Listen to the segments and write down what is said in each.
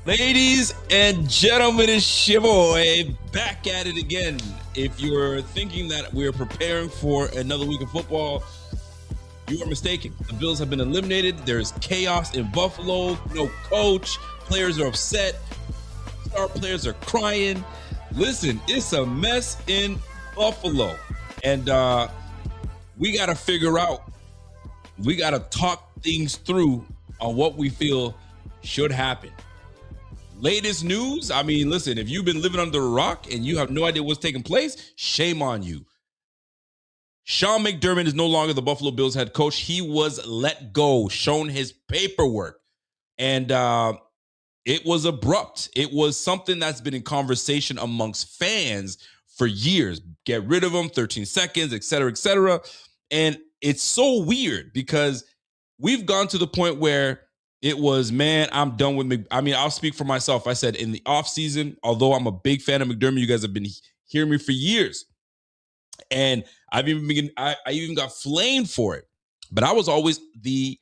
Ladies and gentlemen, it's your boy back at it again. If you're thinking that we're preparing for another week of football, you are mistaken. The Bills have been eliminated. There's chaos in Buffalo. No coach. Players are upset. Star players are crying. Listen, it's a mess in Buffalo. And we got to figure out, we got to talk things through on what we feel should happen. Latest news, I mean, listen, if you've been living under a rock and you have no idea what's taking place, shame on you. Sean McDermott is no longer the Buffalo Bills head coach. He was let go, shown his paperwork. And it was abrupt. It was something that's been in conversation amongst fans for years. Get rid of him, 13 seconds, et cetera, et cetera. And it's so weird because we've gone to the point where it was, man, I'm done with I'll speak for myself. I said in the offseason, although I'm a big fan of McDermott, you guys have been hearing me for years. And I even got flamed for it. But I was always the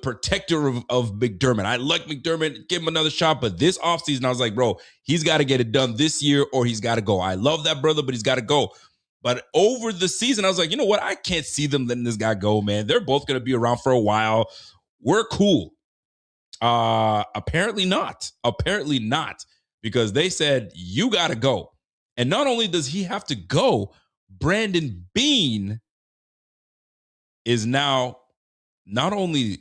protector of McDermott. I like McDermott, give him another shot. But this offseason, I was like, bro, he's got to get it done this year or he's got to go. I love that brother, but he's got to go. But over the season, I was like, you know what? I can't see them letting this guy go, man. They're both going to be around for a while. We're cool. Apparently not, because they said you got to go. And not only does he have to go, Brandon Beane is now not only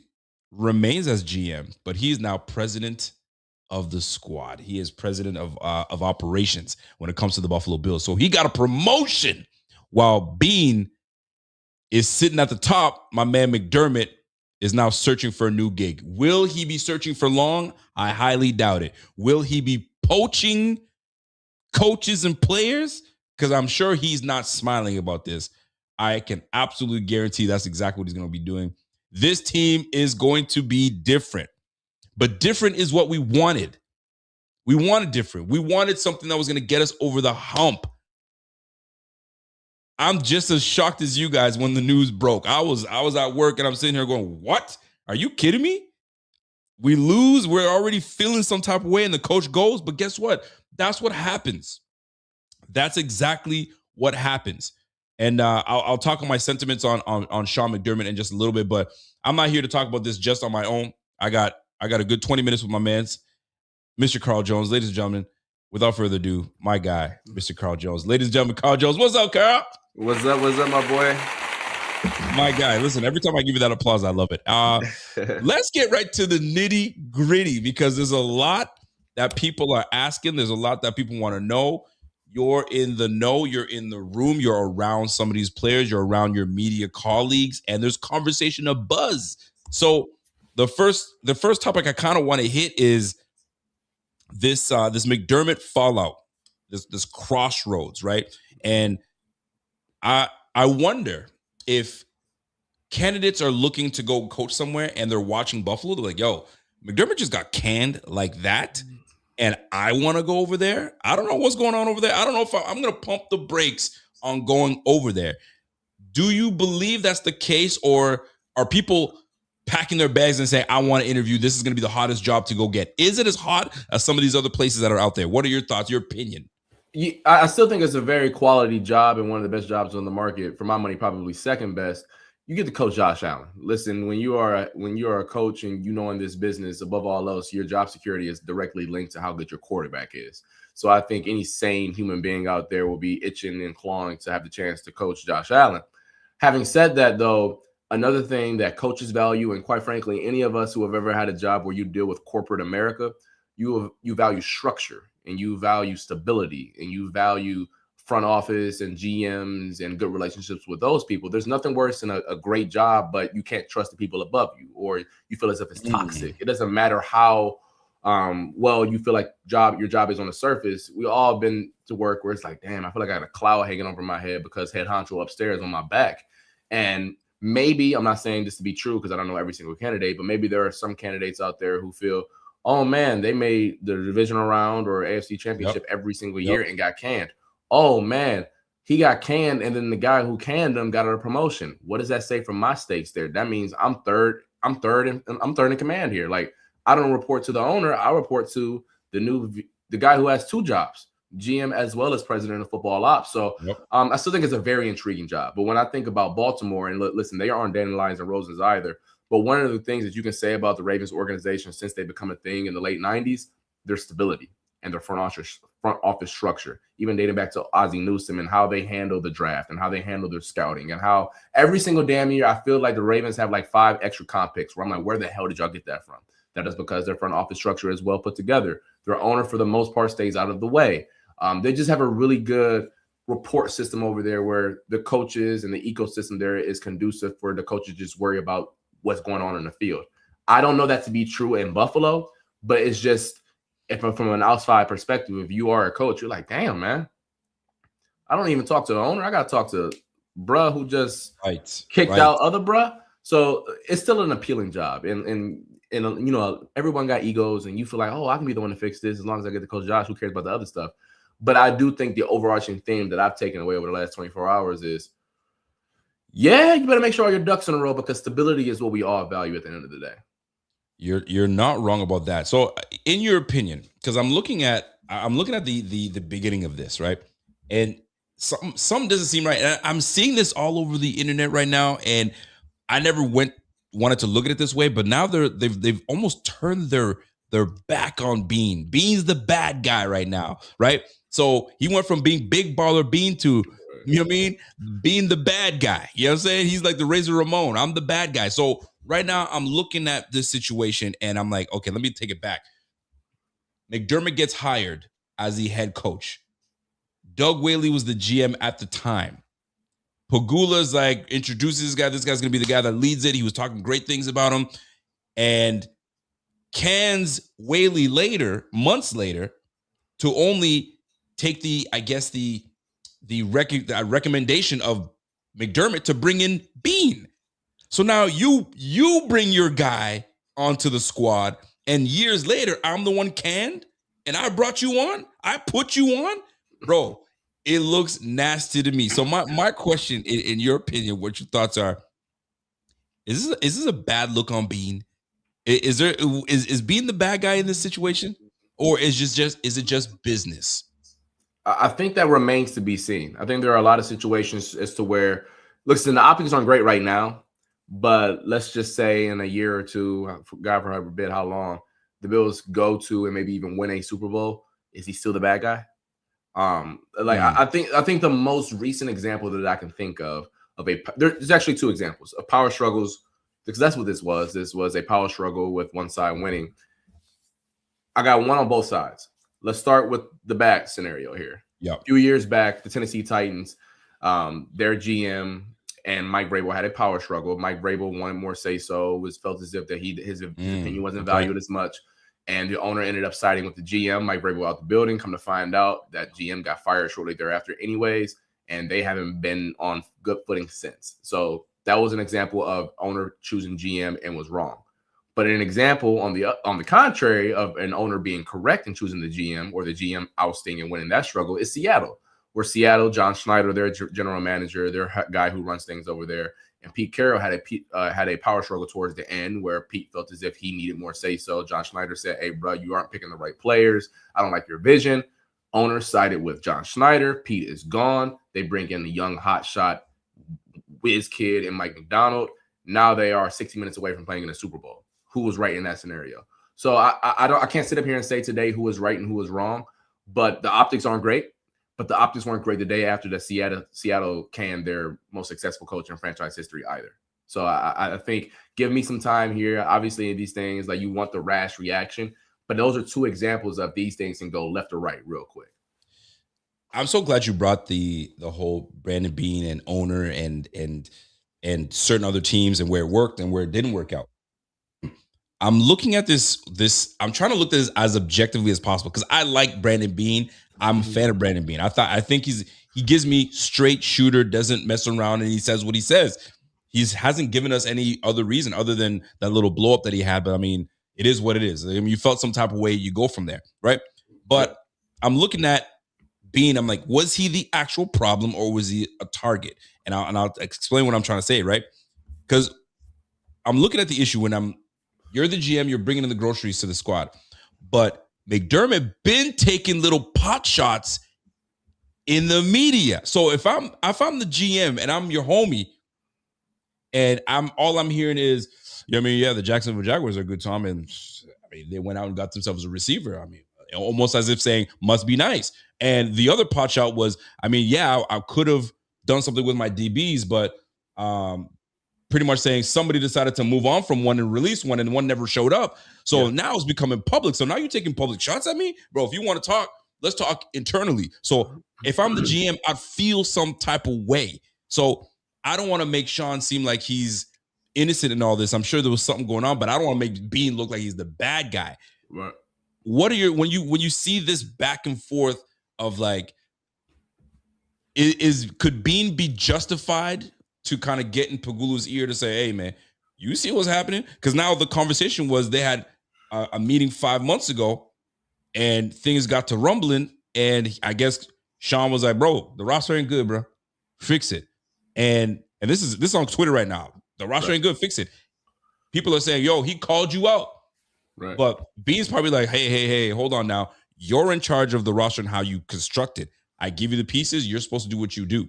remains as GM, but he is now president of the squad. He is president of operations when it comes to the Buffalo Bills. So he got a promotion while Beane is sitting at the top. My man McDermott is now searching for a new gig. Will he be searching for long? I highly doubt it. Will he be poaching coaches and players? Because I'm sure he's not smiling about this. I can absolutely guarantee that's exactly what he's going to be doing. This team is going to be different. But different is what we wanted. We wanted different. We wanted something that was going to get us over the hump. I'm just as shocked as you guys when the news broke. I was at work and I'm sitting here going, what? Are you kidding me? We lose. We're already feeling some type of way and the coach goes. But guess what? That's what happens. That's exactly what happens. And I'll talk on my sentiments on Sean McDermott in just a little bit, but I'm not here to talk about this just on my own. I got a good 20 minutes with my mans, Mr. Carl Jones. Ladies and gentlemen, without further ado, my guy, Mr. Carl Jones. Ladies and gentlemen, Carl Jones. What's up, Carl? What's up, my boy? My guy. Listen, every time I give you that applause, I love it. Let's get right to the nitty gritty because there's a lot that people are asking. There's a lot that people want to know. You're in the know. You're in the room. You're around some of these players. You're around your media colleagues, and there's conversation, a buzz. So the first topic I kind of want to hit is this McDermott fallout, this crossroads, right? And I wonder if candidates are looking to go coach somewhere and they're watching Buffalo. They're like, yo, McDermott just got canned like that. And I want to go over there. I don't know what's going on over there. I don't know if I'm going to pump the brakes on going over there. Do you believe that's the case? Or are people packing their bags and saying, I want to interview. This is going to be the hottest job to go get. Is it as hot as some of these other places that are out there? What are your thoughts, your opinion? I still think it's a very quality job and one of the best jobs on the market. For my money, probably second best. You get to coach Josh Allen. Listen, when you are a coach and you know in this business, above all else, your job security is directly linked to how good your quarterback is. So I think any sane human being out there will be itching and clawing to have the chance to coach Josh Allen. Having said that, though, another thing that coaches value, and quite frankly, any of us who have ever had a job where you deal with corporate America, you value structure and you value stability and you value front office and GMs and good relationships with those people. There's nothing worse than a great job, but you can't trust the people above you, or you feel as if it's toxic. It doesn't matter how well you feel like your job is on the surface. We all been to work where it's like, damn, I feel like I got a cloud hanging over my head because head honcho upstairs on my back. And maybe, I'm not saying this to be true because I don't know every single candidate, but maybe there are some candidates out there who feel, oh man, they made the divisional round or AFC championship every single year and got canned. Oh man, he got canned, and then the guy who canned him got a promotion. What does that say for my stakes there? That means I'm third in command here. Like, I don't report to the owner, I report to the guy who has 2 jobs, GM as well as president of football ops. So I still think it's a very intriguing job. But when I think about Baltimore, and listen, they aren't dandelions and roses either. But one of the things that you can say about the Ravens organization since they become a thing in the late 90s, their stability and their front office structure, even dating back to Ozzie Newsome and how they handle the draft and how they handle their scouting and how every single damn year I feel like the Ravens have like 5 extra comp picks where I'm like, where the hell did y'all get that from? That is because their front office structure is well put together. Their owner, for the most part, stays out of the way. They just have a really good report system over there where the coaches and the ecosystem there is conducive for the coaches to just worry about what's going on in the field. I don't know that to be true in Buffalo, but it's just, if from an outside perspective, if you are a coach, you're like, damn, man, I don't even talk to the owner. I got to talk to bruh who just kicked out other bruh. So it's still an appealing job. And you know, everyone got egos and you feel like, oh, I can be the one to fix this as long as I get to coach Josh. Who cares about the other stuff? But I do think the overarching theme that I've taken away over the last 24 hours is, yeah, you better make sure all your ducks in a row because stability is what we all value at the end of the day. You're not wrong about that. So, in your opinion, because I'm looking at the beginning of this, right? And some doesn't seem right. And I'm seeing this all over the internet right now, and I never wanted to look at it this way, but now they've almost turned their back on Beane. Beane's the bad guy right now, right? So he went from being big baller Beane to, you know what I mean, being the bad guy. You know what I'm saying? He's like the Razor Ramon. I'm the bad guy. So right now I'm looking at this situation and I'm like, okay, let me take it back. McDermott gets hired as the head coach. Doug Whaley was the GM at the time. Pagula's like introduces this guy. This guy's going to be the guy that leads it. He was talking great things about him. And cans Whaley later, months later, to only take the recommendation of McDermott to bring in Beane. So now you bring your guy onto the squad, and years later, I'm the one canned, and I brought you on. I put you on, bro. It looks nasty to me. So my question, in your opinion, what your thoughts are? Is this a bad look on Beane? Is Beane the bad guy in this situation, or is it just business? I think that remains to be seen. I think there are a lot of situations as to where, listen, the optics aren't great right now, but let's just say in a year or two, God forbid how long, the Bills go to and maybe even win a Super Bowl. Is he still the bad guy? I think the most recent example that I can think of there's actually 2 examples of power struggles, because that's what this was. This was a power struggle with one side winning. I got one on both sides. Let's start with the back scenario here. Yeah. A few years back, the Tennessee Titans, their GM and Mike Vrabel had a power struggle. Mike Vrabel wanted more say-so, felt as if that his opinion wasn't valued as much. And the owner ended up siding with the GM. Mike Vrabel out the building. Come to find out, that GM got fired shortly thereafter anyways, and they haven't been on good footing since. So that was an example of owner choosing GM and was wrong. But an example on the contrary of an owner being correct in choosing the GM, or the GM ousting and winning that struggle, is Seattle, where Seattle, John Schneider, their general manager, their guy who runs things over there, and Pete Carroll had a power struggle towards the end where Pete felt as if he needed more say-so. John Schneider said, hey, bro, you aren't picking the right players. I don't like your vision. Owner sided with John Schneider. Pete is gone. They bring in the young hotshot whiz kid and Mike McDonald. Now they are 60 minutes away from playing in the Super Bowl. Who was right in that scenario? So I can't sit up here and say today who was right and who was wrong, but the optics aren't great. But the optics weren't great the day after that Seattle canned their most successful coach in franchise history either. So I think give me some time here. Obviously, in these things, like, you want the rash reaction, but those are 2 examples of these things can go left or right real quick. I'm so glad you brought the whole Brandon Beane and owner and certain other teams and where it worked and where it didn't work out. I'm looking at this. I'm trying to look at this as objectively as possible because I like Brandon Beane. I'm a fan of Brandon Beane. I think he gives me straight shooter, doesn't mess around, and he says what he says. He hasn't given us any other reason other than that little blow up that he had. But I mean, it is what it is. I mean, you felt some type of way, you go from there, right? But I'm looking at Beane. I'm like, was he the actual problem or was he a target? And I'll explain what I'm trying to say, right? Because I'm looking at the issue when you're the GM, you're bringing in the groceries to the squad, but McDermott been taking little pot shots in the media. So if I'm the GM and I'm your homie, and I'm hearing is, the Jacksonville Jaguars are good, Tom, and they went out and got themselves a receiver. Almost as if saying must be nice. And the other pot shot was, I could have done something with my DBs, but pretty much saying somebody decided to move on from one and release one, and one never showed up. So now it's becoming public. So now you're taking public shots at me, bro. If you want to talk, let's talk internally. So if I'm the GM, I'd feel some type of way. So I don't want to make Sean seem like he's innocent in all this. I'm sure there was something going on, but I don't want to make Beane look like he's the bad guy. Right. What are when you see this back and forth of like, could Beane be justified to kind of get in Pegulu's ear to say, hey man, you see what's happening? Because now the conversation was they had a meeting 5 months ago and things got to rumbling, and I guess Sean was like, bro, the roster ain't good, bro. Fix it. And this is on Twitter right now. The roster ain't good, fix it. People are saying, yo, he called you out. Right. But Beane's probably like, hey, hold on now. You're in charge of the roster and how you construct it. I give you the pieces. You're supposed to do what you do.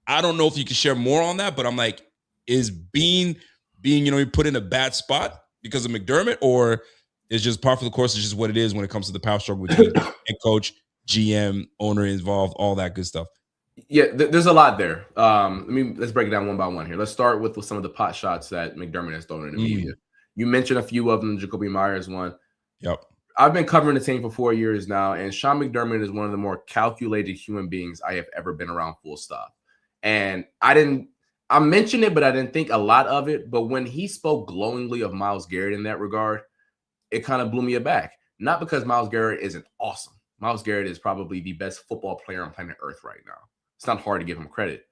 I don't know if you can share more on that, but I'm like, is Beane being, he put in a bad spot because of McDermott, or is just par for the course? It's just what it is when it comes to the power struggle between head coach, GM, owner involved, all that good stuff. Yeah, there's a lot there. Let's break it down one by one here. Let's start with some of the pot shots that McDermott has thrown in the media. You mentioned a few of them, Jacoby Myers one. Yep. I've been covering the team for 4 years now, and Sean McDermott is one of the more calculated human beings I have ever been around, full stop. And I mentioned it, but I didn't think a lot of it. But when he spoke glowingly of Myles Garrett in that regard, it kind of blew me aback. Not because Myles Garrett isn't awesome. Myles Garrett is probably the best football player on planet Earth right now. It's not hard to give him credit.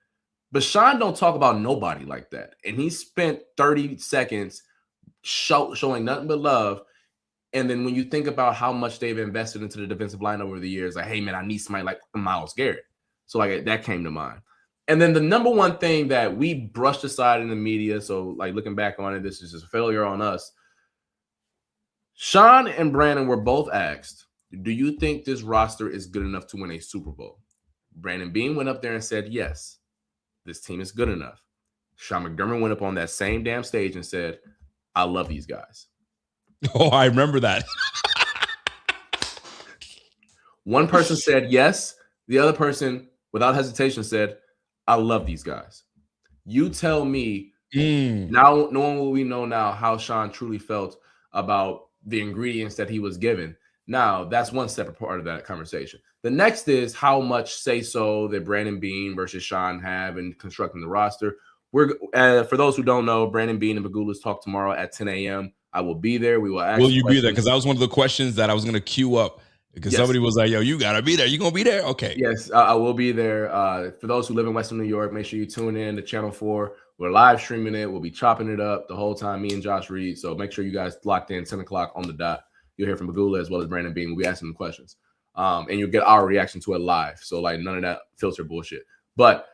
But Sean don't talk about nobody like that. And he spent 30 seconds showing nothing but love. And then when you think about how much they've invested into the defensive line over the years, like, hey, man, I need somebody like Myles Garrett. So like that came to mind. And then the number one thing that we brushed aside in the media, so like looking back on it, this is just a failure on us. Sean and Brandon were both asked, do you think this roster is good enough to win a Super Bowl? Brandon Beane went up there and said, yes, this team is good enough. Sean McDermott went up on that same damn stage and said, I love these guys. Oh, I remember that. One person said yes. The other person, without hesitation, said, I love these guys. You tell me now, knowing what we know now, how Sean truly felt about the ingredients that he was given. Now, that's one separate part of that conversation. The next is how much say-so that Brandon Beane versus Sean have in constructing the roster. We're for those who don't know, Brandon Beane and Pegula's talk tomorrow at 10 a.m. I will be there. We will ask. Will you be there? Because that was one of the questions that I was going to queue up. Because somebody was like, yo, you got to be there. You going to be there? Okay. Yes, I will be there. For those who live in Western New York, make sure you tune in to Channel 4. We're live streaming it. We'll be chopping it up the whole time, me and Josh Reed. So make sure you guys locked in 10 o'clock on the dot. You'll hear from Pegula as well as Brandon Beane. We'll be asking them questions. And you'll get our reaction to it live. So like none of that filter bullshit. But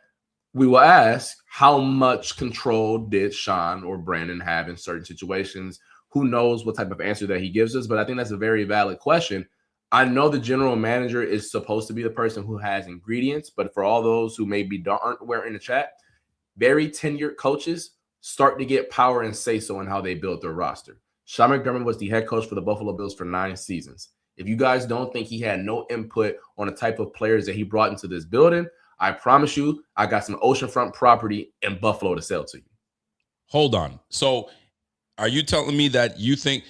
we will ask, how much control did Sean or Brandon have in certain situations? Who knows what type of answer that he gives us? But I think that's a very valid question. I know the general manager is supposed to be the person who has ingredients, but for all those who maybe aren't aware in the chat, very tenured coaches start to get power and say-so in how they build their roster. Sean McDermott was the head coach for the Buffalo Bills for 9 seasons. If you guys don't think he had no input on the type of players that he brought into this building, I promise you, I got some oceanfront property in Buffalo to sell to you. Hold on. So are you telling me that you think,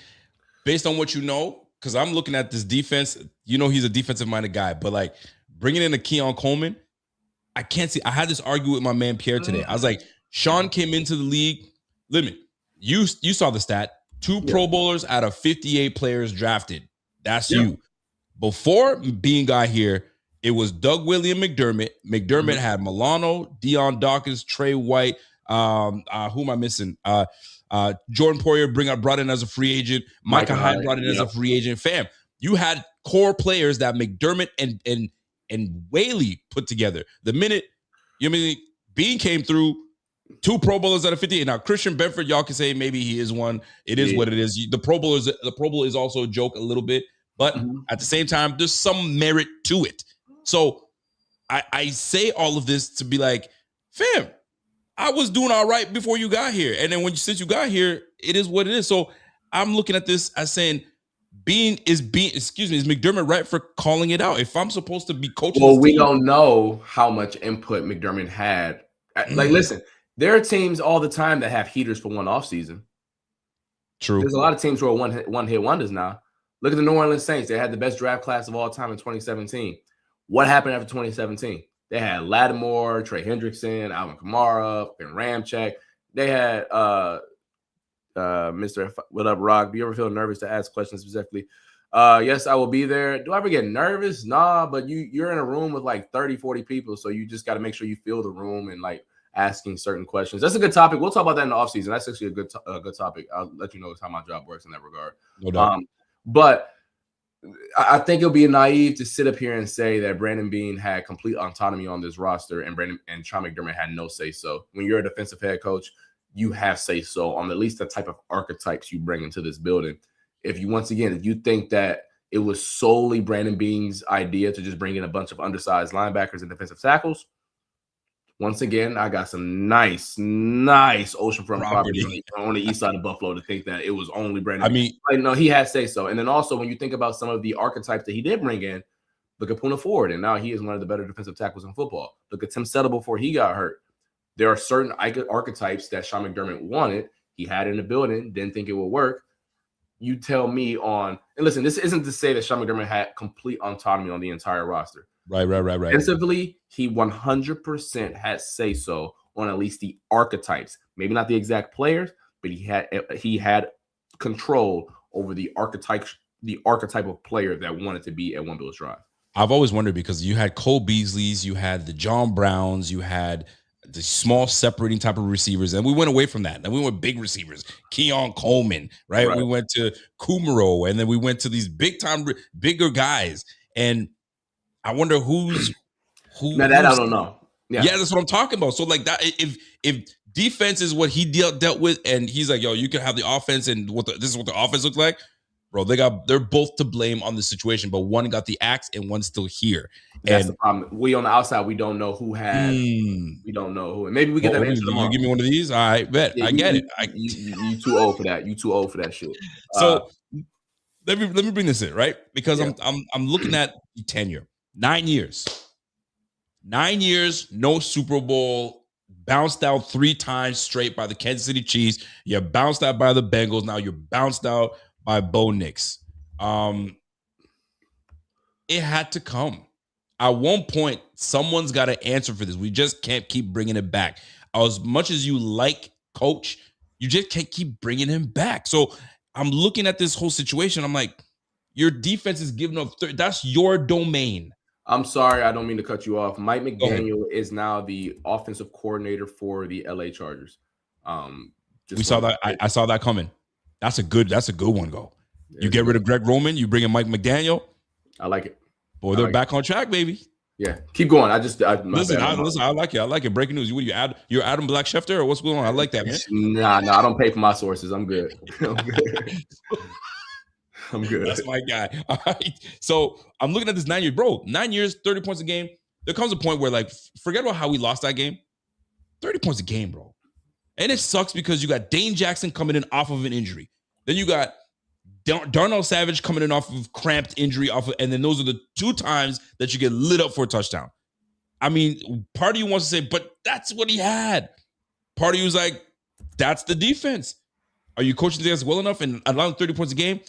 based on what you know, because I'm looking at this defense, he's a defensive-minded guy, but like bringing in a Keon Coleman, I can't see. I had this argument with my man Pierre today. I was like, Sean came into the league. You saw the stat. 2 Pro Bowlers out of 58 players drafted. That's you. Before Beane got here, it was Doug Willie and McDermott. McDermott had Milano, Deion Dawkins, Trey White. Who am I missing? Jordan Poyer brought in as a free agent. Micah Hyde brought in as a free agent. Fam, you had core players that McDermott and Whaley put together. The minute Beane came through, 2 Pro Bowlers out of 58. Now Christian Benford, y'all can say maybe he is one. It is what it is. The Pro Bowl is also a joke a little bit, But at the same time, there's some merit to it. So I say all of this to be like, fam, I was doing all right before you got here. And then since you got here, it is what it is. So I'm looking at this as saying, is McDermott right for calling it out? If I'm supposed to be coaching well, this we team, don't know how much input McDermott had. Like, listen, there are teams all the time that have heaters for one offseason. True. There's a lot of teams who are one hit wonders now. Look at the New Orleans Saints. They had the best draft class of all time in 2017. What happened after 2017? They had Lattimore, Trey Hendrickson, Alvin Kamara, and Ramczyk. They had Mr. What up, Rock? Do you ever feel nervous to ask questions specifically? Yes, I will be there. Do I ever get nervous? Nah, but you're in a room with like 30, 40 people, so you just got to make sure you feel the room and like asking certain questions. That's a good topic. We'll talk about that in the offseason. That's actually a good topic. I'll let you know how my job works in that regard. No doubt. But I think it'll be naive to sit up here and say that Brandon Beane had complete autonomy on this roster and Sean McDermott had no say so. When you're a defensive head coach, you have say so on at least the type of archetypes you bring into this building. If you think that it was solely Brandon Beane's idea to just bring in a bunch of undersized linebackers and defensive tackles, once again, I got some nice oceanfront property on the east side of Buffalo to think that it was only Brandon. No, he had say so. And then also when you think about some of the archetypes that he did bring in, look at Poona Ford, and now he is one of the better defensive tackles in football. Look at Tim Settle before he got hurt. There are certain archetypes that Sean McDermott wanted. He had in the building, didn't think it would work. You tell me and listen, this isn't to say that Sean McDermott had complete autonomy on the entire roster. Right. Defensively, he 100% had say so on at least the archetypes. Maybe not the exact players, but he had control over the archetype of player that wanted to be at One Bills Drive. I've always wondered because you had Cole Beasley's, you had the John Browns, you had the small separating type of receivers, and we went away from that. And we went big receivers, Keon Coleman, right? We went to Kumaro, and then we went to these bigger guys. And I wonder who. Now that I don't know. Yeah, that's what I'm talking about. So like that, if defense is what he dealt with, and he's like, yo, you can have the offense, and this is what the offense looks like, bro. They're both to blame on the situation, but one got the axe and one's still here. That's the problem. We on the outside, we don't know who had. We don't know who. And maybe we get that answer tomorrow. You give me one of these, all right, bet. I get it. You too old for that. You too old for that shit. So let me bring this in, right? Because I'm looking at the tenure. 9 years. 9 years, no Super Bowl, bounced out 3 times straight by the Kansas City Chiefs. You're bounced out by the Bengals. Now you're bounced out by Bo Nix. It had to come. At one point, someone's got to answer for this. We just can't keep bringing it back. As much as you like Coach, you just can't keep bringing him back. So I'm looking at this whole situation. I'm like, your defense is giving up. That's your domain. I'm sorry, I don't mean to cut you off. Mike McDaniel is now the offensive coordinator for the LA Chargers. We saw that. I saw that coming. That's a good one. Go. You get rid of Greg Roman. You bring in Mike McDaniel. I like it. Boy, they're back on track, baby. Yeah, keep going. Listen. I like it. I like it. Breaking news. You're Adam Black Schefter, or what's going on? I like that, man. Nah, I don't pay for my sources. I'm good. I'm good. That's my guy. All right. So I'm looking at this 9 years, bro. 9 years, 30 points a game. There comes a point where, like, forget about how we lost that game. 30 points a game, bro. And it sucks because you got Dane Jackson coming in off of an injury. Then you got Darnell Savage coming in off of cramped injury and then those are the 2 times that you get lit up for a touchdown. I mean, part of you wants to say, but that's what he had. Part of you is like, that's the defense. Are you coaching the defense well enough and allowing 30 points a game?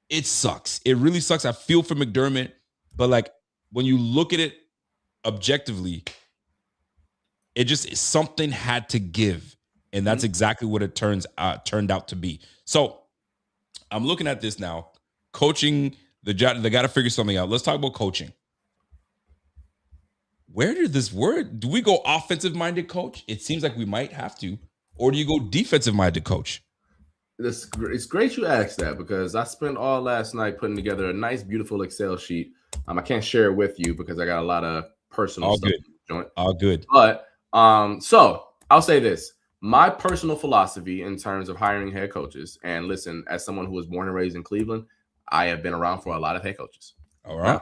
It sucks. It really sucks. I feel for McDermott, but like when you look at it objectively, something had to give, and that's exactly what it turned out to be. So I'm looking at this now. Coaching, they got to figure something out. Let's talk about coaching. Where did this word? Do we go offensive-minded coach? It seems like we might have to, or do you go defensive-minded coach? It's great you asked that because I spent all last night putting together a nice, beautiful Excel sheet. I can't share it with you because I got a lot of personal stuff. All good. But so I'll say this. My personal philosophy in terms of hiring head coaches, and listen, as someone who was born and raised in Cleveland, I have been around for a lot of head coaches. All right.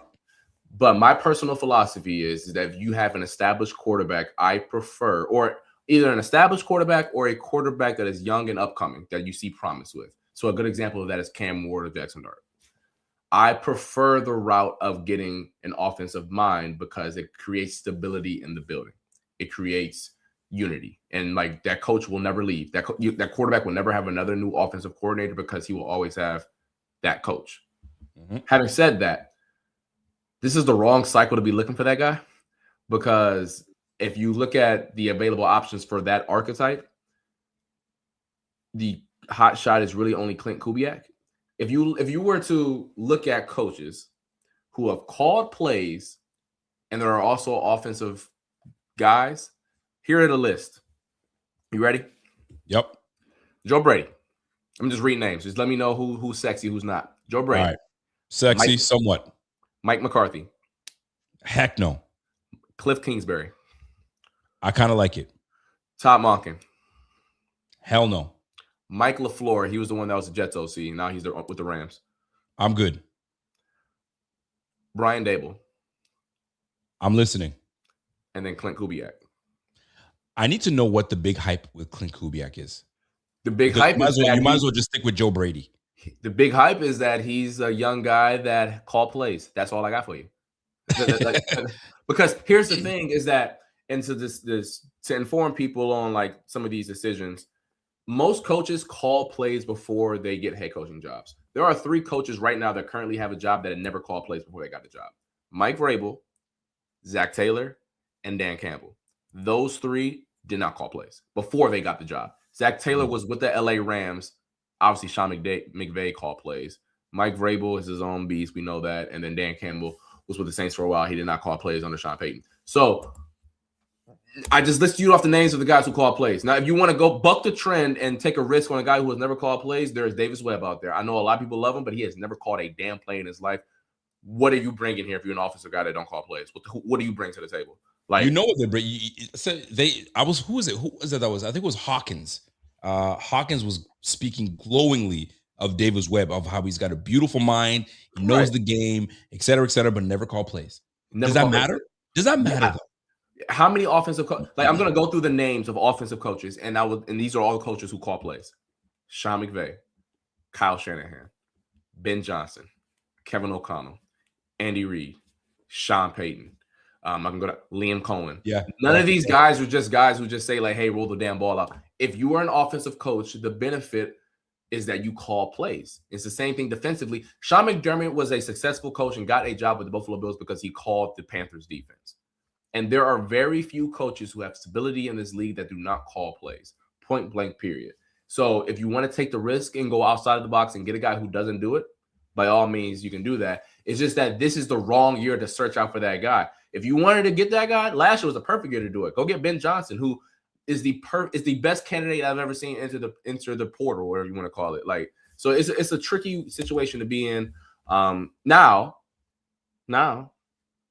But my personal philosophy is that if you have an established quarterback, I prefer, or either an established quarterback or a quarterback that is young and upcoming that you see promise with. So a good example of that is Cam Ward or Jackson Dart. I prefer the route of getting an offensive mind because it creates stability in the building. It creates unity. And like that coach will never leave. That quarterback will never have another new offensive coordinator because he will always have that coach. Mm-hmm. Having said that, this is the wrong cycle to be looking for that guy, because if you look at the available options for that archetype, the hot shot is really only Clint Kubiak. If you were to look at coaches who have called plays and there are also offensive guys, here are the list. You ready? Yep. Joe Brady. I'm just reading names. Just let me know who's sexy, who's not. Joe Brady. All right. Sexy, somewhat. Mike McCarthy. Heck no. Cliff Kingsbury. I kind of like it. Todd Monken. Hell no. Mike LaFleur. He was the one that was the Jets OC. Now he's with the Rams. I'm good. Brian Dable. I'm listening. And then Clint Kubiak. I need to know what the big hype with Clint Kubiak is. The big hype is you might as well just stick with Joe Brady. The big hype is that he's a young guy that call plays. That's all I got for you. Because here's the thing is that, and to this to inform people on like some of these decisions, most coaches call plays before they get head coaching jobs. There are 3 coaches right now that currently have a job that had never called plays before they got the job. Mike Vrabel, Zach Taylor, and Dan Campbell. Those 3 did not call plays before they got the job. Zach Taylor was with the LA Rams. Obviously, Sean McVay called plays. Mike Vrabel is his own beast. We know that. And then Dan Campbell was with the Saints for a while. He did not call plays under Sean Payton. So I just listed you off the names of the guys who call plays. Now, if you want to go buck the trend and take a risk on a guy who has never called plays, there's Davis Webb out there. I know a lot of people love him, but he has never called a damn play in his life. What are you bringing here if you're an offensive guy that don't call plays? What do you bring to the table? Like, you know what they bring? Who was it that was? I think it was Hawkins. Hawkins was speaking glowingly of Davis Webb, of how he's got a beautiful mind, he knows the game, et cetera, but never call plays. Does that matter? Does that matter though? How many offensive like I'm gonna go through the names of offensive coaches, and these are all the coaches who call plays: Sean McVay, Kyle Shanahan, Ben Johnson, Kevin O'Connell, Andy Reid, Sean Payton. I can go to Liam Cohen. Yeah. None of these guys are just guys who just say like, "Hey, roll the damn ball out." If you are an offensive coach, the benefit is that you call plays. It's the same thing defensively. Sean McDermott was a successful coach and got a job with the Buffalo Bills because he called the Panthers defense. And there are very few coaches who have stability in this league that do not call plays, point blank, period. So if you want to take the risk and go outside of the box and get a guy who doesn't do it, by all means, you can do that. It's just that this is the wrong year to search out for that guy. If you wanted to get that guy, last year was the perfect year to do it. Go get Ben Johnson, who is the best candidate I've ever seen enter the portal, whatever you want to call it. Like, so it's a tricky situation to be in. Now,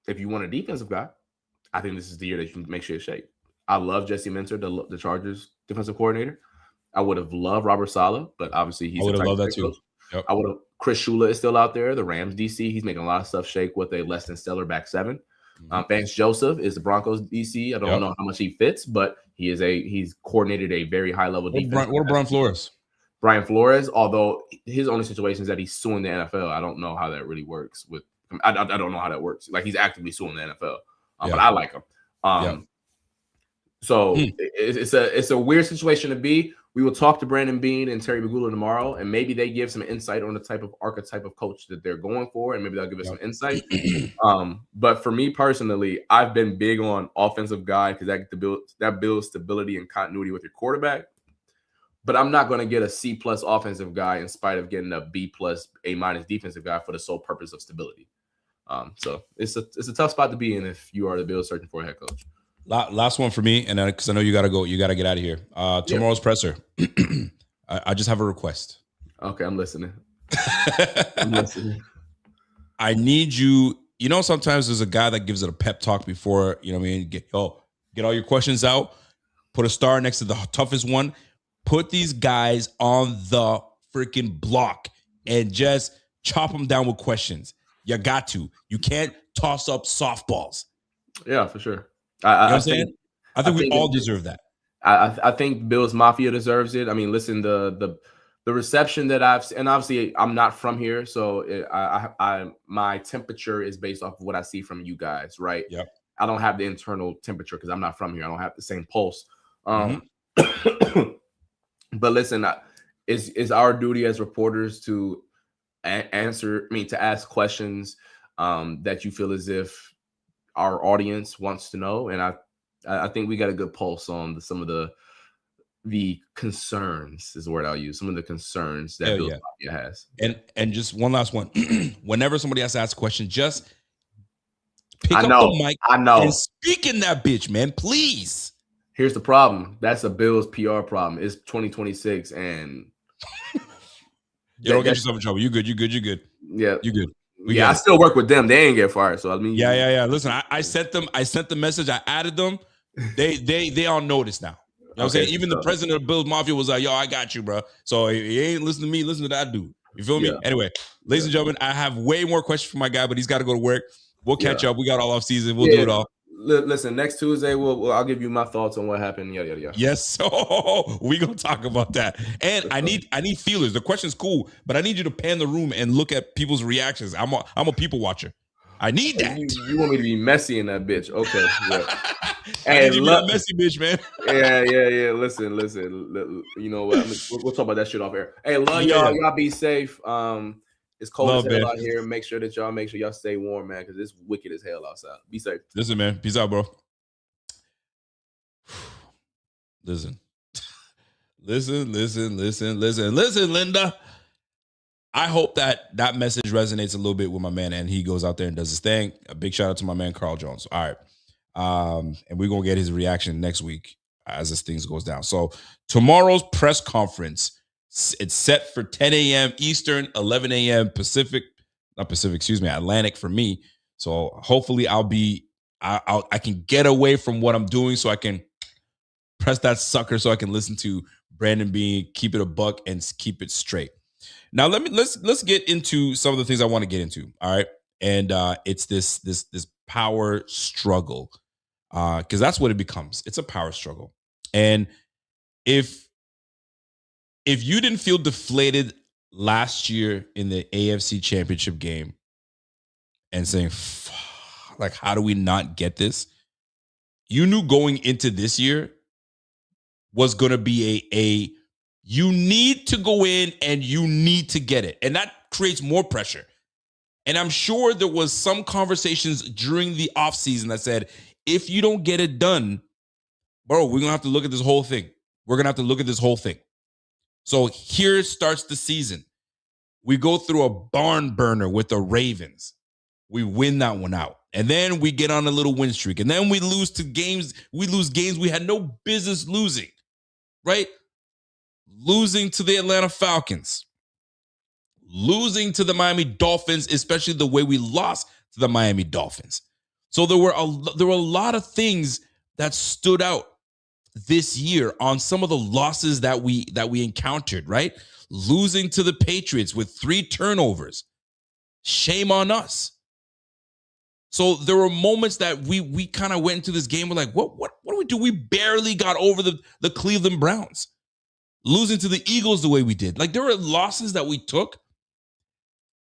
if you want a defensive guy, I think this is the year that you can make shit shake. I love Jesse Minter, the Chargers defensive coordinator. I would have loved Robert Saleh, but obviously he's. I would have loved that too. Yep. I would have. Chris Shula is still out there, the Rams DC. He's making a lot of stuff shake with a less than stellar back 7. Vance Joseph is the Broncos DC. I don't know how much he fits, but he's coordinated a very high level defense. What Brian Flores? Brian Flores, although his only situation is that he's suing the NFL. I don't know how that really works. I don't know how that works. Like, he's actively suing the NFL, but I like him. So it's a weird situation to be. We will talk to Brandon Beane and Terry Bagula tomorrow, and maybe they give some insight on the type of archetype of coach that they're going for, and maybe they'll give us some insight. But for me personally, I've been big on offensive guy because that builds stability and continuity with your quarterback. But I'm not going to get a C+ offensive guy in spite of getting a B+, A- defensive guy for the sole purpose of stability. So it's a tough spot to be in if you are the Bills searching for a head coach. Last one for me, and because I know you got to go, you got to get out of here. Tomorrow's presser. I just have a request. Okay, I'm listening. I need you. You know, sometimes there's a guy that gives it a pep talk before, you know what I mean? Get all your questions out. Put a star next to the toughest one. Put these guys on the freaking block and just chop them down with questions. You got to. You can't toss up softballs. Yeah, for sure. I think we all deserve that. I think Bills Mafia deserves it. I mean, listen, the reception that and obviously I'm not from here, so my temperature is based off of what I see from you guys, right? Yep. I don't have the internal temperature because I'm not from here. I don't have the same pulse. But listen, it's our duty as reporters to to ask questions that you feel as if our audience wants to know, and I think we got a good pulse on some of the concerns is the word I'll use. Some of the concerns that Bill Mafia has. And just one last one. Whenever somebody has to ask a question, just pick up the mic and speak in that bitch, man. Please. Here's the problem. That's a Bills PR problem. It's 2026 and you don't get yourself in trouble. You good. Yeah. You good. I still work with them. They ain't get fired. So I mean, yeah. Listen, I sent the message. I added them. They on notice now. You know what I'm saying? Even the president of Bills Mafia was like, yo, I got you, bro. So he ain't listening to me, listen to that dude. You feel me? Anyway, ladies and gentlemen, I have way more questions for my guy, but he's got to go to work. We'll catch up. We got all off season. We'll do it all. Listen, next Tuesday, I'll give you my thoughts on what happened. Yeah. Yes, so we gonna talk about that. And I need feelers. The question's cool, but I need you to pan the room and look at people's reactions. I'm a people watcher. I need that. You want me to be messy in that bitch? Okay. Yeah. Hey, you be that messy bitch, man. Yeah. Listen. You know what? We'll talk about that shit off air. Hey, love y'all. Y'all be safe. It's cold as hell out here. Make sure y'all stay warm, man, because it's wicked as hell outside. Be safe. Listen, man. Peace out, bro. Listen, Linda. I hope that message resonates a little bit with my man, and he goes out there and does his thing. A big shout out to my man Carl Jones. All right, and we're gonna get his reaction next week as this thing goes down. So tomorrow's press conference, it's set for 10 a.m. Eastern, 11 a.m. Atlantic for me. So hopefully I can get away from what I'm doing so I can press that sucker so I can listen to Brandon Beane, keep it a buck, and keep it straight. Now let's get into some of the things I want to get into. All right, and it's this power struggle, because that's what it becomes. It's a power struggle, and if you didn't feel deflated last year in the AFC Championship game and saying, like, how do we not get this? You knew going into this year was going to be you need to go in and you need to get it. And that creates more pressure. And I'm sure there was some conversations during the offseason that said, if you don't get it done, bro, we're going to have to look at this whole thing. So here starts the season. We go through a barn burner with the Ravens. We win that one out. And then we get on a little win streak. And then we lose games we had no business losing, right? Losing to the Atlanta Falcons. Losing to the Miami Dolphins, especially the way we lost to the Miami Dolphins. So there were a lot of things that stood out this year on some of the losses that we encountered, right? Losing to the Patriots with 3 turnovers. Shame on us. So there were moments that we kind of went into this game. We're like, what do we do? We barely got over the Cleveland Browns. Losing to the Eagles the way we did. Like, there were losses that we took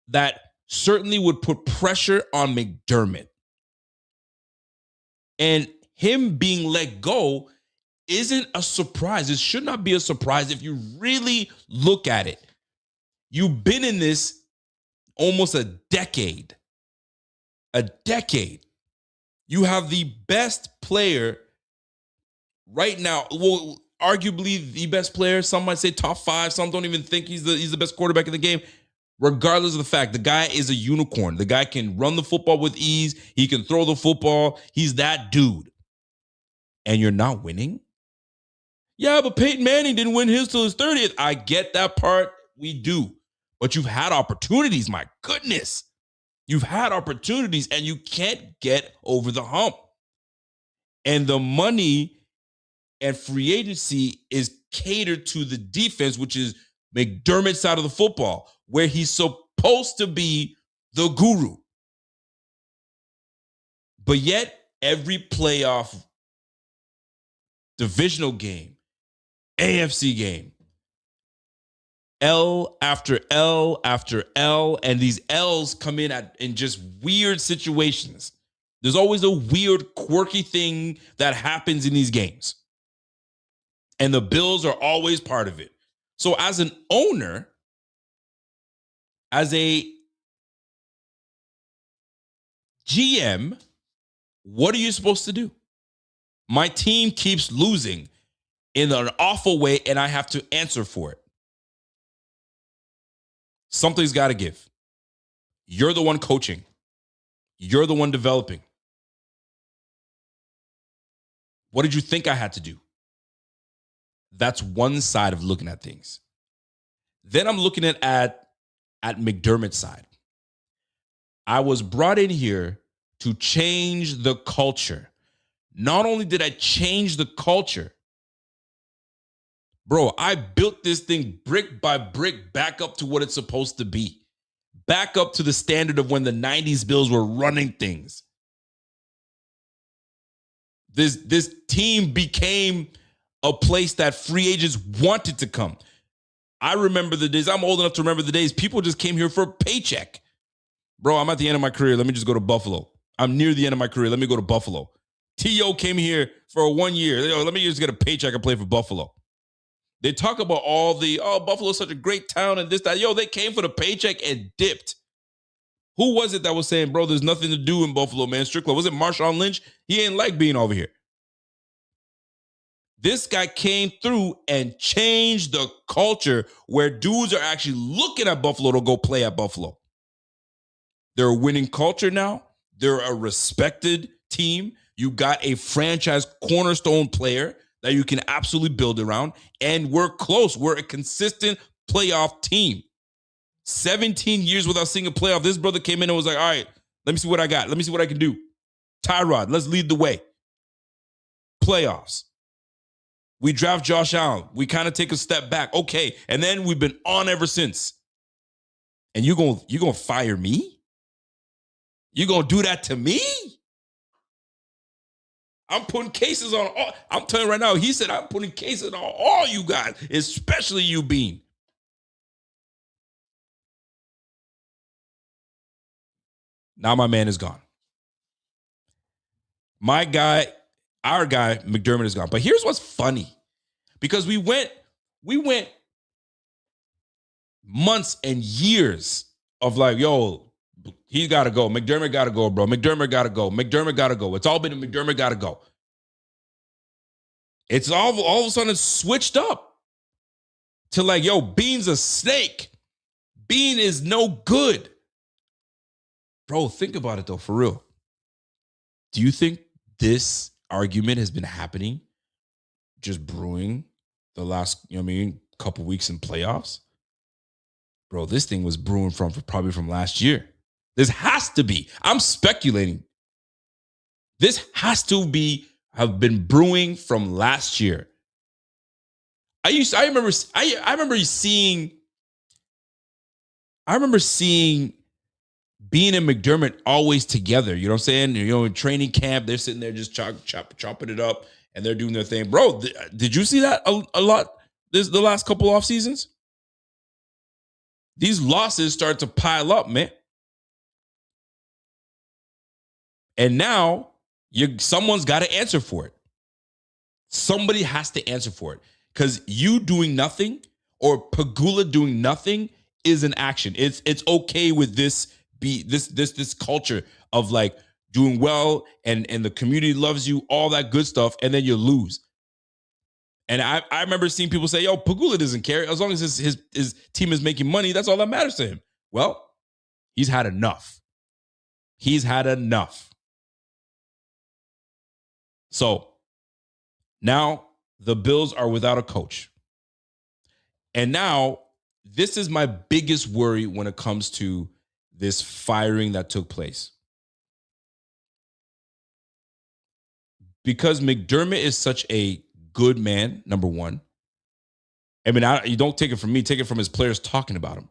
that certainly would put pressure on McDermott. And him being let go isn't a surprise. It should not be a surprise if you really look at it. You've been in this almost a decade. You have the best player right now. Well, arguably the best player. Some might say top 5. Some don't even think he's the best quarterback in the game. Regardless of the fact, the guy is a unicorn. The guy can run the football with ease. He can throw the football. He's that dude. And you're not winning? Yeah, but Peyton Manning didn't win his till his 30th. I get that part. We do. But you've had opportunities, my goodness. You've had opportunities and you can't get over the hump. And the money and free agency is catered to the defense, which is McDermott's side of the football, where he's supposed to be the guru. But yet, every playoff divisional game, AFC game, L after L after L, and these L's come in just weird situations. There's always a weird, quirky thing that happens in these games. And the Bills are always part of it. So as an owner, as a GM, what are you supposed to do? My team keeps losing in an awful way, and I have to answer for it. Something's got to give. You're the one coaching. You're the one developing. What did you think I had to do? That's one side of looking at things. Then I'm looking at McDermott's side. I was brought in here to change the culture. Not only did I change the culture, bro, I built this thing brick by brick back up to what it's supposed to be. Back up to the standard of when the 90s Bills were running things. This team became a place that free agents wanted to come. I remember the days, I'm old enough to remember the days, people just came here for a paycheck. Bro, I'm at the end of my career. Let me just go to Buffalo. I'm near the end of my career. Let me go to Buffalo. T.O. came here for 1 year. Let me just get a paycheck and play for Buffalo. They talk about Buffalo's such a great town and this, that. Yo, they came for the paycheck and dipped. Who was it that was saying, bro, there's nothing to do in Buffalo, man? Strickland. Was it Marshawn Lynch? He ain't like being over here. This guy came through and changed the culture where dudes are actually looking at Buffalo to go play at Buffalo. They're a winning culture now. They're a respected team. You got a franchise cornerstone player that you can absolutely build around. And we're close. We're a consistent playoff team. 17 years without seeing a playoff. This brother came in and was like, all right, let me see what I got. Let me see what I can do. Tyrod, let's lead the way. Playoffs. We draft Josh Allen. We kind of take a step back. Okay. And then we've been on ever since. And you're gonna fire me? You're going to do that to me? I'm putting cases on all. I'm telling you right now, he said I'm putting cases on all you guys, especially you, Beane. Now my man is gone. My guy, our guy, McDermott is gone. But here's what's funny. Because we went months and years of like, yo, he's got to go. McDermott got to go, bro. McDermott got to go. McDermott got to go. It's all been McDermott got to go. It's all of a sudden switched up to like, yo, Beane's a snake. Beane is no good. Bro, think about it though, for real. Do you think this argument has been happening, just brewing the last, couple weeks in playoffs? Bro, this thing was brewing probably from last year. This has to be. I'm speculating. This has to have been brewing from last year. I remember seeing Beane and McDermott always together. You know what I'm saying? In training camp, they're sitting there just chopping it up, and they're doing their thing. Bro, did you see that a lot the last couple off seasons? These losses start to pile up, man. And now someone's got to answer for it. Somebody has to answer for it. Because you doing nothing or Pagula doing nothing is an action. It's okay with this culture of like doing well and the community loves you, all that good stuff, and then you lose. And I remember seeing people say, yo, Pagula doesn't care. As long as his team is making money, that's all that matters to him. Well, he's had enough. He's had enough. So now the Bills are without a coach. And now this is my biggest worry when it comes to this firing that took place. Because McDermott is such a good man, number one. I mean, you don't take it from me, take it from his players talking about him.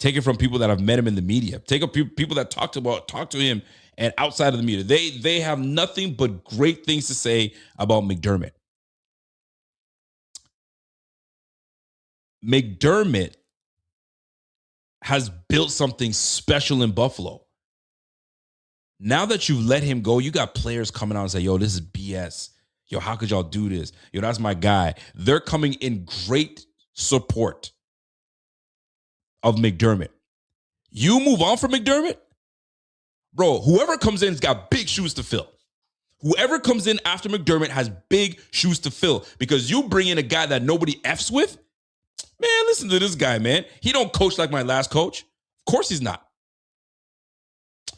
Take it from people that have met him in the media. Take it people that talk to him and outside of the media. They have nothing but great things to say about McDermott. McDermott has built something special in Buffalo. Now that you've let him go, you got players coming out and say, yo, this is BS. Yo, how could y'all do this? Yo, that's my guy. They're coming in great support of McDermott. You move on from McDermott, bro, whoever comes in's got big shoes to fill. Whoever comes in after McDermott has big shoes to fill because you bring in a guy that nobody F's with. Man, listen to this guy, man. He don't coach like my last coach. Of course he's not.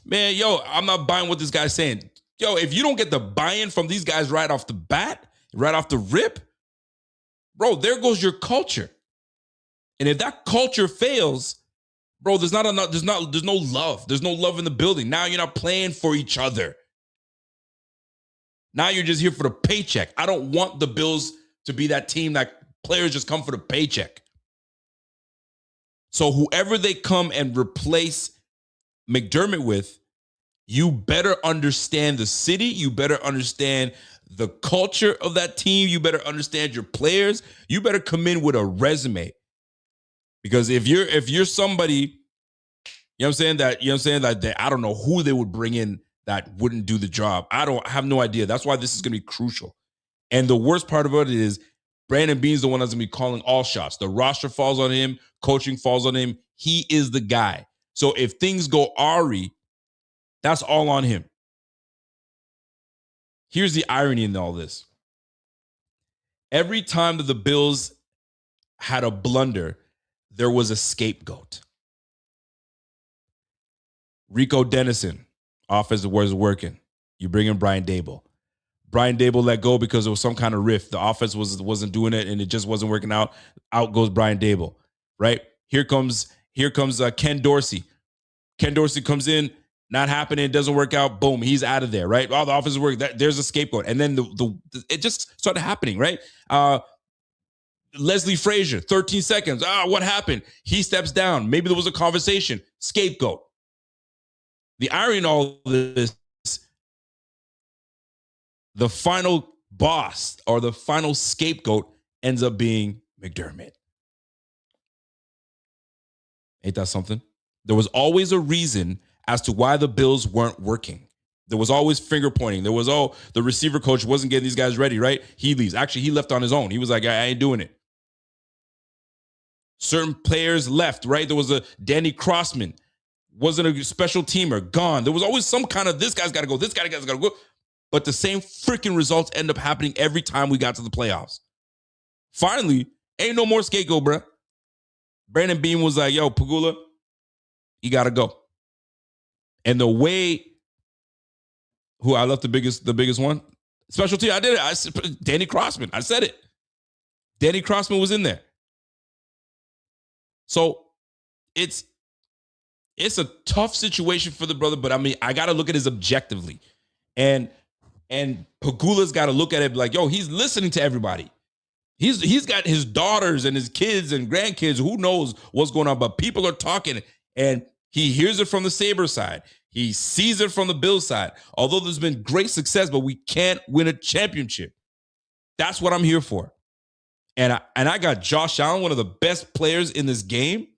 Man, yo, I'm not buying what this guy's saying. Yo, if you don't get the buy-in from these guys right off the bat, right off the rip, bro, there goes your culture. And if that culture fails, bro, there's no love. There's no love in the building. Now you're not playing for each other. Now you're just here for the paycheck. I don't want the Bills to be that team that players just come for the paycheck. So whoever they come and replace McDermott with, you better understand the city. You better understand the culture of that team. You better understand your players. You better come in with a resume. Because if you're somebody, you know what I'm saying, that I don't know who they would bring in that wouldn't do the job. I have no idea. That's why this is going to be crucial. And the worst part about it is Brandon Beane's the one that's going to be calling all shots. The roster falls on him. Coaching falls on him. He is the guy. So if things go awry, that's all on him. Here's the irony in all this. Every time that the Bills had a blunder, there was a scapegoat. Rico Dennison, offensive was working. You bring in Brian Daboll. Brian Daboll let go because there was some kind of rift. The offense wasn't doing it, and it just wasn't working out. Out goes Brian Daboll, right? Here comes Ken Dorsey. Ken Dorsey comes in, not happening, doesn't work out. Boom, he's out of there, right? All the offensive work, there's a scapegoat, and then it just started happening, right? Leslie Frazier, 13 seconds. What happened? He steps down. Maybe there was a conversation. Scapegoat. The irony in all this, the final boss or the final scapegoat ends up being McDermott. Ain't that something? There was always a reason as to why the Bills weren't working. There was always finger pointing. There was, the receiver coach wasn't getting these guys ready, right? He leaves. Actually, he left on his own. He was like, I ain't doing it. Certain players left, right? There was a Danny Crossman, wasn't a special teamer, gone. There was always some kind of this guy's got to go, this guy's got to go. But the same freaking results end up happening every time we got to the playoffs. Finally, ain't no more scapegoat, bro. Brandon Beane was like, yo, Pagula, you got to go. And the way, who I left the biggest one? Special team, I did it. Danny Crossman, I said it. Danny Crossman was in there. So it's a tough situation for the brother, but I mean, I got to look at it objectively. And Pagula's got to look at it like, yo, he's listening to everybody. He's got his daughters and his kids and grandkids. Who knows what's going on? But people are talking, and he hears it from the Sabres side. He sees it from the Bills side. Although there's been great success, but we can't win a championship. That's what I'm here for. And I got Josh Allen, one of the best players in this game,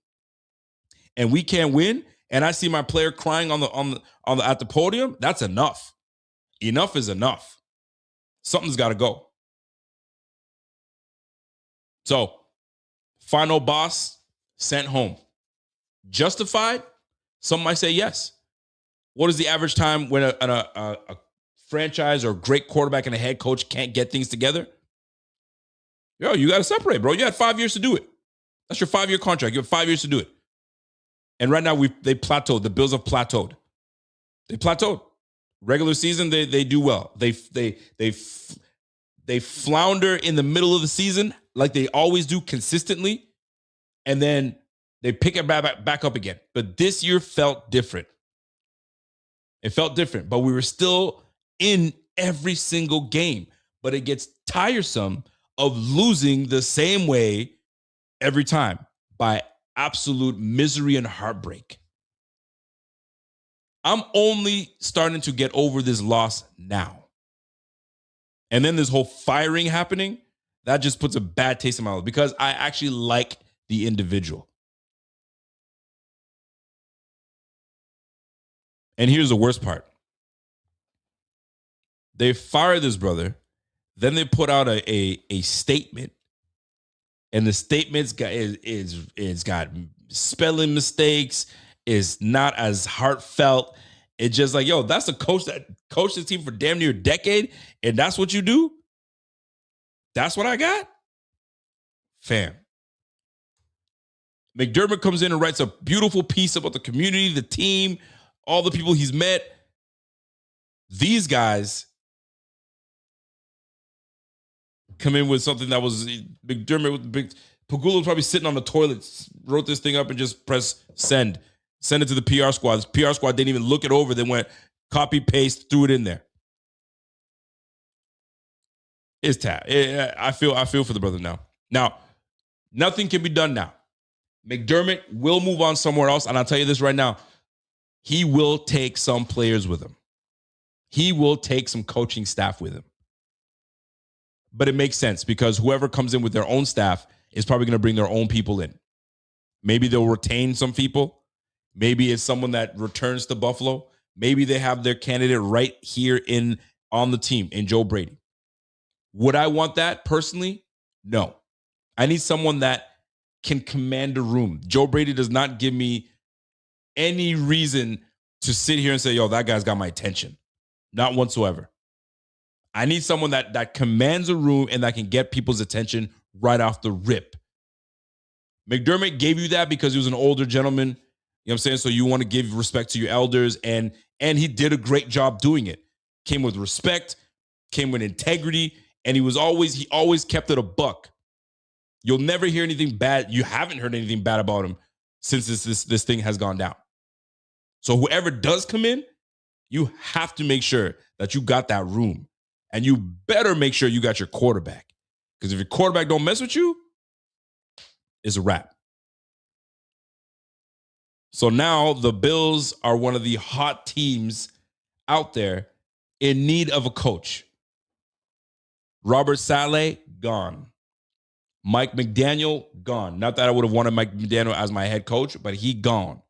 and we can't win. And I see my player crying at the podium. That's enough. Enough is enough. Something's got to go. So, final boss sent home. Justified? Some might say yes. What is the average time when a franchise or great quarterback and a head coach can't get things together? Yo, you got to separate, bro. You had 5 years to do it. That's your 5-year contract. You have 5 years to do it. And right now, they plateaued. The Bills have plateaued. They plateaued. Regular season, they do well. They flounder in the middle of the season like they always do consistently, and then they pick it back up again. But this year felt different. It felt different, but we were still in every single game. But it gets tiresome of losing the same way every time by absolute misery and heartbreak. I'm only starting to get over this loss now. And then this whole firing happening, that just puts a bad taste in my mouth because I actually like the individual. And here's the worst part. They fired this brother. Then they put out a statement. And the statement's got is got spelling mistakes, is not as heartfelt. It's just like, yo, that's a coach that coached this team for damn near a decade, and that's what you do? That's what I got? Fam. McDermott comes in and writes a beautiful piece about the community, the team, all the people he's met. These guys come in with something that was McDermott with the big. Pagula was probably sitting on the toilet, wrote this thing up and just press send. Send it to the PR squad. The PR squad didn't even look it over. They went copy, paste, threw it in there. It's tab. I feel for the brother now. Now, nothing can be done now. McDermott will move on somewhere else. And I'll tell you this right now. He will take some players with him. He will take some coaching staff with him. But it makes sense because whoever comes in with their own staff is probably going to bring their own people in. Maybe they'll retain some people. Maybe it's someone that returns to Buffalo. Maybe they have their candidate right here on the team in Joe Brady. Would I want that personally? No. I need someone that can command a room. Joe Brady does not give me any reason to sit here and say, yo, that guy's got my attention. Not whatsoever. I need someone that commands a room and that can get people's attention right off the rip. McDermott gave you that because he was an older gentleman. You know what I'm saying? So you want to give respect to your elders, and he did a great job doing it. Came with respect, came with integrity, and he always kept it a buck. You'll never hear anything bad. You haven't heard anything bad about him since this thing has gone down. So whoever does come in, you have to make sure that you got that room. And you better make sure you got your quarterback. Because if your quarterback don't mess with you, it's a wrap. So now the Bills are one of the hot teams out there in need of a coach. Robert Saleh, gone. Mike McDaniel, gone. Not that I would have wanted Mike McDaniel as my head coach, but he gone.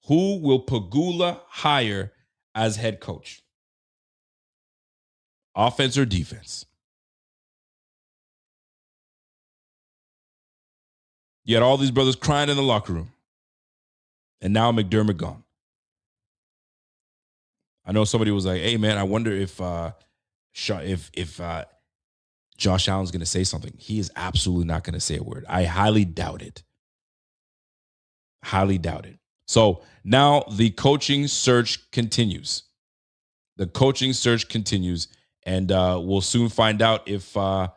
Who will Pagula hire as head coach? Offense or defense? You had all these brothers crying in the locker room. And now McDermott gone. I know somebody was like, hey, man, I wonder if Josh Allen's going to say something. He is absolutely not going to say a word. I highly doubt it. Highly doubt it. So now the coaching search continues. The coaching search continues. And we'll soon find out if the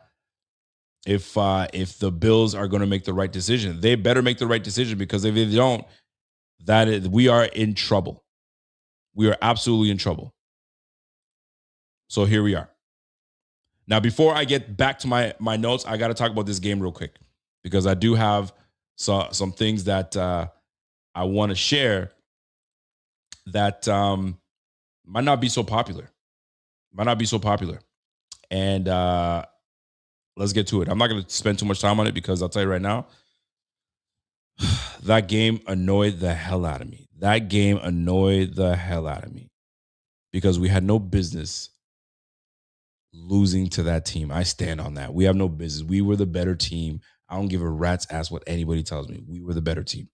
Bills are going to make the right decision. They better make the right decision, because if they don't, we are in trouble. We are absolutely in trouble. So here we are. Now, before I get back to my notes, I got to talk about this game real quick, because I do have some things that I want to share that might not be so popular. And let's get to it. I'm not going to spend too much time on it, because I'll tell you right now, that game annoyed the hell out of me. Because we had no business losing to that team. I stand on that. We have no business. We were the better team. I don't give a rat's ass what anybody tells me. We were the better team.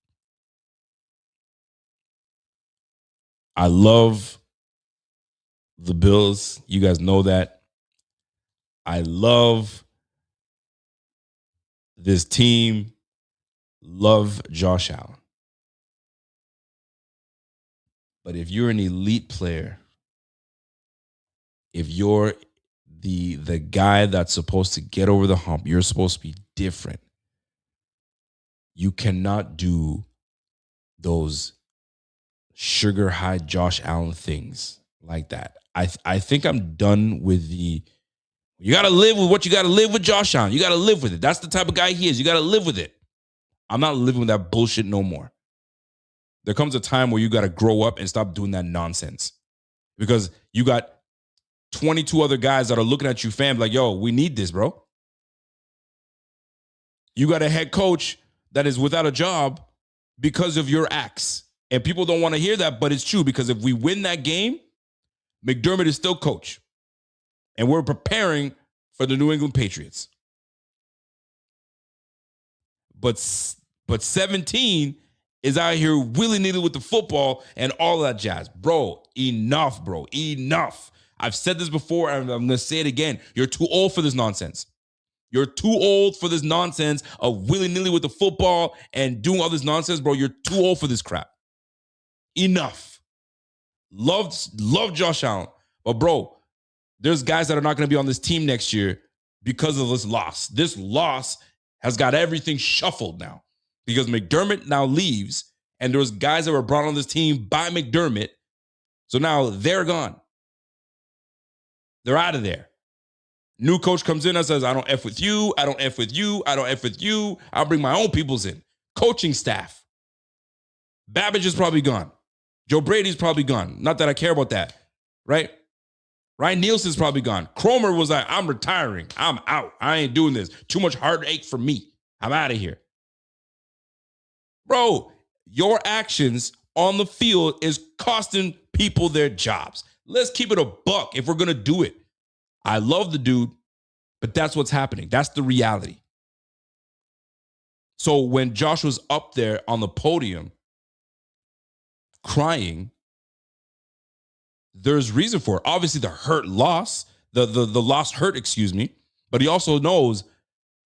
I love the Bills. You guys know that. I love this team. Love Josh Allen. But if you're an elite player, if you're the guy that's supposed to get over the hump, you're supposed to be different. You cannot do those sugar high Josh Allen things like that. I think I'm done with you got to live with what you got to live with Josh Allen. You got to live with it. That's the type of guy he is. You got to live with it. I'm not living with that bullshit no more. There comes a time where you got to grow up and stop doing that nonsense, because you got 22 other guys that are looking at you, fam, like, yo, we need this, bro. You got a head coach that is without a job because of your acts. And people don't want to hear that, but it's true, because if we win that game, McDermott is still coach. And we're preparing for the New England Patriots. But 17 is out here willy-nilly with the football and all that jazz. Bro, enough, bro. Enough. I've said this before, and I'm going to say it again. You're too old for this nonsense. You're too old for this nonsense of willy-nilly with the football and doing all this nonsense, bro. You're too old for this crap. Enough. Love Josh Allen. But, bro, there's guys that are not going to be on this team next year because of this loss. This loss has got everything shuffled now, because McDermott now leaves, and there was guys that were brought on this team by McDermott. So now they're gone. They're out of there. New coach comes in and says, I don't F with you. I don't F with you. I don't F with you. I'll bring my own peoples in. Coaching staff. Babbage is probably gone. Joe Brady's probably gone. Not that I care about that, right? Ryan Nielsen's probably gone. Cromer was like, I'm retiring. I'm out. I ain't doing this. Too much heartache for me. I'm out of here. Bro, your actions on the field is costing people their jobs. Let's keep it a buck if we're going to do it. I love the dude, but that's what's happening. That's the reality. So when Josh was up there on the podium crying, there's reason for it. Obviously, the loss, the loss hurt, excuse me. But he also knows,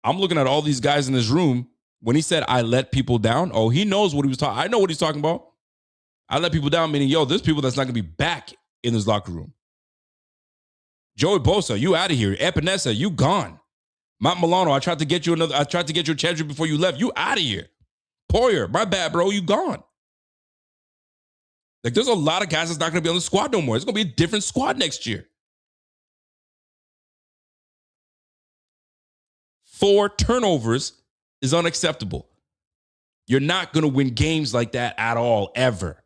I'm looking at all these guys in this room. When he said, I let people down, oh, he knows what he was talking. I know what he's talking about. I let people down, meaning, yo, there's people that's not going to be back in this locker room. Joey Bosa, you out of here. Epinesa, you gone. Matt Milano, I tried to get you a championship before you left. You out of here. Poyer, my bad, bro. You gone. Like, there's a lot of guys that's not going to be on the squad no more. It's going to be a different squad next year. 4 turnovers is unacceptable. You're not going to win games like that at all, ever.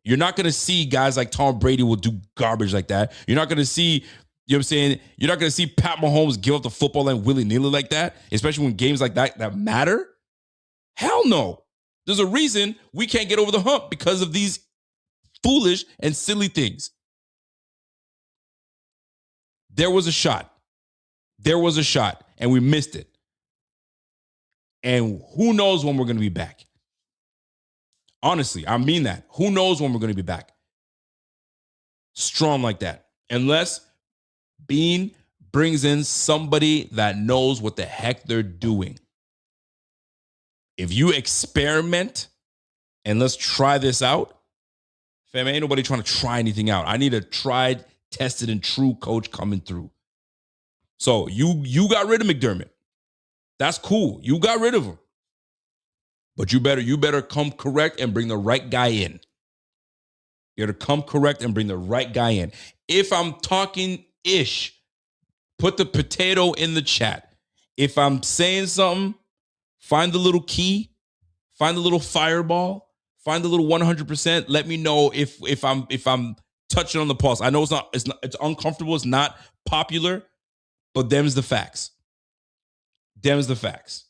You're not going to see guys like Tom Brady will do garbage like that. You're not going to see, you know what I'm saying? You're not going to see Pat Mahomes give up the football line willy-nilly like that, especially when games like that matter. Hell no. There's a reason we can't get over the hump because of these foolish and silly things. There was a shot. And we missed it. And who knows when we're going to be back? Honestly, I mean that. Who knows when we're going to be back? Strong like that. Unless Beane brings in somebody that knows what the heck they're doing. If you experiment and let's try this out, fam, ain't nobody trying to try anything out. I need a tried, tested, and true coach coming through. So you got rid of McDermott. That's cool. You got rid of him. But you better come correct and bring the right guy in. You got to come correct and bring the right guy in. If I'm talking ish, put the potato in the chat. If I'm saying something, find the little key, find the little fireball, find the little 100%. Let me know if I'm touching on the pulse. I know it's uncomfortable, it's not popular, but them's the facts. Them's the facts.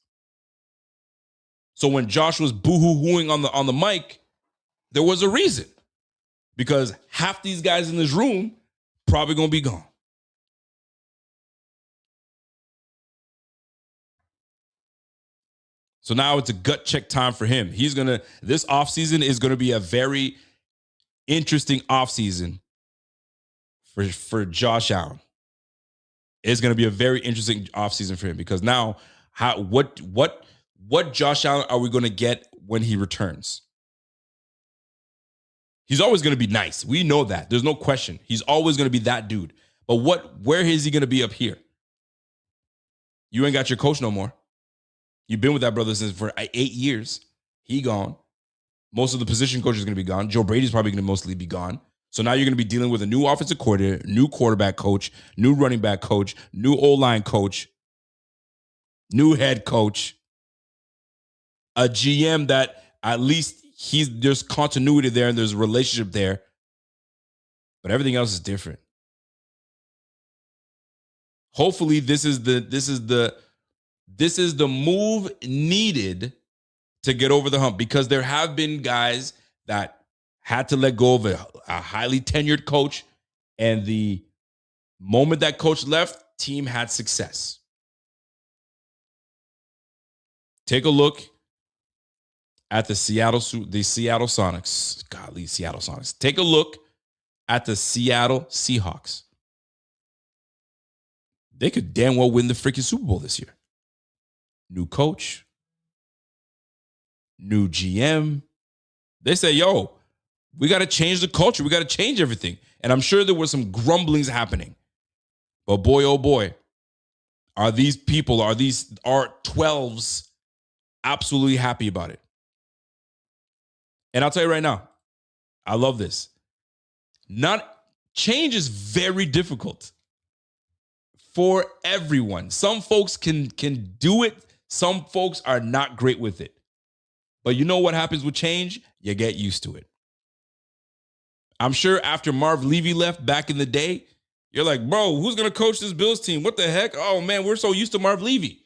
So when Josh was boo-hoo-hooing on the mic, there was a reason. Because half these guys in this room probably going to be gone. So now it's a gut check time for him. This offseason is going to be a very interesting offseason for Josh Allen. It's going to be a very interesting offseason for him, because now what Josh Allen are we going to get when he returns? He's always going to be nice. We know that. There's no question. He's always going to be that dude. But where is he going to be up here? You ain't got your coach no more. You've been with that brother since for 8 years. He gone. Most of the position coach is going to be gone. Joe Brady's probably going to mostly be gone. So now you're going to be dealing with a new offensive coordinator, new quarterback coach, new running back coach, new O-line coach, new head coach. a GM that at least there's continuity there and there's a relationship there. But everything else is different. Hopefully, this is the move needed to get over the hump, because there have been guys that had to let go of a highly tenured coach, and the moment that coach left, team had success. Take a look at the Seattle Sonics. Golly, Seattle Sonics. Take a look at the Seattle Seahawks. They could damn well win the freaking Super Bowl this year. New coach, new GM. They say, yo, we got to change the culture. We got to change everything. And I'm sure there were some grumblings happening. But boy, oh boy, are these 12s absolutely happy about it. And I'll tell you right now, I love this. Change is very difficult for everyone. Some folks can do it. Some folks are not great with it. But you know what happens with change? You get used to it. I'm sure after Marv Levy left back in the day, you're like, bro, who's going to coach this Bills team? What the heck? Oh, man, we're so used to Marv Levy.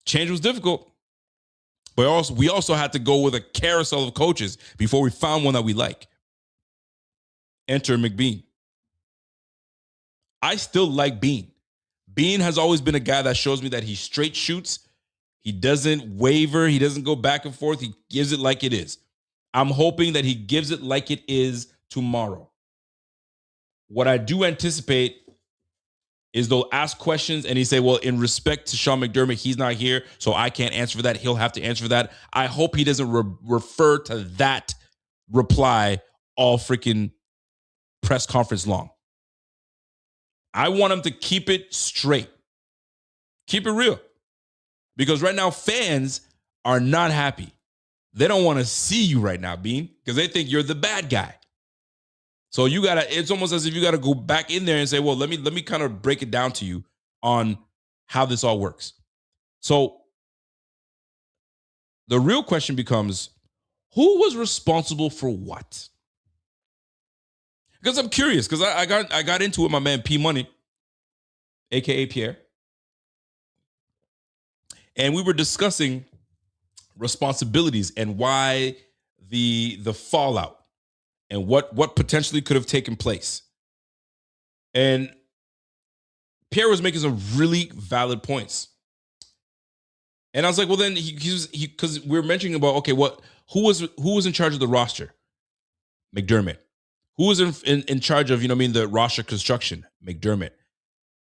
Change was difficult. But we also had to go with a carousel of coaches before we found one that we like. Enter McBeane. I still like Beane. Beane has always been a guy that shows me that he straight shoots. He doesn't waver. He doesn't go back and forth. He gives it like it is. I'm hoping that he gives it like it is tomorrow. What I do anticipate is they'll ask questions and he say, well, in respect to Sean McDermott, he's not here, so I can't answer for that. He'll have to answer for that. I hope he doesn't refer to that reply all freaking press conference long. I want him to keep it straight. Keep it real. Because right now, fans are not happy. They don't want to see you right now, Beane, because they think you're the bad guy. So it's almost as if you got to go back in there and say, well, let me kind of break it down to you on how this all works. So the real question becomes, who was responsible for what? Because I'm curious, because I got into it with my man P Money, aka Pierre. And we were discussing responsibilities and why the fallout and what potentially could have taken place. And Pierre was making some really valid points. And I was like, well, then because we were mentioning about, okay, who was in charge of the roster? McDermott. Who was in charge of, the roster construction? McDermott.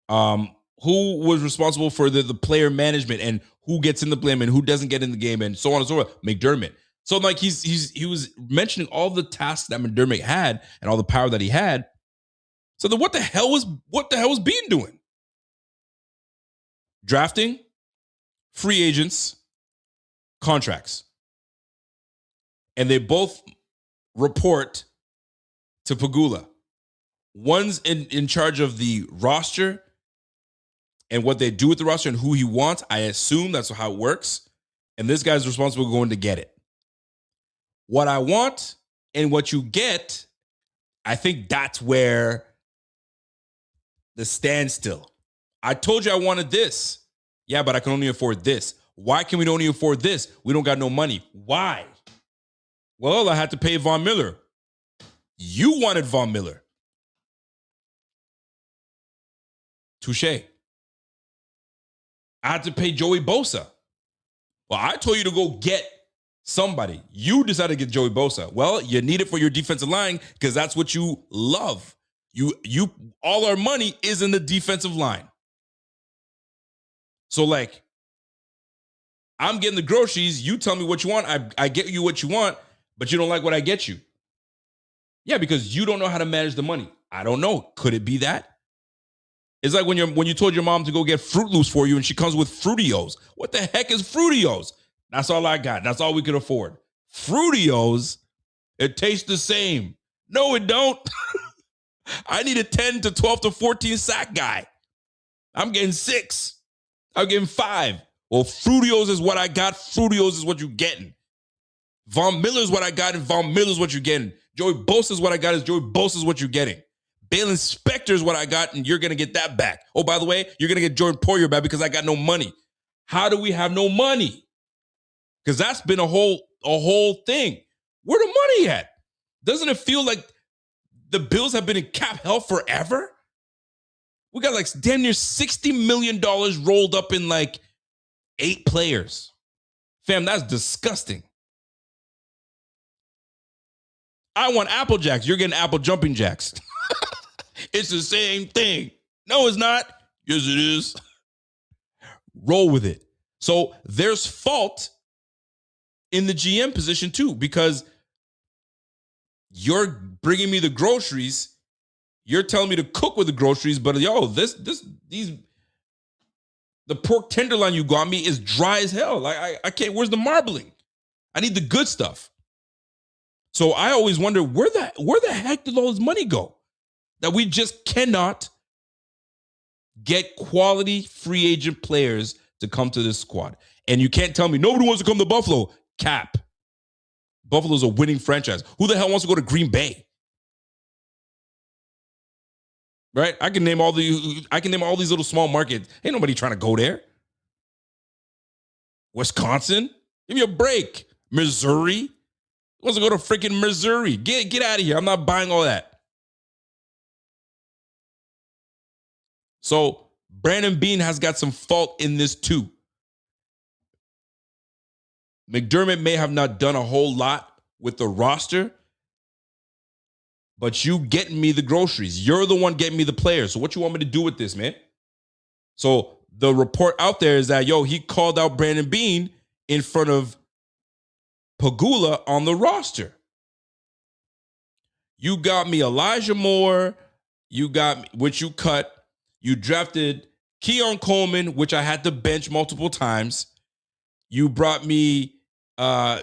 Who was responsible for the player management and who gets in the game and who doesn't get in the game and so on and so forth? McDermott. So like he was mentioning all the tasks that McDermott had and all the power that he had. So then what the hell was Beane doing? Drafting, free agents, contracts. And they both report to Pagula. One's in charge of the roster and what they do with the roster and who he wants. I assume that's how it works. And this guy's responsible for going to get it. What I want and what you get, I think that's where the standstill. I told you I wanted this. Yeah, but I can only afford this. Why can we only afford this? We don't got no money. Why? Well, I had to pay Von Miller. You wanted Von Miller. Touche. I had to pay Joey Bosa. Well, I told you to go get somebody. You decided to get Joey Bosa. Well, you need it for your defensive line because that's what you love. You all our money is in the defensive line. So like, I'm getting the groceries. You tell me what you want. I get you what you want, but you don't like what I get you. Yeah, because you don't know how to manage the money. I don't know. Could it be that? It's like when you told your mom to go get Fruit Loops for you and she comes with Fruitios. What the heck is Fruitios? That's all I got. That's all we could afford. Fruitios, it tastes the same. No, it don't. I need a 10 to 12 to 14 sack guy. I'm getting 6. I'm getting 5. Well, Fruitios is what I got. Fruitios is what you're getting. Von Miller is what I got, and Von Miller is what you're getting. Joey Bosa is what I got, is Joey Bosa is what you're getting. Balin Spector is what I got, and you're going to get that back. Oh, by the way, you're going to get Jordan Poyer back because I got no money. How do we have no money? Because that's been a whole thing. Where the money at? Doesn't it feel like the Bills have been in cap hell forever? We got like damn near $60 million rolled up in like 8 players. Fam, that's disgusting. I want Apple Jacks. You're getting Apple Jumping Jacks. It's the same thing. No, it's not. Yes, it is. Roll with it. So there's fault in the GM position too, because you're bringing me the groceries. You're telling me to cook with the groceries, but the pork tenderloin you got me is dry as hell. Like I can't. Where's the marbling? I need the good stuff. So I always wonder where the heck did all this money go that we just cannot get quality free agent players to come to this squad. And you can't tell me nobody wants to come to Buffalo. Cap. Buffalo's a winning franchise. Who the hell wants to go to Green Bay? Right? I can name all these little small markets. Ain't nobody trying to go there. Wisconsin? Give me a break. Missouri? Who wants to go to freaking Missouri? Get out of here. I'm not buying all that. So Brandon Beane has got some fault in this too. McDermott may have not done a whole lot with the roster, but you getting me the groceries. You're the one getting me the players. So what you want me to do with this, man? So the report out there is that, he called out Brandon Beane in front of Pagula on the roster. You got me Elijah Moore. You got me, which you cut. You drafted Keon Coleman, which I had to bench multiple times. You brought me,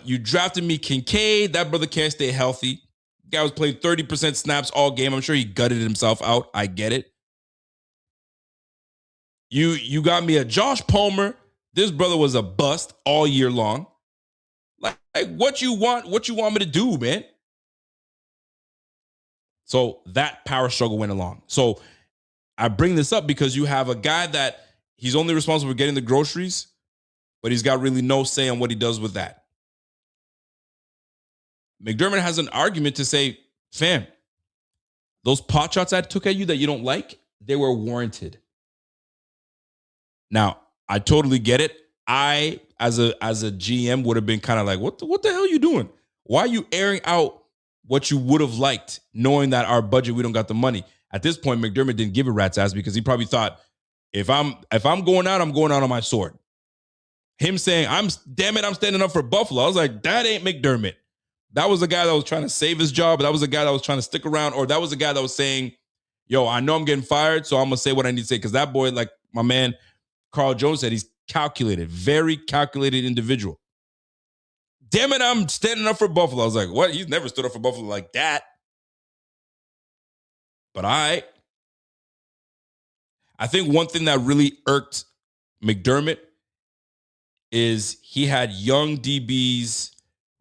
you drafted me Kincaid. That brother can't stay healthy. Guy was playing 30% snaps all game. I'm sure he gutted himself out. I get it. You got me a Josh Palmer. This brother was a bust all year long. Like what you want me to do, man? So that power struggle went along. So I bring this up because you have a guy that he's only responsible for getting the groceries, but he's got really no say on what he does with that. McDermott has an argument to say, fam, those pot shots I took at you that you don't like, they were warranted. Now, I totally get it. I, as a GM, would have been kind of like, what the hell are you doing? Why are you airing out what you would have liked, knowing that our budget, we don't got the money? At this point, McDermott didn't give a rat's ass because he probably thought, if I'm going out, I'm going out on my sword. Him saying, I'm standing up for Buffalo. I was like, that ain't McDermott. That was the guy that was trying to save his job. That was the guy that was trying to stick around. Or that was the guy that was saying, I know I'm getting fired, so I'm going to say what I need to say. Because that boy, like my man Carl Jones said, he's calculated, very calculated individual. Damn it, I'm standing up for Buffalo. I was like, what? He's never stood up for Buffalo like that. But I think one thing that really irked McDermott is he had young DBs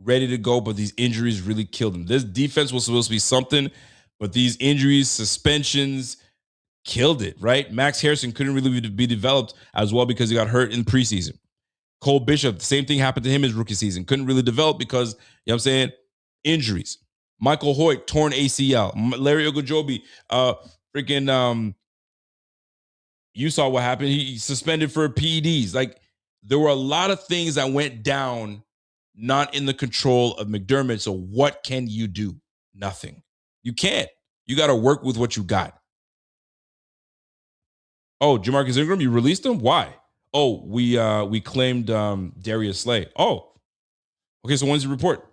ready to go, but these injuries really killed him. This defense was supposed to be something, but these injuries, suspensions, killed it, right? Max Harrison couldn't really be developed as well because he got hurt in preseason. Cole Bishop, the same thing happened to him his rookie season. Couldn't really develop because, injuries. Michael Hoyt, torn ACL. Larry Ogunjobi, you saw what happened. He suspended for PEDs. Like, there were a lot of things that went down not in the control of McDermott. So what can you do? Nothing. You can't. You got to work with what you got. Oh, Jamarcus Ingram, you released him? Why? Oh, we claimed Darius Slay. Oh, okay. So when's the report?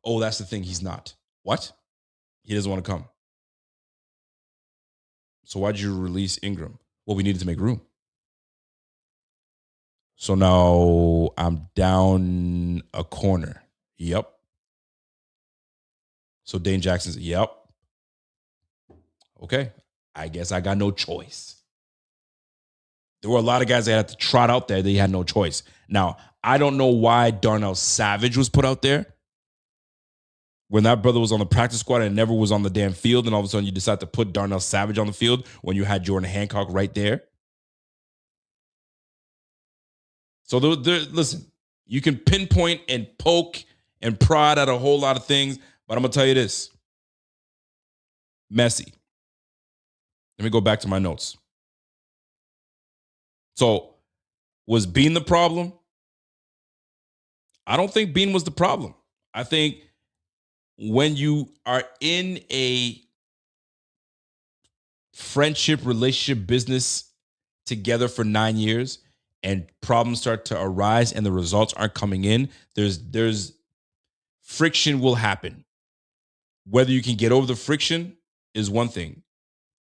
Oh, that's the thing. He's not. What? He doesn't want to come. So why'd you release Ingram? Well, we needed to make room. So now I'm down a corner. Yep. So Dane Jackson's, yep. Okay. I guess I got no choice. There were a lot of guys that had to trot out there. They had no choice. Now, I don't know why Darnell Savage was put out there when that brother was on the practice squad and never was on the damn field, and all of a sudden you decide to put Darnell Savage on the field when you had Jordan Hancock right there. So listen, you can pinpoint and poke and prod at a whole lot of things, but I'm going to tell you this. Messy. Let me go back to my notes. So, was Beane the problem? I don't think Beane was the problem. I think when you are in a friendship, relationship, business together for 9 years and problems start to arise and the results aren't coming in, there's friction will happen. Whether you can get over the friction is one thing.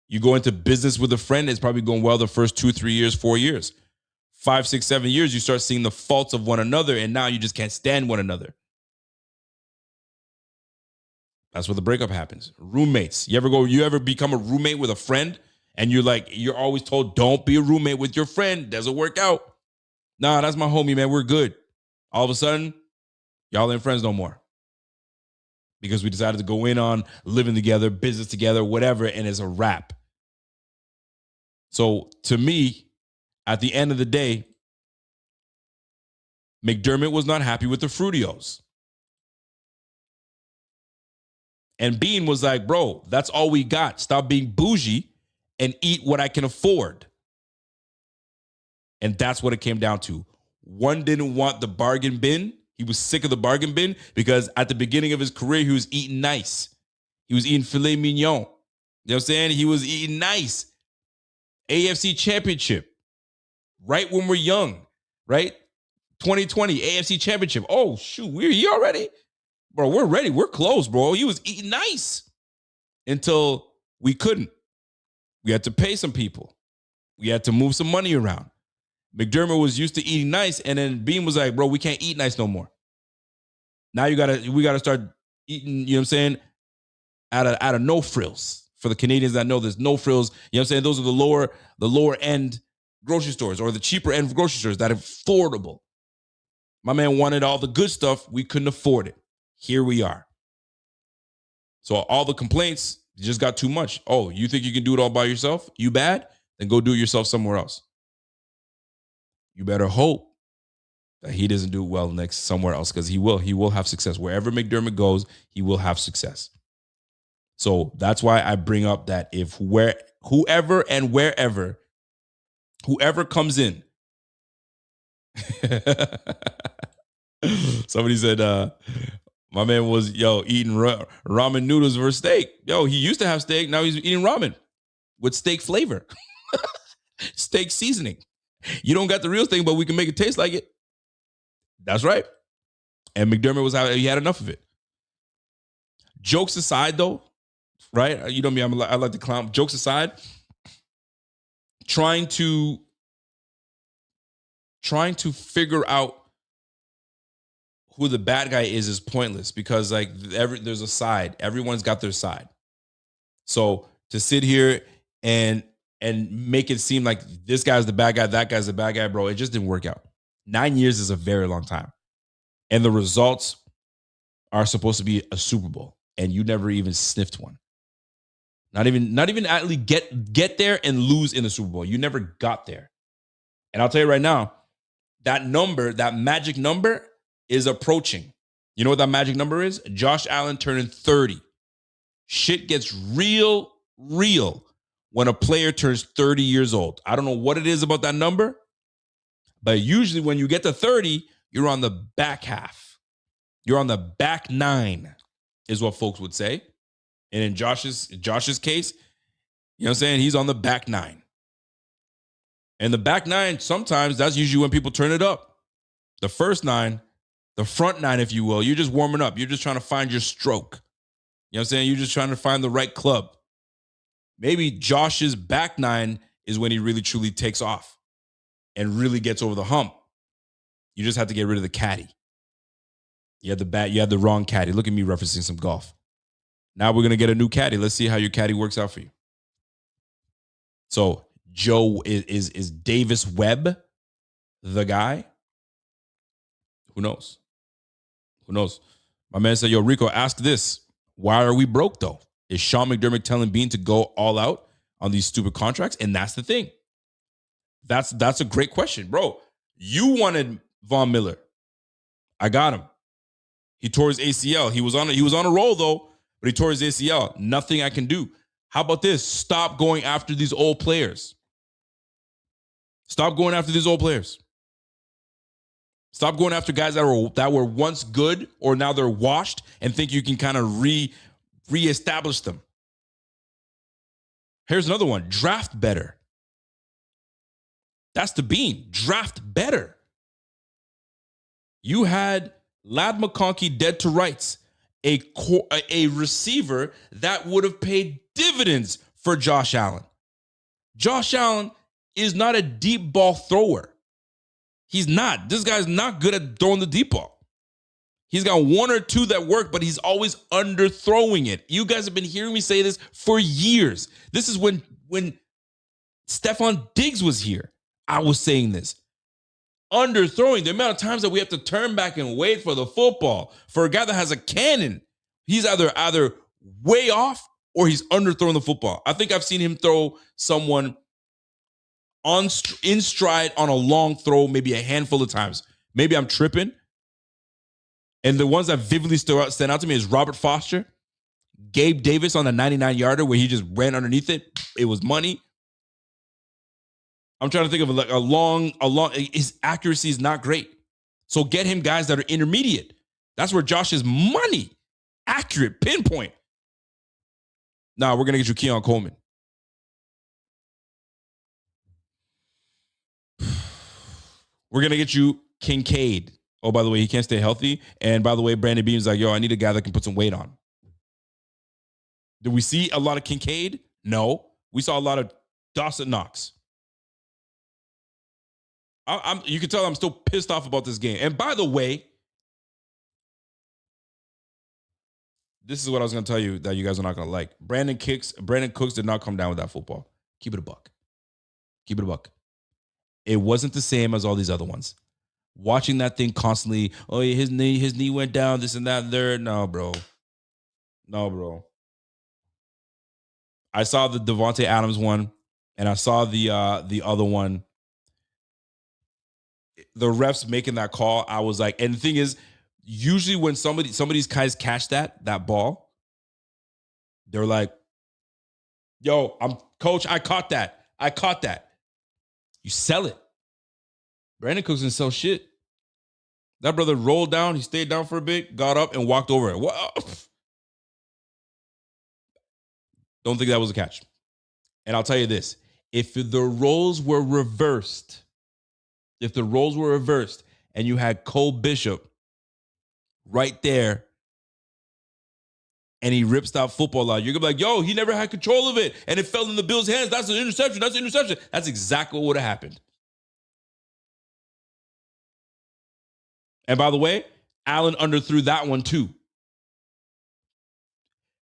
You go into business with a friend, it's probably going well the first 2, 3 years, 4 years. 5, 6, 7 years, you start seeing the faults of one another, and now you just can't stand one another. That's where the breakup happens. Roommates. You ever become a roommate with a friend, and you're always told, don't be a roommate with your friend. Doesn't work out. Nah, that's my homie, man. We're good. All of a sudden, y'all ain't friends no more. Because we decided to go in on living together, business together, whatever, and it's a wrap. So to me, at the end of the day, McDermott was not happy with the Fruitios. And Beane was like, bro, that's all we got. Stop being bougie and eat what I can afford. And that's what it came down to. One didn't want the bargain bin. He was sick of the bargain bin because at the beginning of his career, he was eating nice. He was eating filet mignon. You know what I'm saying? He was eating nice. AFC Championship. Right when we're young, right? 2020 AFC Championship. Oh, shoot, we're here already? Bro, we're ready. We're close, bro. He was eating nice until we couldn't. We had to pay some people. We had to move some money around. McDermott was used to eating nice, and then Beane was like, bro, we can't eat nice no more. Now we gotta start eating, you know what I'm saying, out of no frills. For the Canadians that know there's no frills, you know what I'm saying? Those are the lower end grocery stores or the cheaper end grocery stores that are affordable. My man wanted all the good stuff. We couldn't afford it. Here we are. So all the complaints just got too much. Oh, you think you can do it all by yourself? You bad? Then go do it yourself somewhere else. You better hope that he doesn't do well next somewhere else, because he will. He will have success. Wherever McDermott goes, he will have success. So that's why I bring up that if whoever and wherever, whoever comes in. Somebody said, my man was, eating ramen noodles versus steak. He used to have steak. Now he's eating ramen with steak flavor. Steak seasoning. You don't got the real thing, but we can make it taste like it. That's right. And McDermott he had enough of it. Jokes aside, though, right? You know me, I like to clown. Jokes aside, trying to figure out who the bad guy is pointless, because there's a side. Everyone's got their side. So to sit here and make it seem like this guy's the bad guy, that guy's the bad guy, bro, it just didn't work out. 9 years is a very long time. And the results are supposed to be a Super Bowl, and you never even sniffed one. Not even actually get there and lose in the Super Bowl. You never got there. And I'll tell you right now, that number, that magic number is approaching. You know what that magic number is? Josh Allen turning 30. Shit gets real when a player turns 30 years old. I don't know what it is about that number, but usually when you get to 30, you're on the back half. You're on the back nine, is what folks would say. And in Josh's case, you know what I'm saying? He's on the back nine. And the back nine, sometimes that's usually when people turn it up. The first nine, the front nine, if you will, you're just warming up. You're just trying to find your stroke. You know what I'm saying? You're just trying to find the right club. Maybe Josh's back nine is when he really truly takes off and really gets over the hump. You just have to get rid of the caddy. You had the wrong caddy. Look at me referencing some golf. Now we're going to get a new caddy. Let's see how your caddy works out for you. So Joe is Davis Webb the guy? Who knows? Who knows? My man said, yo, Rico, ask this. Why are we broke, though? Is Sean McDermott telling Beane to go all out on these stupid contracts? And that's the thing. That's a great question. Bro, you wanted Von Miller. I got him. He tore his ACL. He was on a roll, though, but he tore his ACL. Nothing I can do. How about this? Stop going after these old players. Stop going after these old players. Stop going after guys that were once good or now they're washed and think you can kind of reestablish them. Here's another one. Draft better. That's the Beane. Draft better. You had Ladd McConkey dead to rights, a receiver that would have paid dividends for Josh Allen. Josh Allen is not a deep ball thrower. He's not. This guy's not good at throwing the deep ball. He's got one or two that work, but he's always underthrowing it. You guys have been hearing me say this for years. This is when Stephon Diggs was here. I was saying this. Underthrowing, the amount of times that we have to turn back and wait for the football. For a guy that has a cannon, he's either way off or he's underthrowing the football. I think I've seen him throw someone in stride on a long throw maybe a handful of times. Maybe I'm tripping. And the ones that vividly stand out to me is Robert Foster, Gabe Davis on the 99-yarder where he just ran underneath it. It was money. I'm trying to think of like a long, his accuracy is not great. So get him guys that are intermediate. That's where Josh is money. Accurate, pinpoint. Now we're going to get you Keon Coleman. We're going to get you Kincaid. Oh, by the way, he can't stay healthy. And by the way, Brandon Beane's like, yo, I need a guy that can put some weight on. Did we see a lot of Kincaid? No. We saw a lot of Dawson Knox. You can tell I'm still pissed off about this game. And by the way, this is what I was going to tell you that you guys are not going to like. Brandon Cooks did not come down with that football. Keep it a buck. Keep it a buck. It wasn't the same as all these other ones. Watching that thing constantly, oh, yeah, his knee went down, this and that and there. No, bro. I saw the Devontae Adams one, and I saw the other one. The refs making that call, I was like, and the thing is, usually when some of these guys catch that ball, they're like, yo, coach, I caught that. You sell it. Brandon Cooks didn't sell shit. That brother rolled down. He stayed down for a bit, got up, and walked over it. What? Don't think that was a catch. And I'll tell you this. If the roles were reversed, and you had Cole Bishop right there, and he rips that football out, you're going to be like, yo, he never had control of it, and it fell in the Bills' hands. That's an interception. That's exactly what would have happened. And by the way, Allen underthrew that one too.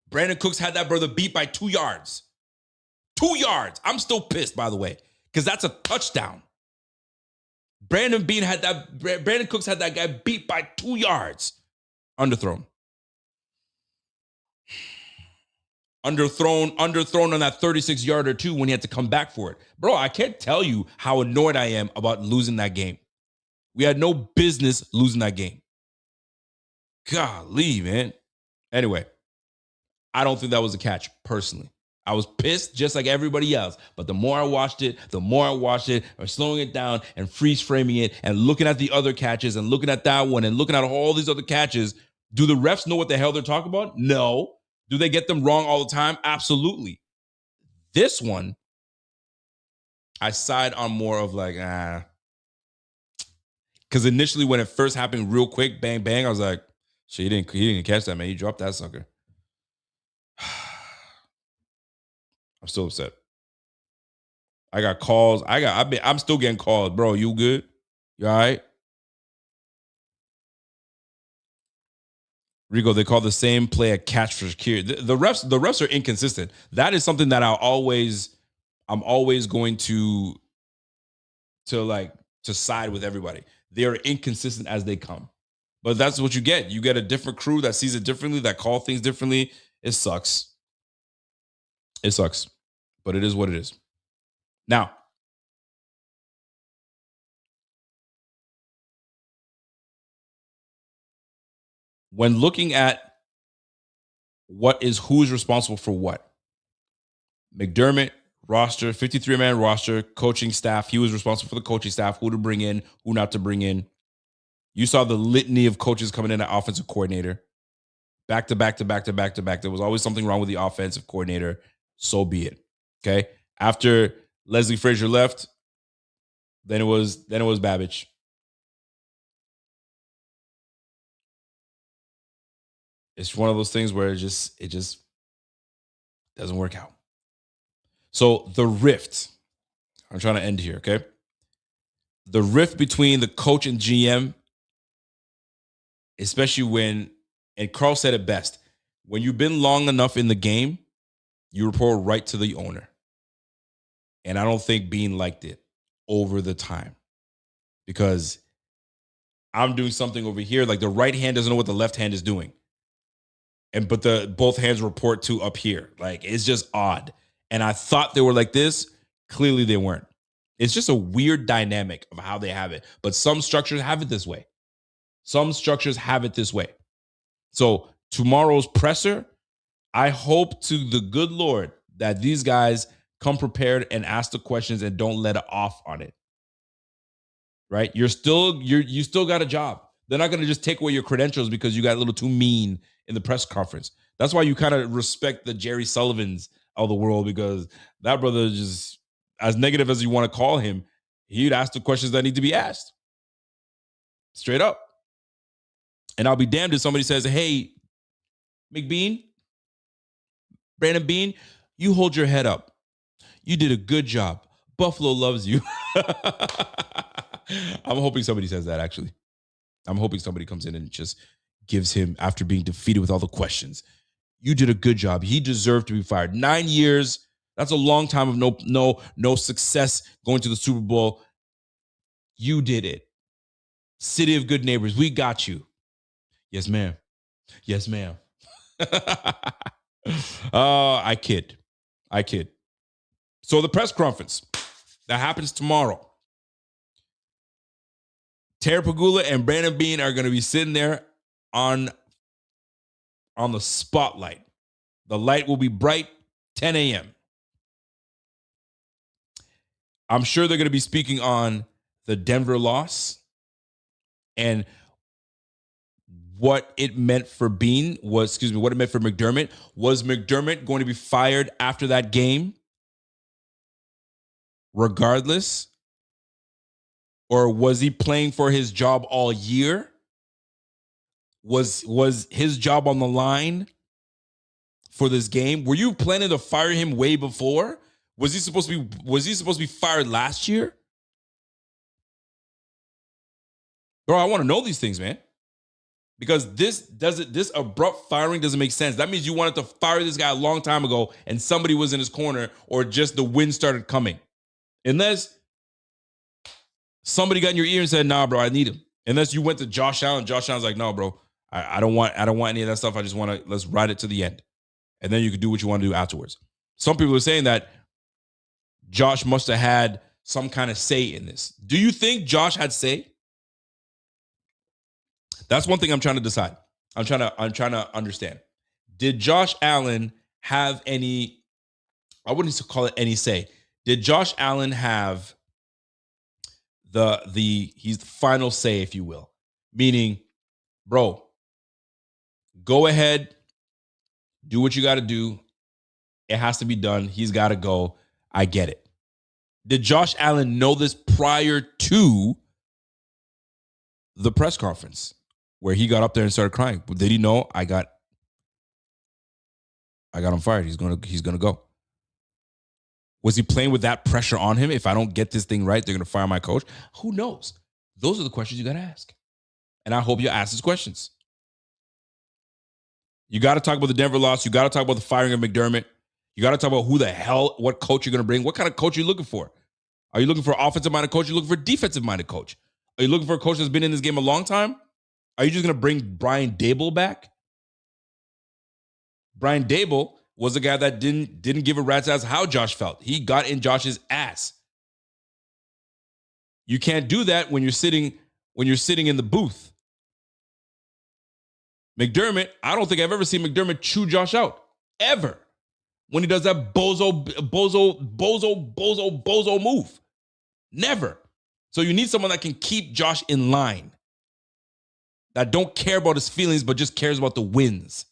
Brandon Cooks had that brother beat by 2 yards. 2 yards. I'm still pissed, by the way, because that's a touchdown. Brandon Cooks had that guy beat by 2 yards. Underthrown on that 36-yarder too when he had to come back for it. Bro, I can't tell you how annoyed I am about losing that game. We had no business losing that game. Golly, man. Anyway, I don't think that was a catch, personally. I was pissed just like everybody else. But the more I watched it, or slowing it down and freeze framing it and looking at the other catches and looking at that one and looking at all these other catches, do the refs know what the hell they're talking about? No. Do they get them wrong all the time? Absolutely. This one, I side on more of like, Because initially when it first happened real quick, bang, bang, I was like, shit, he didn't catch that, man. He dropped that sucker. I'm still upset. I got calls. I'm still getting calls. Bro, you good? You all right? Rico, they call the same play a catch for Shakir. The refs are inconsistent. That is something that I'll always I'm always going to side with everybody. They are inconsistent as they come. But that's what you get. You get a different crew that sees it differently, that call things differently. It sucks. It sucks. But it is what it is. Now, when looking at who's responsible for what, McDermott roster, 53-man roster, coaching staff. He was responsible for the coaching staff, who to bring in, who not to bring in. You saw the litany of coaches coming in at offensive coordinator. Back to back to back to back to back. There was always something wrong with the offensive coordinator. So be it. Okay. After Leslie Frazier left, then it was Babbage. It's one of those things where it just doesn't work out. So the rift, I'm trying to end here, okay? The rift between the coach and GM, especially when, and Carl said it best, when you've been long enough in the game, you report right to the owner. And I don't think Beane liked it over the time, because I'm doing something over here. Like the right hand doesn't know what the left hand is doing. But both hands report to up here. Like, it's just odd. And I thought they were like this. Clearly they weren't. It's just a weird dynamic of how they have it. But some structures have it this way. Some structures have it this way. So tomorrow's presser, I hope to the good Lord that these guys come prepared and ask the questions and don't let it off on it. Right? You still got a job. They're not going to just take away your credentials because you got a little too mean in the press conference. That's why you kind of respect the Jerry Sullivans of the world, because that brother, just as negative as you want to call him, he'd ask the questions that need to be asked. Straight up. And I'll be damned if somebody says, hey, McBean, Brandon Beane, you hold your head up. You did a good job. Buffalo loves you. I'm hoping somebody says that, actually. I'm hoping somebody comes in and just gives him, after being defeated with all the questions, you did a good job. He deserved to be fired. 9 years. That's a long time of no success going to the Super Bowl. You did it. City of good neighbors. We got you. Yes, ma'am. Yes, ma'am. I kid. So the press conference that happens tomorrow. Terry Pagula and Brandon Beane are going to be sitting there on the spotlight. The light will be bright, 10 a.m. I'm sure they're going to be speaking on the Denver loss and what it meant for what it meant for McDermott. Was McDermott going to be fired after that game, regardless? Or was he playing for his job all year? Was his job on the line for this game? Were you planning to fire him way before? Was he supposed to be fired last year? Bro, I want to know these things, man. Because this abrupt firing doesn't make sense. That means you wanted to fire this guy a long time ago and somebody was in his corner, or just the wind started coming. Unless somebody got in your ear and said, nah, bro, I need him. Unless you went to Josh Allen. Josh Allen's like, no, bro, I don't want any of that stuff. I just want to, let's ride it to the end. And then you can do what you want to do afterwards. Some people are saying that Josh must have had some kind of say in this. Do you think Josh had say? That's one thing I'm trying to decide. I'm trying to understand. Did Josh Allen have any, I wouldn't call it any say. Did Josh Allen have he's the final say, if you will? Meaning, bro, go ahead, do what you got to do. It has to be done. He's got to go. I get it. Did Josh Allen know this prior to the press conference where he got up there and started crying? Did he know I got him fired? He's gonna go. Was he playing with that pressure on him? If I don't get this thing right, they're gonna fire my coach. Who knows? Those are the questions you gotta ask, and I hope you ask these questions. You got to talk about the Denver loss. You got to talk about the firing of McDermott. You got to talk about what coach you're going to bring. What kind of coach are you looking for? Are you looking for an offensive-minded coach? Are you looking for a defensive-minded coach? Are you looking for a coach that's been in this game a long time? Are you just going to bring Brian Daboll back? Brian Daboll was a guy that didn't give a rat's ass how Josh felt. He got in Josh's ass. You can't do that when you're sitting in the booth. McDermott, I don't think I've ever seen McDermott chew Josh out. Ever. When he does that bozo move. Never. So you need someone that can keep Josh in line. That don't care about his feelings, but just cares about the wins.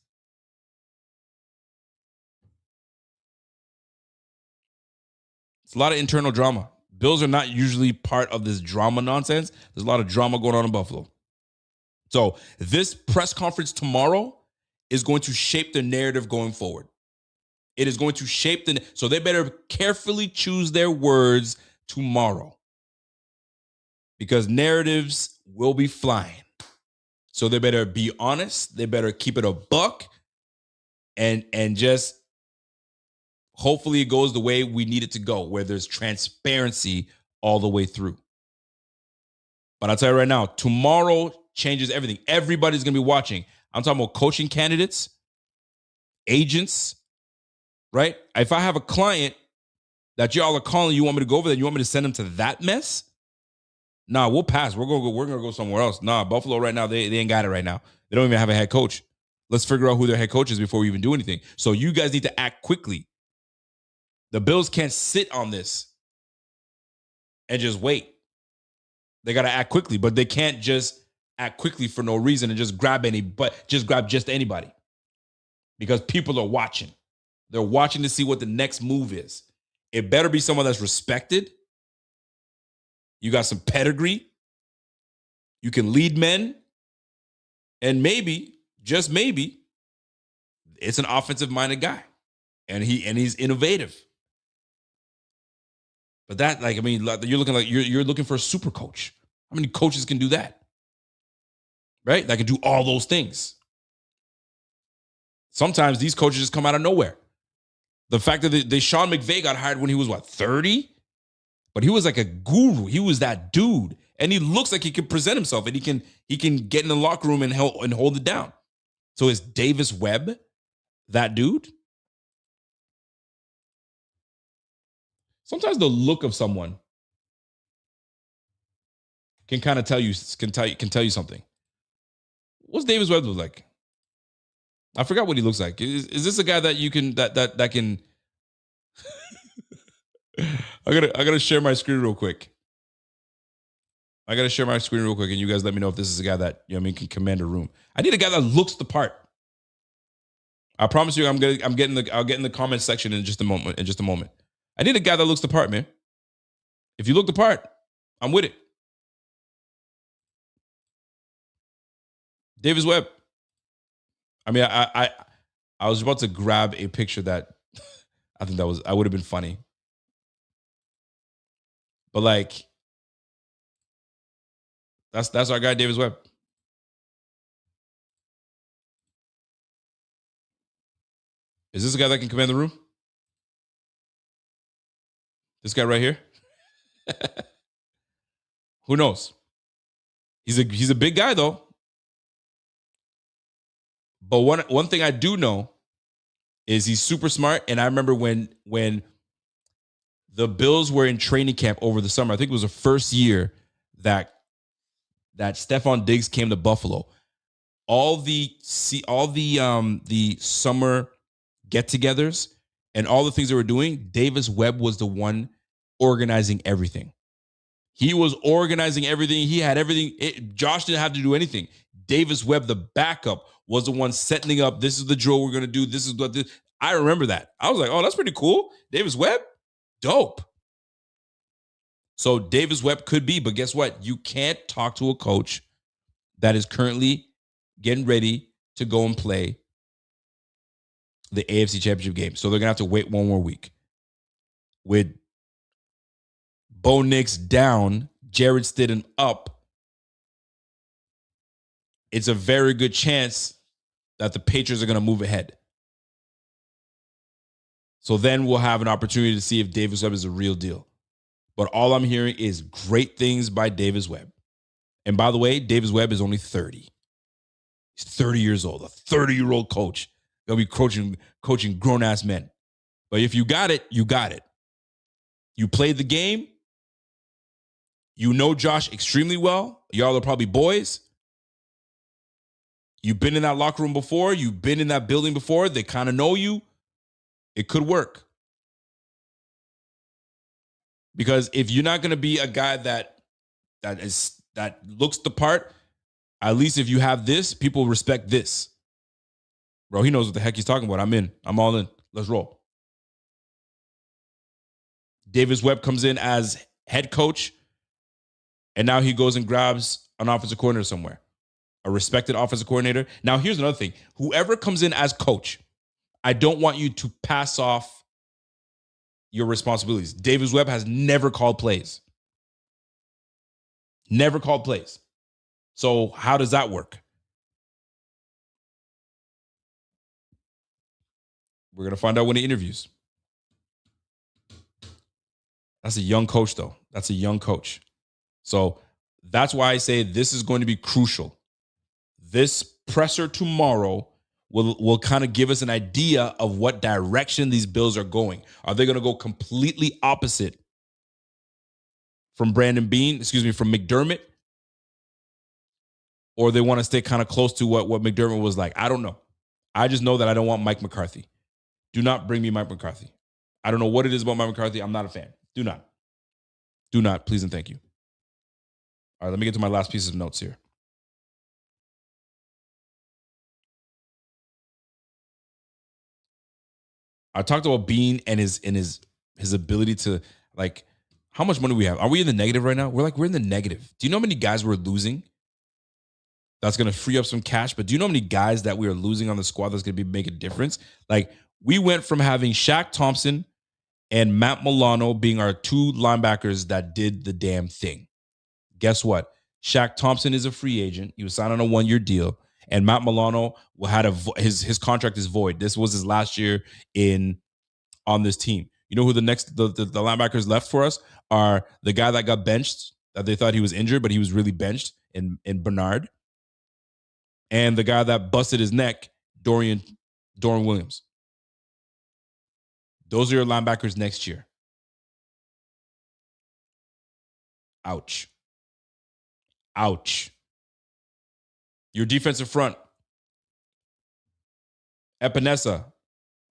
It's a lot of internal drama. Bills are not usually part of this drama nonsense. There's a lot of drama going on in Buffalo. So this press conference tomorrow is going to shape the narrative going forward. It is going to shape so they better carefully choose their words tomorrow. Because narratives will be flying. So they better be honest. They better keep it a buck. And just hopefully it goes the way we need it to go, where there's transparency all the way through. But I'll tell you right now, tomorrow changes everything. Everybody's going to be watching. I'm talking about coaching candidates, agents, right? If I have a client that y'all are calling, you want me to go over there, you want me to send them to that mess? Nah, we'll pass. We're gonna go somewhere else. Nah, Buffalo right now, they ain't got it right now. They don't even have a head coach. Let's figure out who their head coach is before we even do anything. So you guys need to act quickly. The Bills can't sit on this and just wait. They got to act quickly, but they can't just act quickly for no reason and just grab anybody. Because people are watching. They're watching to see what the next move is. It better be someone that's respected. You got some pedigree. You can lead men. And maybe, just maybe, it's an offensive-minded guy. And he's innovative. But that, you're looking for a super coach. How many coaches can do that? Right? That can do all those things. Sometimes these coaches just come out of nowhere. The fact that Sean McVay got hired when he was, 30? But he was like a guru. He was that dude. And he looks like he can present himself and he can get in the locker room and hold it down. So is Davis Webb that dude? Sometimes the look of someone can kind of tell you something. What's Davis Webb look like? I forgot what he looks like. Is this a guy that you can that can? I gotta share my screen real quick. And you guys let me know if this is a guy that can command a room. I need a guy that looks the part. I promise you, I'll get in the comment section in just a moment. I need a guy that looks the part, man. If you look the part, I'm with it. Davis Webb. I mean, I was about to grab a picture that I think I would have been funny. But that's our guy, Davis Webb. Is this a guy that can command the room? This guy right here? Who knows? He's a big guy though. But one thing I do know is he's super smart. And I remember when the Bills were in training camp over the summer, I think it was the first year that Stephon Diggs came to Buffalo. All the summer get-togethers and all the things they were doing, Davis Webb was the one organizing everything. He was organizing everything. He had everything. Josh didn't have to do anything. Davis Webb, the backup, was the one setting up. This is the drill we're going to do. This is what this. I remember that. I was like, oh, that's pretty cool. Davis Webb, dope. So Davis Webb could be, but guess what? You can't talk to a coach that is currently getting ready to go and play the AFC Championship game. So they're going to have to wait one more week. With Bo Nix down, Jared Stidham up, it's a very good chance that the Patriots are going to move ahead. So then we'll have an opportunity to see if Davis Webb is a real deal. But all I'm hearing is great things by Davis Webb. And by the way, Davis Webb is only 30. He's 30 years old, a 30-year-old coach. They'll be coaching grown-ass men. But if you got it, you got it. You played the game. You know Josh extremely well. Y'all are probably boys. You've been in that locker room before. You've been in that building before. They kind of know you. It could work. Because if you're not going to be a guy that looks the part, at least if you have this, people respect this. Bro, he knows what the heck he's talking about. I'm in. I'm all in. Let's roll. Davis Webb comes in as head coach, and now he goes and grabs an offensive coordinator somewhere, a respected offensive coordinator. Now, here's another thing. Whoever comes in as coach, I don't want you to pass off your responsibilities. Davis Webb has never called plays. Never called plays. So how does that work? We're going to find out when he interviews. That's a young coach, though. That's a young coach. So that's why I say this is going to be crucial. This presser tomorrow will kind of give us an idea of what direction these Bills are going. Are they going to go completely opposite from from McDermott? Or they want to stay kind of close to what McDermott was like? I don't know. I just know that I don't want Mike McCarthy. Do not bring me Mike McCarthy. I don't know what it is about Mike McCarthy. I'm not a fan. Do not. Do not, please and thank you. All right, let me get to my last piece of notes here. I talked about Beane and his ability to, like, how much money we have. Are we in the negative right now? We're in the negative. Do you know how many guys we're losing? That's going to free up some cash. But do you know how many guys that we are losing on the squad that's going to be making a difference? Like, we went from having Shaq Thompson and Matt Milano being our two linebackers that did the damn thing. Guess what? Shaq Thompson is a free agent. He was signed on a 1-year deal. And Matt Milano had his contract is void. This was his last year on this team. You know who the linebackers left for us are? The guy that got benched, that they thought he was injured, but he was really benched in Bernard. And the guy that busted his neck, Dorian Williams. Those are your linebackers next year. Ouch. Ouch. Your defensive front. Epinesa,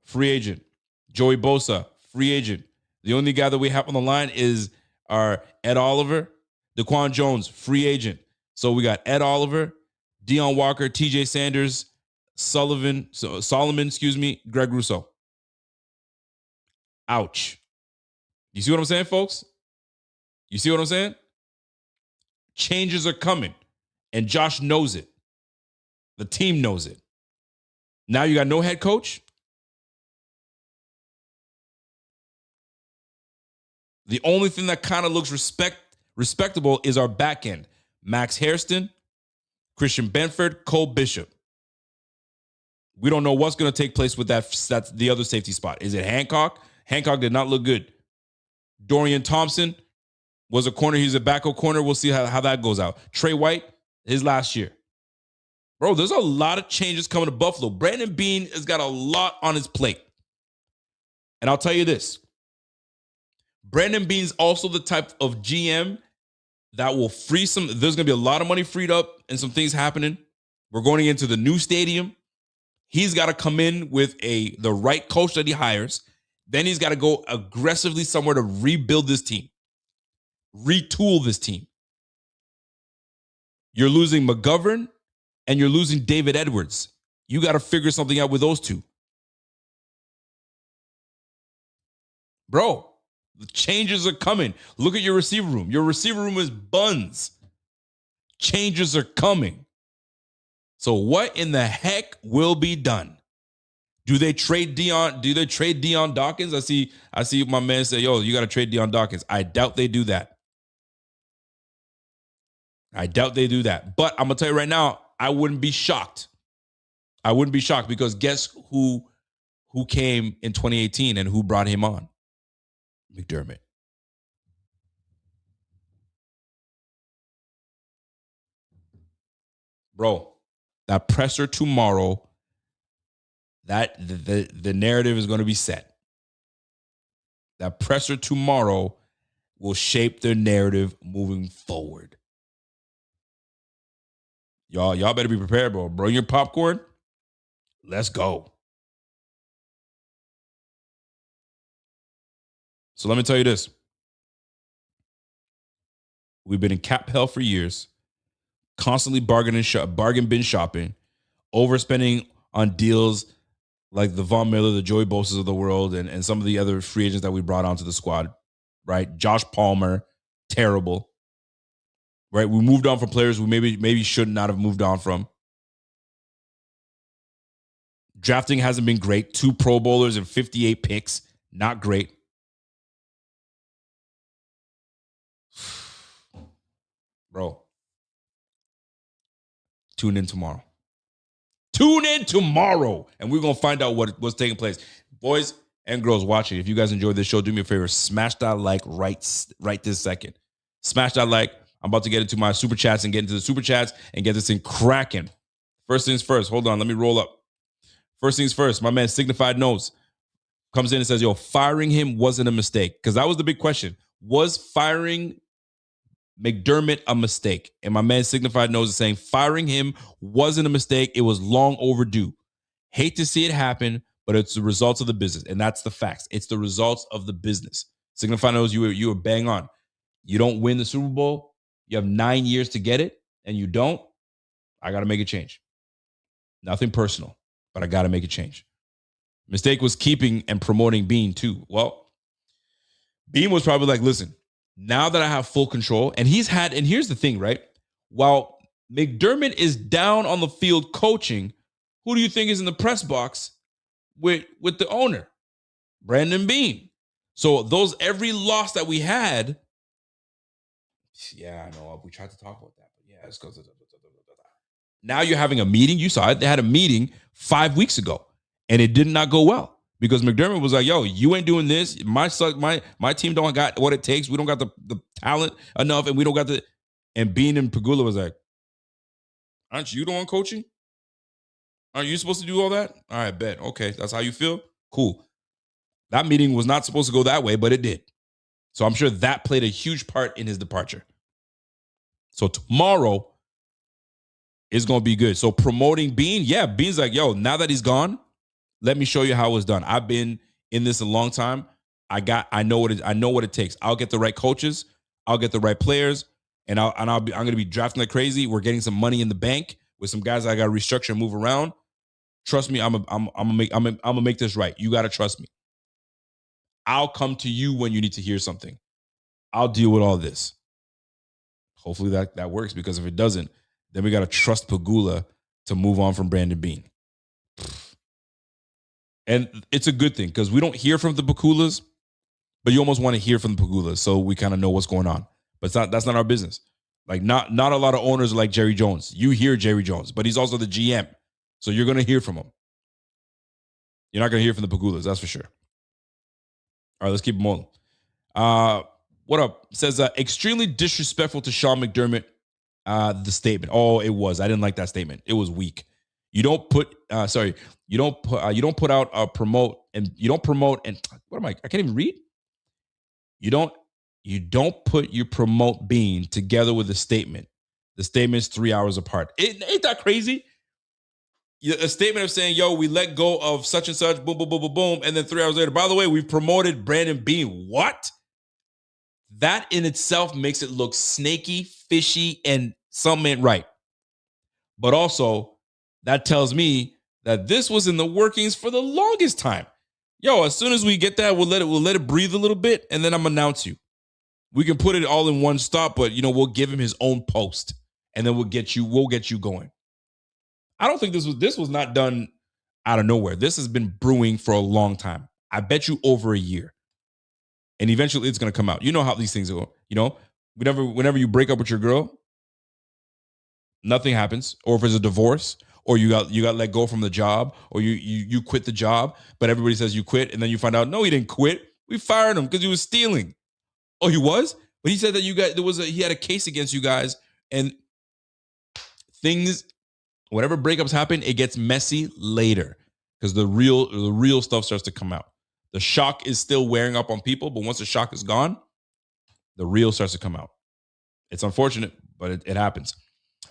free agent. Joey Bosa, free agent. The only guy that we have on the line is our Ed Oliver. Daquan Jones, free agent. So we got Ed Oliver, Deion Walker, TJ Sanders, Solomon, Greg Rousseau. Ouch. You see what I'm saying, folks? You see what I'm saying? Changes are coming. And Josh knows it. The team knows it. Now you got no head coach. The only thing that kind of looks respectable is our back end. Max Hairston, Christian Benford, Cole Bishop. We don't know what's going to take place with that's the other safety spot. Is it Hancock? Hancock did not look good. Dorian Thompson was a corner. He's a backup corner. We'll see how that goes out. Trey White, his last year. Bro, there's a lot of changes coming to Buffalo. Brandon Beane has got a lot on his plate. And I'll tell you this. Brandon Beane's also the type of GM that will free there's going to be a lot of money freed up and some things happening. We're going into the new stadium. He's got to come in with the right coach that he hires. Then he's got to go aggressively somewhere to rebuild this team, retool this team. You're losing McGovern and you're losing David Edwards. You got to figure something out with those two. Bro, the changes are coming. Look at your receiver room. Your receiver room is buns. Changes are coming. So what in the heck will be done? Do they trade Dion Dawkins? I see my man say, yo, you got to trade Dion Dawkins. I doubt they do that. But I'm going to tell you right now, I wouldn't be shocked. Because guess who who came in 2018 and who brought him on? McDermott. Bro, that presser tomorrow, that the narrative is going to be set. That presser tomorrow will shape their narrative moving forward. Y'all better be prepared, bro. Bring your popcorn. Let's go. So let me tell you this. We've been in cap hell for years, constantly bargain bin shopping, overspending on deals like the Von Miller, the Joey Bosa's of the world, and some of the other free agents that we brought onto the squad, right? Josh Palmer, terrible, right? We moved on from players we maybe should not have moved on from. Drafting hasn't been great. 2 Pro Bowlers and 58 picks, not great. Bro, tune in tomorrow. Tune in tomorrow, and we're going to find out what's taking place. Boys and girls watching, if you guys enjoyed this show, do me a favor. Smash that like right this second. Smash that like. I'm about to get into my super chats and get into the super chats and get this thing cracking. First things first. Hold on. Let me roll up. First things first. My man Signified Notes comes in and says, yo, firing him wasn't a mistake. Because that was the big question. Was firing McDermott a mistake? And my man Signified Notes is saying firing him wasn't a mistake. It was long overdue. Hate to see it happen, but it's the results of the business. And that's the facts. It's the results of the business. Signified Notes, you were bang on. You don't win the Super Bowl. You have 9 years to get it, and you don't. I got to make a change. Nothing personal, but I got to make a change. Mistake was keeping and promoting Beane too. Well, Beane was probably like, listen, now that I have full control, and here's the thing, right? While McDermott is down on the field coaching, who do you think is in the press box with the owner? Brandon Beane. So every loss that we had, yeah, I know. We tried to talk about that, but yeah, it's because now you're having a meeting. You saw it. They had a meeting 5 weeks ago, and it did not go well because McDermott was like, yo, you ain't doing this. My team don't got what it takes. We don't got the talent enough, and we don't got and Beane and Pegula was like, aren't you the one coaching? Aren't you supposed to do all that? All right, bet. Okay, that's how you feel? Cool. That meeting was not supposed to go that way, but it did. So I'm sure that played a huge part in his departure. So tomorrow is going to be good. So promoting Beane, yeah, Beane's like, yo, now that he's gone, let me show you how it was done. I've been in this a long time. I know what it takes. I'll get the right coaches, I'll get the right players, and I'm going to be drafting like crazy. We're getting some money in the bank with some guys I got to restructure and move around. Trust me, I'm gonna make this right. You got to trust me. I'll come to you when you need to hear something. I'll deal with all this. Hopefully that works, because if it doesn't, then we got to trust Pegula to move on from Brandon Beane. And it's a good thing because we don't hear from the Pegulas, but you almost want to hear from the Pegulas so we kind of know what's going on. But that's not our business. Like not a lot of owners are like Jerry Jones. You hear Jerry Jones, but he's also the GM. So you're going to hear from him. You're not going to hear from the Pegulas, that's for sure. All right, let's keep it moving. What up? It says extremely disrespectful to Sean McDermott. The statement. Oh, it was. I didn't like that statement. It was weak. You don't put out a promote, and you don't promote, and what am I can't even read. You don't put your promote Beane together with a statement. The statement's 3 hours apart. Ain't that crazy? A statement of saying, yo, we let go of such and such, boom, boom, boom, boom, boom, and then 3 hours later, by the way, we've promoted Brandon Beane. What? That in itself makes it look snaky, fishy, and something ain't right. But also, that tells me that this was in the workings for the longest time. Yo, as soon as we get that, we'll let it breathe a little bit, and then I'm gonna announce you. We can put it all in one stop, but we'll give him his own post, and then we'll get you going. I don't think this was not done out of nowhere. This has been brewing for a long time. I bet you over a year. And eventually it's gonna come out. You know how these things go. Whenever you break up with your girl, nothing happens. Or if it's a divorce, or you got let go from the job, or you quit the job, but everybody says you quit, and then you find out no, he didn't quit. We fired him because he was stealing. Oh, he was, but he said that you guys he had a case against you guys, and things, whatever breakups happen, it gets messy later because the real stuff starts to come out. The shock is still wearing up on people, but once the shock is gone, the real starts to come out. It's unfortunate, but it happens.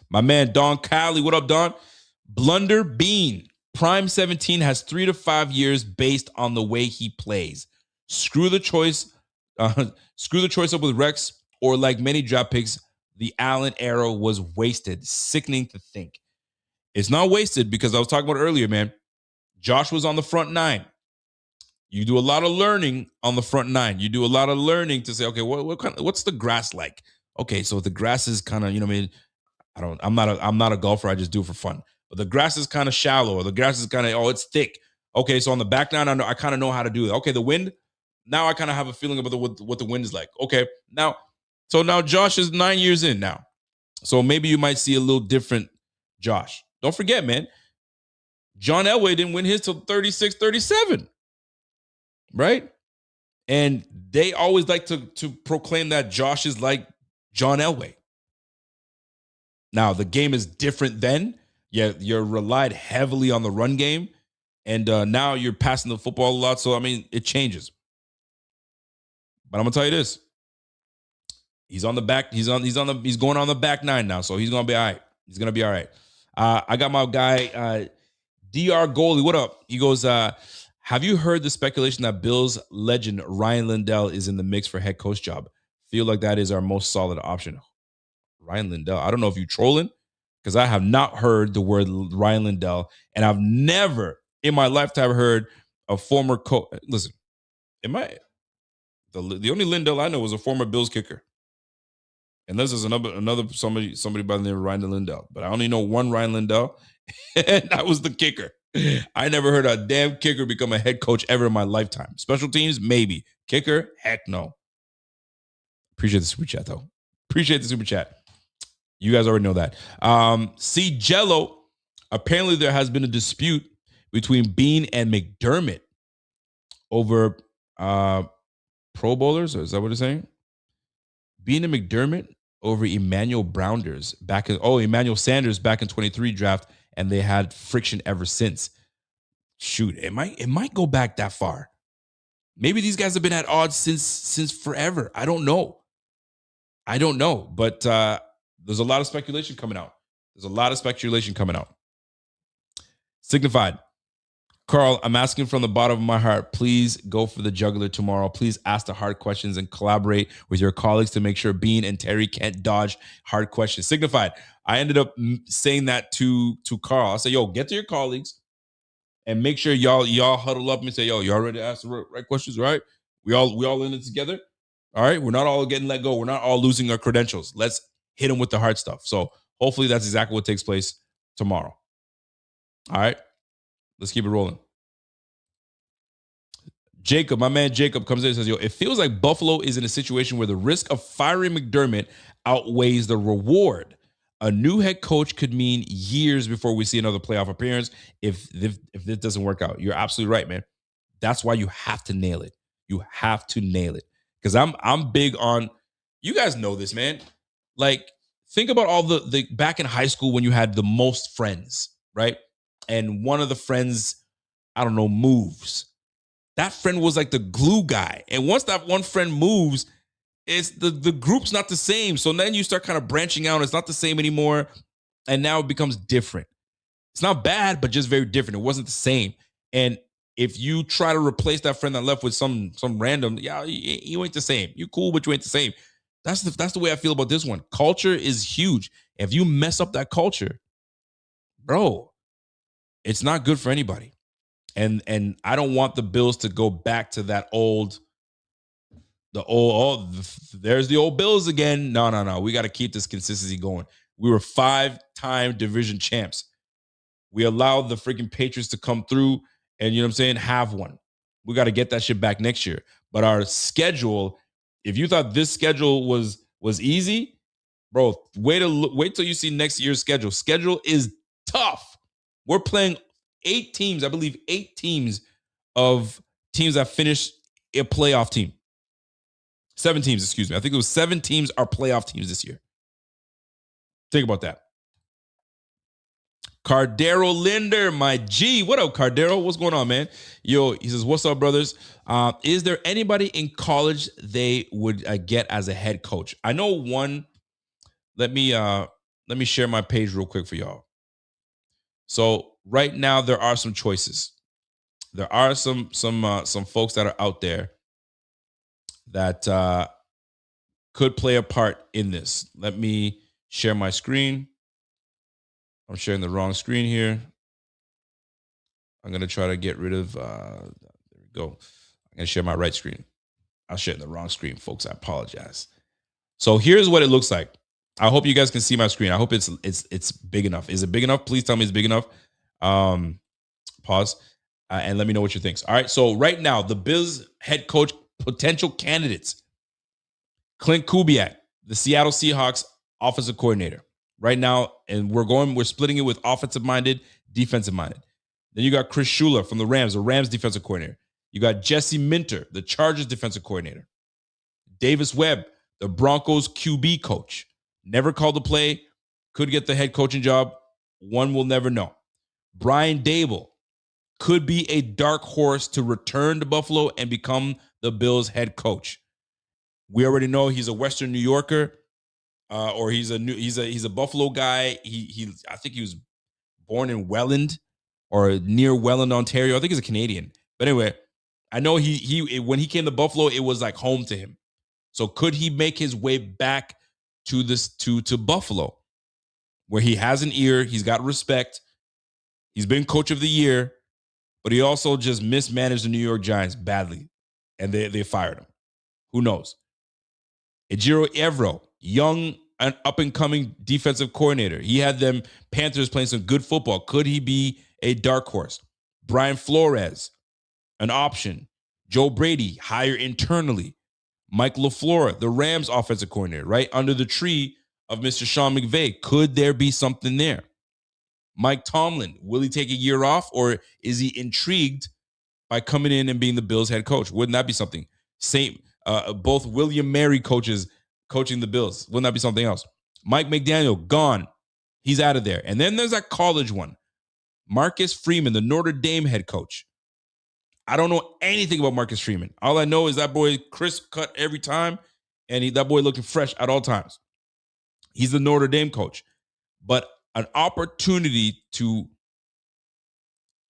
My man, Don Cali. What up, Don? Blunder Bean. Prime 17 has 3 to 5 years based on the way he plays. Screw the choice up with Rex, or like many draft picks, the Allen era was wasted. Sickening to think. It's not wasted because I was talking about earlier, man. Josh was on the front 9. You do a lot of learning on the front 9. You do a lot of learning to say, okay, what's the grass like? Okay, so the grass is kind of, you know what I mean? I'm not a golfer. I just do it for fun. But the grass is kind of shallow, or the grass is kind of, it's thick. Okay, so on the back 9, I kind of know how to do it. Okay, the wind, now I kind of have a feeling about what the wind is like. Okay, now Josh is 9 years in now. So maybe you might see a little different Josh. Don't forget, man, John Elway didn't win his till 36, 37. Right? And they always like to proclaim that Josh is like John Elway. Now, the game is different then. Yeah, you're relied heavily on the run game. And now you're passing the football a lot. So, I mean, it changes. But I'm going to tell you this. He's on the back. He's going on the back 9 now. So he's going to be all right. He's going to be all right. I got my guy, DR Goalie. What up? He goes, have you heard the speculation that Bills legend Ryan Lindell is in the mix for head coach job? Feel like that is our most solid option. Ryan Lindell. I don't know if you're trolling, because I have not heard the word Ryan Lindell, and I've never in my lifetime heard a former coach. Listen, the only Lindell I know was a former Bills kicker. And this is another somebody by the name of Ryan Lindell. But I only know one Ryan Lindell, and that was the kicker. I never heard a damn kicker become a head coach ever in my lifetime. Special teams, maybe. Kicker, heck no. Appreciate the super chat, though. Appreciate the super chat. You guys already know that. See, Jello, apparently there has been a dispute between Beane and McDermott over Pro Bowlers. Is that what it's saying? Beane and McDermott over Emmanuel Sanders back in 23 draft, and they had friction ever since. Shoot, it might go back that far. Maybe these guys have been at odds since forever. I don't know. But there's a lot of speculation coming out. Signified. Carl, I'm asking from the bottom of my heart, please go for the jugular tomorrow. Please ask the hard questions and collaborate with your colleagues to make sure Beane and Terry can't dodge hard questions. Signified. I ended up saying that to Carl. I said, yo, get to your colleagues and make sure y'all huddle up and say, yo, y'all ready to ask the right questions, right? We all in it together. All right. We're not all getting let go. We're not all losing our credentials. Let's hit them with the hard stuff. So hopefully that's exactly what takes place tomorrow. All right. Let's keep it rolling. Jacob, my man Jacob, comes in and says, yo, it feels like Buffalo is in a situation where the risk of firing McDermott outweighs the reward. A new head coach could mean years before we see another playoff appearance if this doesn't work out. You're absolutely right, man. That's why you have to nail it. You have to nail it. Because I'm big on, you guys know this, man. Like, think about all the back in high school when you had the most friends, right? And one of the friends, I don't know, moves. That friend was like the glue guy. And once that one friend moves, it's the group's not the same. So then you start kind of branching out. It's not the same anymore. And now it becomes different. It's not bad, but just very different. It wasn't the same. And if you try to replace that friend that left with some random, you ain't the same. You cool, but you ain't the same. That's the way I feel about this one. Culture is huge. If you mess up that culture, bro, it's not good for anybody. And I don't want the Bills to go back to that there's the old Bills again. No. We got to keep this consistency going. We were 5-time division champs. We allowed the freaking Patriots to come through and, you know what I'm saying, have one. We got to get that shit back next year. But our schedule, if you thought this schedule was easy, bro, wait till you see next year's schedule. Schedule is tough. We're playing 8 teams, I believe 8 teams of teams that finished a playoff team. 7 teams, excuse me. I think it was 7 teams are playoff teams this year. Think about that. Cardero Linder, my G. What up, Cardero? What's going on, man? Yo, he says, what's up, brothers? Is there anybody in college they would get as a head coach? I know one. Let me share my page real quick for y'all. So right now there are some choices. There are some folks that are out there that could play a part in this. Let me share my screen. I'm sharing the wrong screen here. I'm going to try to get rid of, there we go. I'm going to share my right screen. I'll share the wrong screen, folks. I apologize. So here's what it looks like. I hope you guys can see my screen. I hope it's big enough. Is it big enough? Please tell me it's big enough. Pause and let me know what you think. All right. So right now, the Bills head coach potential candidates: Clint Kubiak, the Seattle Seahawks offensive coordinator. Right now, and we're splitting it with offensive minded, defensive minded. Then you got Chris Shula from the Rams defensive coordinator. You got Jesse Minter, the Chargers defensive coordinator. Davis Webb, the Broncos QB coach. Never called the play, could get the head coaching job. One will never know. Brian Dable could be a dark horse to return to Buffalo and become the Bills head coach. We already know he's a Western New Yorker, or he's a Buffalo guy. I think he was born in Welland or near Welland, Ontario. I think he's a Canadian. But anyway, I know he when he came to Buffalo, it was like home to him. So could he make his way back to Buffalo, where he has an ear, he's got respect, he's been coach of the year, but he also just mismanaged the New York Giants badly, and they fired him. Who knows? Ejiro Evero, young and up-and-coming defensive coordinator. He had them Panthers playing some good football. Could he be a dark horse? Brian Flores, an option. Joe Brady, hire internally. Mike LaFleur, the Rams offensive coordinator, right under the tree of Mr. Sean McVay. Could there be something there? Mike Tomlin, will he take a year off, or is he intrigued by coming in and being the Bills head coach? Wouldn't that be something? Both William Mary coaches coaching the Bills. Wouldn't that be something else? Mike McDaniel, gone. He's out of there. And then there's that college one. Marcus Freeman, the Notre Dame head coach. I don't know anything about Marcus Freeman. All I know is that boy crisp cut every time, and that boy looking fresh at all times. He's the Notre Dame coach. But an opportunity to,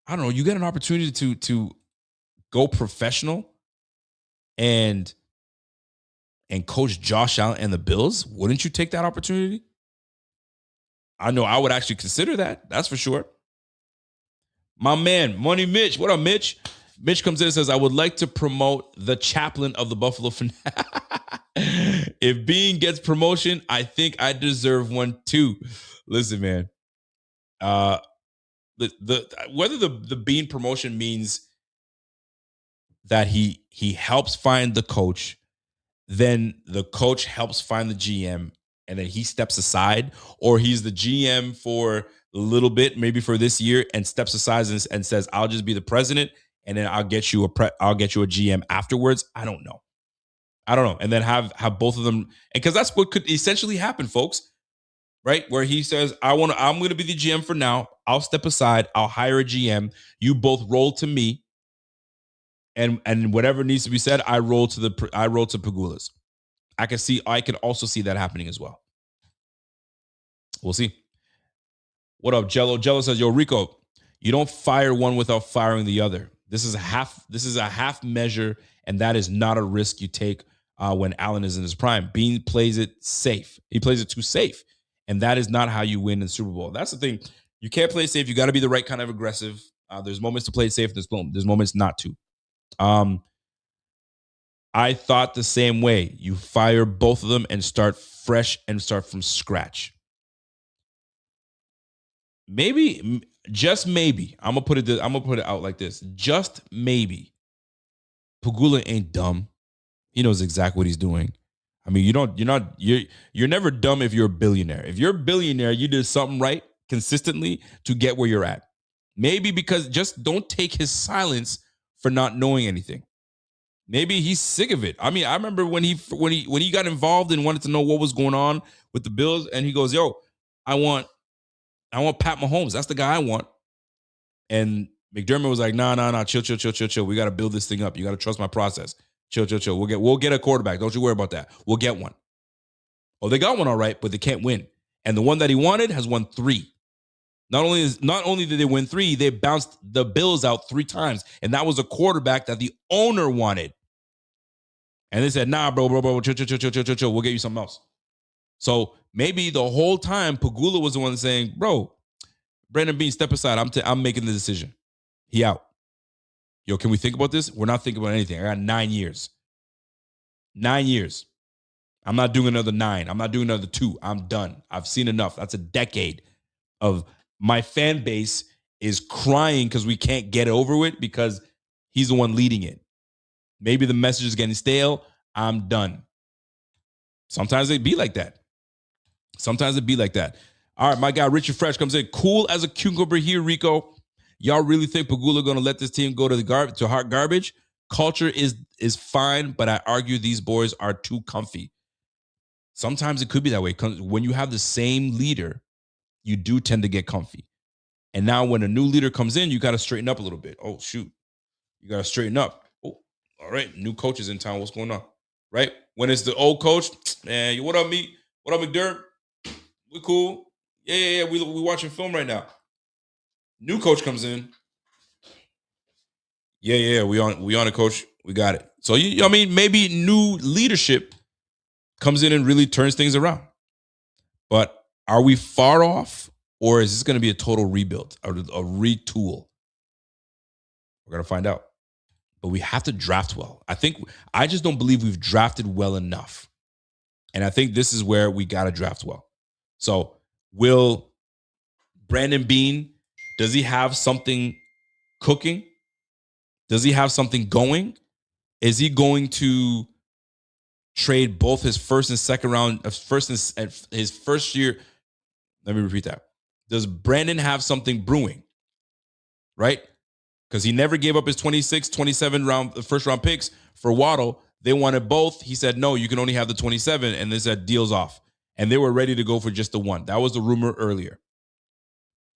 I don't know, you get an opportunity to go professional and coach Josh Allen and the Bills. Wouldn't you take that opportunity? I know I would actually consider that. That's for sure. My man, Money Mitch. What up, Mitch? Mitch comes in and says, I would like to promote the chaplain of the Buffalo Fanatics. If Beane gets promotion, I think I deserve one too. Listen, man. Whether the Beane promotion means that he helps find the coach, then the coach helps find the GM, and then he steps aside, or he's the GM for a little bit, maybe for this year, and steps aside and says, I'll just be the president, and then I'll get you a GM afterwards. I don't know. And then have both of them, and because that's what could essentially happen, folks, right? Where he says, I'm going to be the GM for now. I'll step aside. I'll hire a GM. You both roll to me, and whatever needs to be said, I roll to Pagulas. I can also see that happening as well. We'll see. What up, Jello? Jello says, yo, Rico, you don't fire one without firing the other. This is a half measure, and that is not a risk you take when Allen is in his prime. Beane plays it safe. He plays it too safe, and that is not how you win in Super Bowl. That's the thing. You can't play safe. You got to be the right kind of aggressive. There's moments to play it safe. There's moments not to. I thought the same way. You fire both of them and start fresh and start from scratch. Maybe, just maybe, I'm gonna put it out like this. Just maybe, Pagula ain't dumb. He knows exactly what he's doing. I mean, you're never dumb if you're a billionaire. If you're a billionaire, you did something right consistently to get where you're at. Maybe because just don't take his silence for not knowing anything. Maybe he's sick of it. I mean, I remember when he got involved and wanted to know what was going on with the Bills, and he goes, "Yo, I want Pat Mahomes. That's the guy I want." And McDermott was like, "Nah, chill. We got to build this thing up. You got to trust my process. Chill. We'll get a quarterback. Don't you worry about that. We'll get one." Oh, they got one all right, but they can't win. And the one that he wanted has won 3. Not only did they win 3, they bounced the Bills out 3 times, and that was a quarterback that the owner wanted. And they said, "Nah, bro, chill. We'll get you something else." So maybe the whole time Pagula was the one saying, "Bro, Brandon Beane, step aside. I'm making the decision. He out. Yo, can we think about this? We're not thinking about anything. I got 9 years. 9 years. I'm not doing another 9. I'm not doing another 2. I'm done. I've seen enough. That's a decade of my fan base is crying because we can't get over it because he's the one leading it. Maybe the message is getting stale. I'm done." Sometimes it be like that. All right, my guy Richard Fresh comes in. "Cool as a cucumber here, Rico. Y'all really think Pagula going to let this team go to hot garbage? Culture is fine, but I argue these boys are too comfy." Sometimes it could be that way. When you have the same leader, you do tend to get comfy. And now when a new leader comes in, you got to straighten up a little bit. Oh, shoot. You got to straighten up. Oh, all right. New coach is in town. What's going on? Right? When it's the old coach, man, what up, me? What up, McDermott? We cool. Yeah. We watching film right now. New coach comes in. Yeah. We on it, coach. We got it. So I mean, maybe new leadership comes in and really turns things around. But are we far off, or is this going to be a total rebuild or a retool? We're going to find out. But we have to draft well. I just don't believe we've drafted well enough. And I think this is where we got to draft well. So will Brandon Beane, does he have something cooking? Does he have something going? Is he going to trade both his first and second round, his first year? Let me repeat that. Does Brandon have something brewing? Right? Because he never gave up his 26, 27 first round picks for Waddle. They wanted both. He said, "No, you can only have the 27." And they said, "Deal's off." And they were ready to go for just the one. That was the rumor earlier.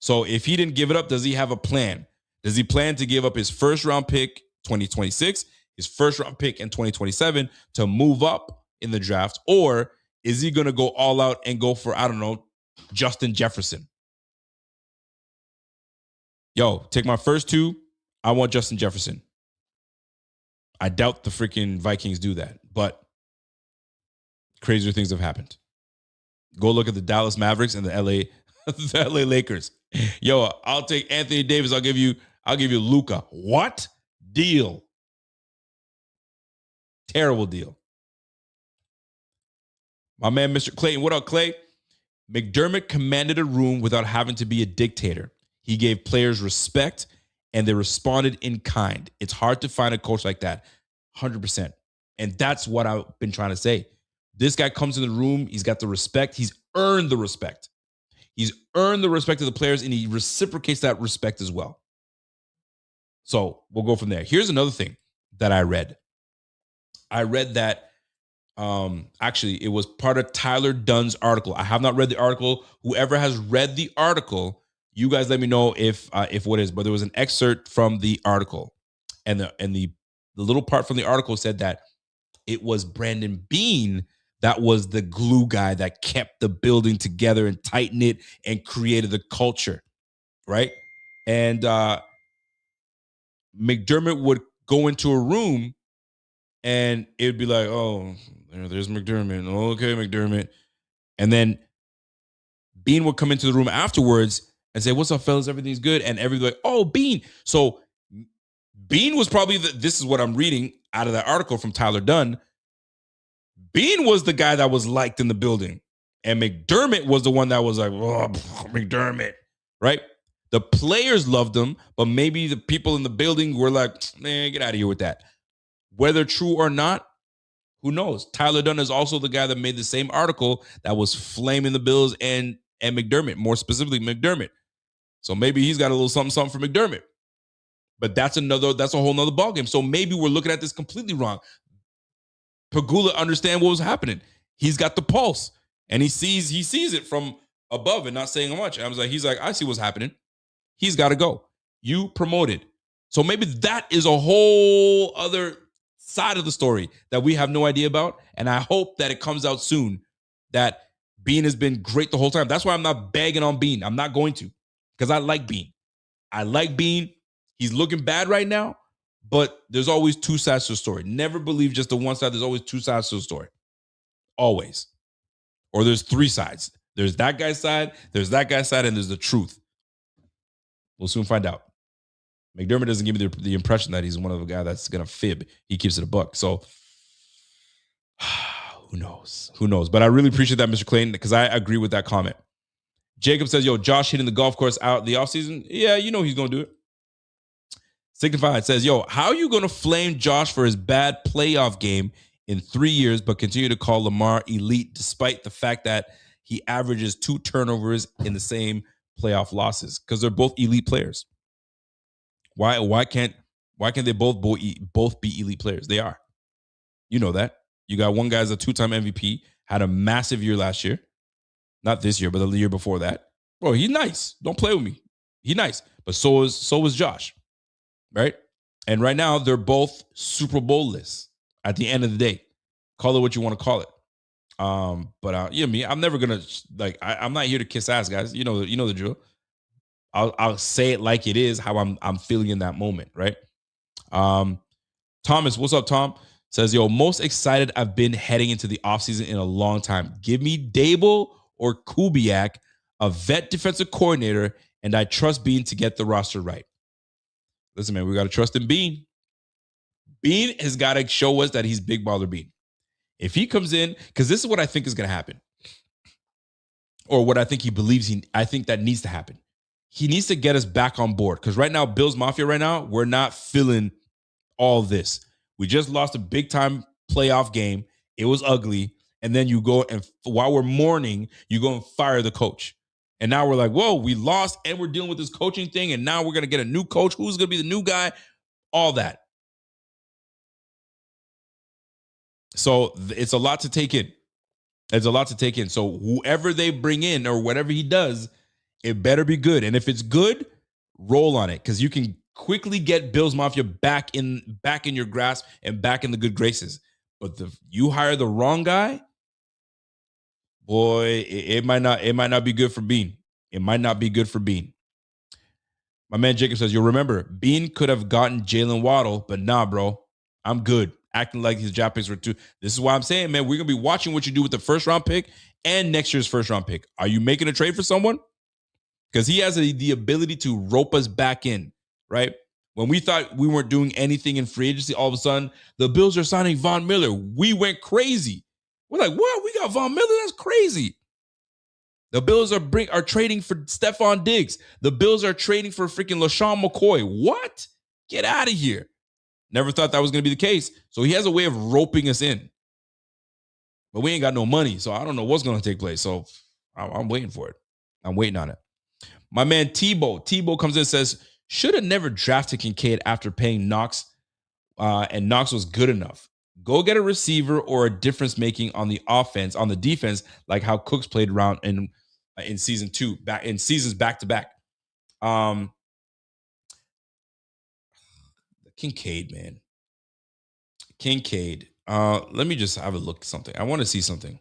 So if he didn't give it up, does he have a plan? Does he plan to give up his first round pick 2026, his first round pick in 2027 to move up in the draft? Or is he going to go all out and go for, I don't know, Justin Jefferson? Yo, take my first 2. I want Justin Jefferson. I doubt the freaking Vikings do that, but crazier things have happened. Go look at the Dallas Mavericks and the LA Lakers. Yo, I'll take Anthony Davis. I'll give you Luka. What? Deal. Terrible deal. My man, Mr. Clayton. What up, Clay? "McDermott commanded a room without having to be a dictator. He gave players respect, and they responded in kind. It's hard to find a coach like that." 100%. And that's what I've been trying to say. This guy comes in the room. He's got the respect. He's earned the respect. He's earned the respect of the players, and he reciprocates that respect as well. So we'll go from there. Here's another thing that I read. I read that actually it was part of Tyler Dunn's article. I have not read the article. Whoever has read the article, you guys let me know if what is. But there was an excerpt from the article, and the little part from the article said that it was Brandon Beane that was the glue guy that kept the building together and tightened it and created the culture, right? And McDermott would go into a room and it would be like, "Oh, there's McDermott. Okay, McDermott." And then Beane would come into the room afterwards and say, "What's up, fellas? Everything's good." And everybody like, "Oh, Beane." So Beane was probably this is what I'm reading out of that article from Tyler Dunn. Beane was the guy that was liked in the building. And McDermott was the one that was like, "Oh, McDermott," right? The players loved him, but maybe the people in the building were like, "Man, get out of here with that." Whether true or not, who knows? Tyler Dunn is also the guy that made the same article that was flaming the Bills and McDermott, more specifically McDermott. So maybe he's got a little something for McDermott. But that's a whole nother ballgame. So maybe we're looking at this completely wrong. Pagula understand what was happening. He's got the pulse, and he sees it from above and not saying much. And he's like, I see what's happening. He's got to go. You promoted. So maybe that is a whole other side of the story that we have no idea about. And I hope that it comes out soon that Beane has been great the whole time. That's why I'm not bagging on Beane. I'm not going to, because I like Beane. I like Beane. He's looking bad right now, but there's always two sides to the story. Never believe just the one side. There's always two sides to the story. Always. Or there's three sides. There's that guy's side, there's that guy's side, and there's the truth. We'll soon find out. McDermott doesn't give me the impression that he's one of the guys that's going to fib. He keeps it a buck. So who knows? Who knows? But I really appreciate that, Mr. Clayton, because I agree with that comment. Jacob says, yo, Josh hitting the golf course out the offseason. Yeah, you know he's going to do it. Signified says, yo, how are you going to flame Josh for his bad playoff game in 3 years, but continue to call Lamar elite despite the fact that he averages 2 turnovers in the same playoff losses? Because they're both elite players. Why can't they both be elite players? They are. You know that. You got one guy's a 2-time MVP, had a massive year last year. Not this year, but the year before that. Bro, he's nice. Don't play with me. He's nice. But so was Josh. Right? And right now, they're both Super Bowl-less at the end of the day. Call it what you want to call it. But me, I'm never gonna I'm not here to kiss ass, guys. You know the drill. I'll say it like it is, how I'm feeling in that moment, right? Thomas, what's up, Tom? Says, yo, most excited I've been heading into the offseason in a long time. Give me Dable or Kubiak, a vet defensive coordinator, and I trust Beane to get the roster right. Listen, man, we got to trust in Beane. Beane has got to show us that he's Big Baller Beane. If he comes in, because this is what I think is going to happen, or what I think he believes I think that needs to happen. He needs to get us back on board, because right now, Bills Mafia right now, we're not feeling all this. We just lost a big-time playoff game. It was ugly. And then you go and while we're mourning, you go and fire the coach. And now we're like, whoa, we lost and we're dealing with this coaching thing. And now we're going to get a new coach. Who's going to be the new guy? All that. So it's a lot to take in. It's a lot to take in. So whoever they bring in or whatever he does, it better be good. And if it's good, roll on it, because you can quickly get Bills Mafia back in your grasp and back in the good graces. But you hire the wrong guy, boy, it might not be good for Beane. It might not be good for Beane. My man Jacob says, you'll remember, Beane could have gotten Jalen Waddle, but nah, bro, I'm good. Acting like his draft picks were too. This is why I'm saying, man, we're going to be watching what you do with the first round pick and next year's first round pick. Are you making a trade for someone? Because he has the ability to rope us back in, right? When we thought we weren't doing anything in free agency, all of a sudden, the Bills are signing Von Miller. We went crazy. We're like, what? We got Von Miller? That's crazy. The Bills are trading for Stephon Diggs. The Bills are trading for freaking LaShawn McCoy. What? Get out of here. Never thought that was going to be the case. So he has a way of roping us in. But we ain't got no money, so I don't know what's going to take place. So I'm waiting for it. I'm waiting on it. My man Tebow comes in and says, should have never drafted Kincaid after paying Knox, and Knox was good enough. Go get a receiver or a difference making on the offense, on the defense, like how Cooks played around in season 2, back in seasons back to back. Kincaid, man. Kincaid. Let me just have a look at something. I want to see something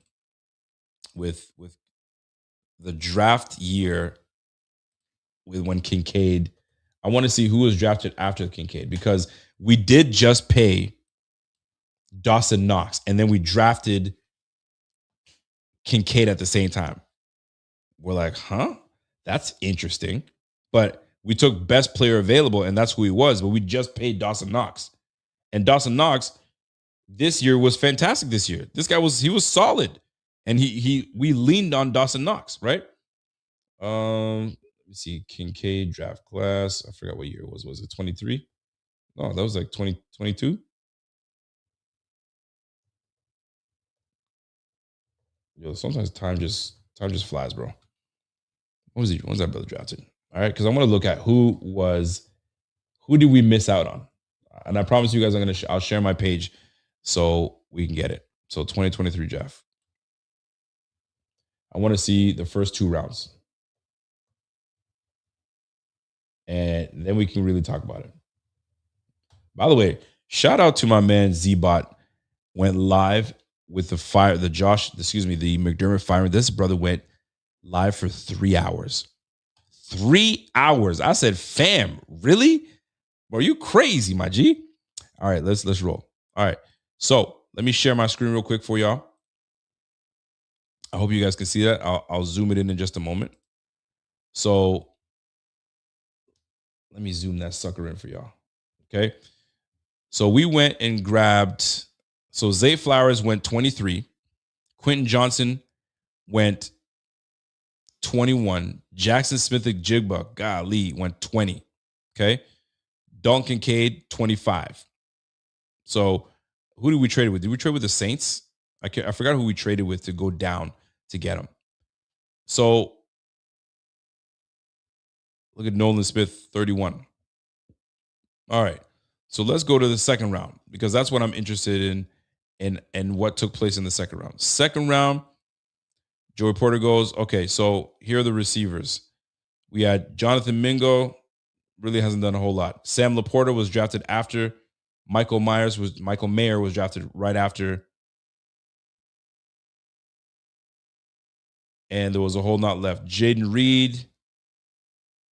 with the draft year with when Kincaid. I want to see who was drafted after Kincaid, because we did just pay Dawson Knox and then we drafted Kincaid at the same time. We're like, huh? That's interesting. But we took best player available, and that's who he was, but we just paid Dawson Knox. And Dawson Knox this year was fantastic this year. This guy was solid. And we leaned on Dawson Knox, right? Let me see, Kincaid draft class. I forgot what year it was. Was it 23? No, that was like 2022. Yo, sometimes time just flies, bro. When was that brother drafted? All right, because I'm going to look at who did we miss out on, and I promise you guys I'll share my page so we can get it. So 2023 Jeff. I want to see the first 2 rounds, and then we can really talk about it. By the way, shout out to my man Z-Bot. Went live with the McDermott firing. This brother went live for 3 hours. 3 hours. I said, fam, really? Are you crazy, my G? All right, let's roll. All right. So let me share my screen real quick for y'all. I hope you guys can see that. I'll zoom it in just a moment. So let me zoom that sucker in for y'all. Okay. So we went and grabbed. So Zay Flowers went 23. Quentin Johnson went 21. Jackson Smith-Njigba, golly, went 20. Okay. Dalton Kincaid, 25. So who did we trade with? Did we trade with the Saints? I forgot who we traded with to go down to get him. So look at Nolan Smith, 31. All right. So let's go to the second round because that's what I'm interested in and what took place in the second round. Second round, Joey Porter goes, okay, so here are the receivers. We had Jonathan Mingo, really hasn't done a whole lot. Sam Laporta was drafted after. Michael Mayer was drafted right after. And there was a whole lot left. Jaden Reed.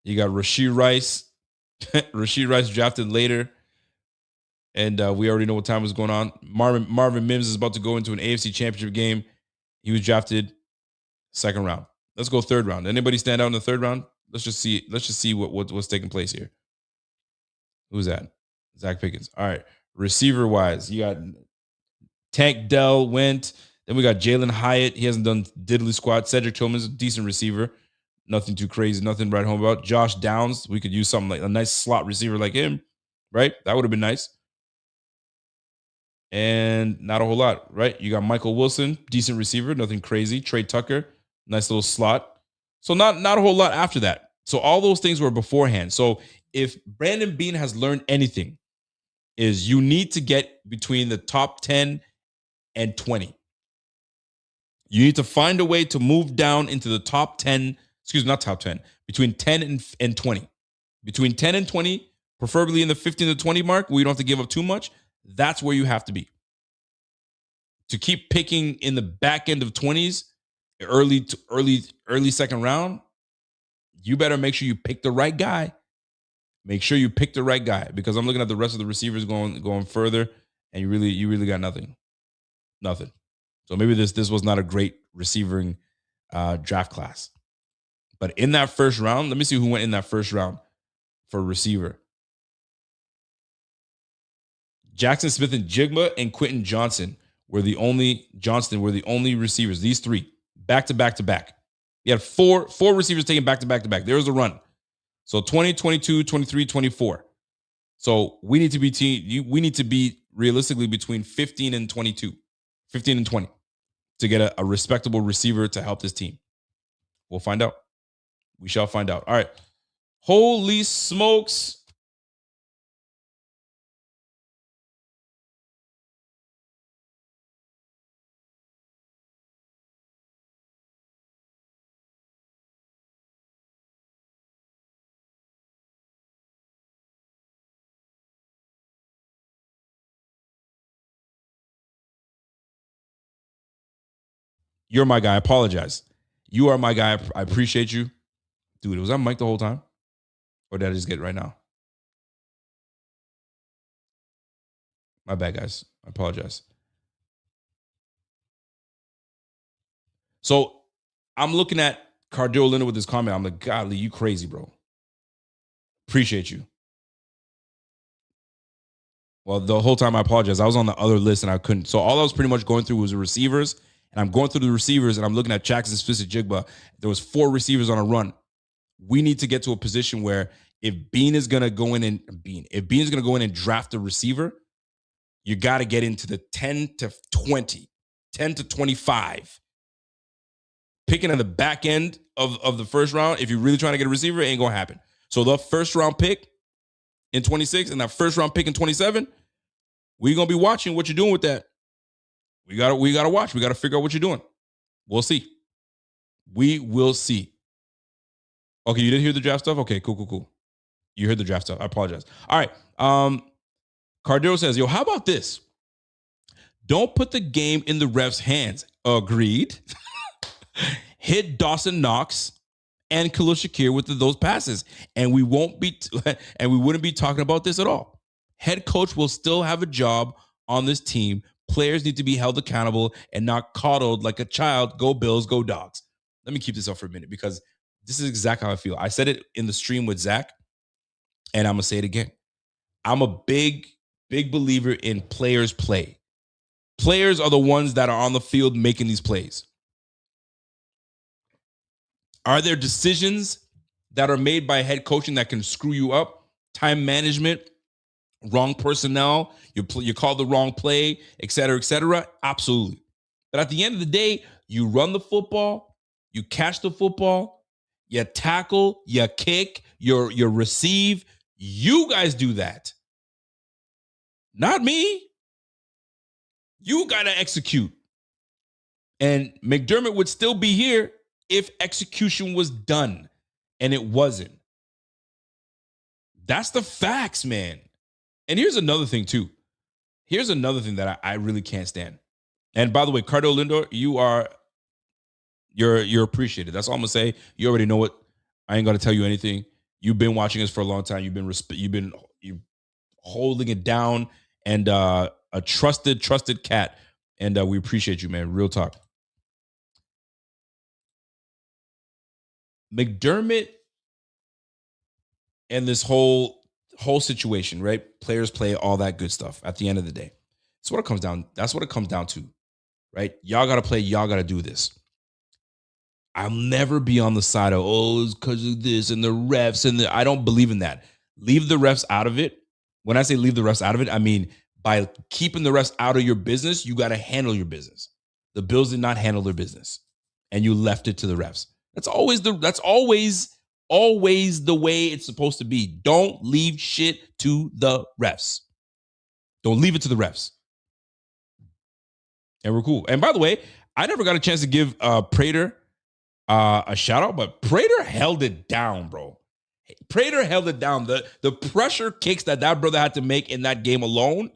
You got Rashee Rice. Rashee Rice drafted later. And we already know what time was going on. Marvin Mims is about to go into an AFC Championship game. He was drafted second round. Let's go third round. Anybody stand out in the third round? Let's just see what's taking place here. Who's that? Zach Pickens. All right. Receiver wise, you got Tank Dell went. Then we got Jalen Hyatt. He hasn't done diddly squat. Cedric Tillman's a decent receiver. Nothing too crazy. Nothing to write home about. Josh Downs. We could use something like a nice slot receiver like him, right? That would have been nice. And not a whole lot, right? You got Michael Wilson, decent receiver, nothing crazy. Trey Tucker, nice little slot. So not a whole lot after that. So all those things were beforehand. So if Brandon Beane has learned anything, is you need to get between the top 10 and 20. You need to find a way to move down into the top 10, not top 10, between 10 and 20. Between 10 and 20, preferably in the 15 to 20 mark, where you don't have to give up too much. That's where you have to be. To keep picking in the back end of 20s, early second round, you better make sure you pick the right guy. Make sure you pick the right guy, because I'm looking at the rest of the receivers going further, and you really got nothing. So maybe this was not a great receiving draft class. But in that first round, let me see who went in that first round for receiver. Jackson Smith-Njigba and Quentin Johnson were the only receivers. These three, back to back to back. You had four receivers taking back to back to back. There was a run. So 20, 22, 23, 24. So we need to be realistically between 15 and 22, 15 and 20 to get a respectable receiver to help this team. We'll find out. We shall find out. All right. Holy smokes. You're my guy. I apologize. You are my guy. I appreciate you. Dude, was I mic the whole time? Or did I just get it right now? My bad, guys. I apologize. So I'm looking at Cardillo Linda with this comment. I'm like, godly, you crazy, bro. Appreciate you. Well, the whole time I apologize. I was on the other list and I couldn't. So all I was pretty much going through was the receivers. And I'm going through the receivers and I'm looking at Jackson Smith-Njigba. There was 4 receivers on a run. We need to get to a position where if Beane is going to go in and draft a receiver, you got to get into the 10 to 20, 10 to 25. picking at the back end of the first round, if you're really trying to get a receiver, it ain't going to happen. So the first round pick in 26 and that first round pick in 27, we're going to be watching what you're doing with that. We got to watch. We got to figure out what you're doing. We'll see. We will see. Okay, you didn't hear the draft stuff? Okay, cool. You heard the draft stuff. I apologize. All right. Cardero says, yo, how about this? Don't put the game in the ref's hands. Agreed. Hit Dawson Knox and Khalil Shakir with those passes, and we wouldn't be talking about this at all. Head coach will still have a job on this team. Players need to be held accountable and not coddled like a child. Go Bills, go Dogs. Let me keep this up for a minute because this is exactly how I feel. I said it in the stream with Zach, and I'm going to say it again. I'm a big believer in players play. Players are the ones that are on the field making these plays. Are there decisions that are made by head coaching that can screw you up? Time management, wrong personnel, you call the wrong play, et cetera, absolutely. But at the end of the day, you run the football, you catch the football, you tackle, you kick, you receive. You guys do that. Not me. You got to execute. And McDermott would still be here if execution was done, and it wasn't. That's the facts, man. And here's another thing, too. Here's another thing that I really can't stand. And by the way, Cardo Lindor, you're appreciated. That's all I'm gonna say. You already know it. I ain't gonna tell you anything. You've been watching us for a long time. You've been holding it down, and a trusted cat. And we appreciate you, man. Real talk. McDermott and this whole situation, right? Players play, all that good stuff. At the end of the day, that's what it comes down. That's what it comes down to, right? Y'all got to play. Y'all got to do this. I'll never be on the side of, it's because of this and the refs I don't believe in that. Leave the refs out of it. When I say leave the refs out of it, I mean by keeping the refs out of your business, you got to handle your business. The Bills did not handle their business, and you left it to the refs. That's always the way it's supposed to be. Don't leave shit to the refs. Don't leave it to the refs. And we're cool. And by the way, I never got a chance to give Prater a shout out, but Prater held it down, bro. Prater held it down. The pressure kicks that brother had to make in that game alone,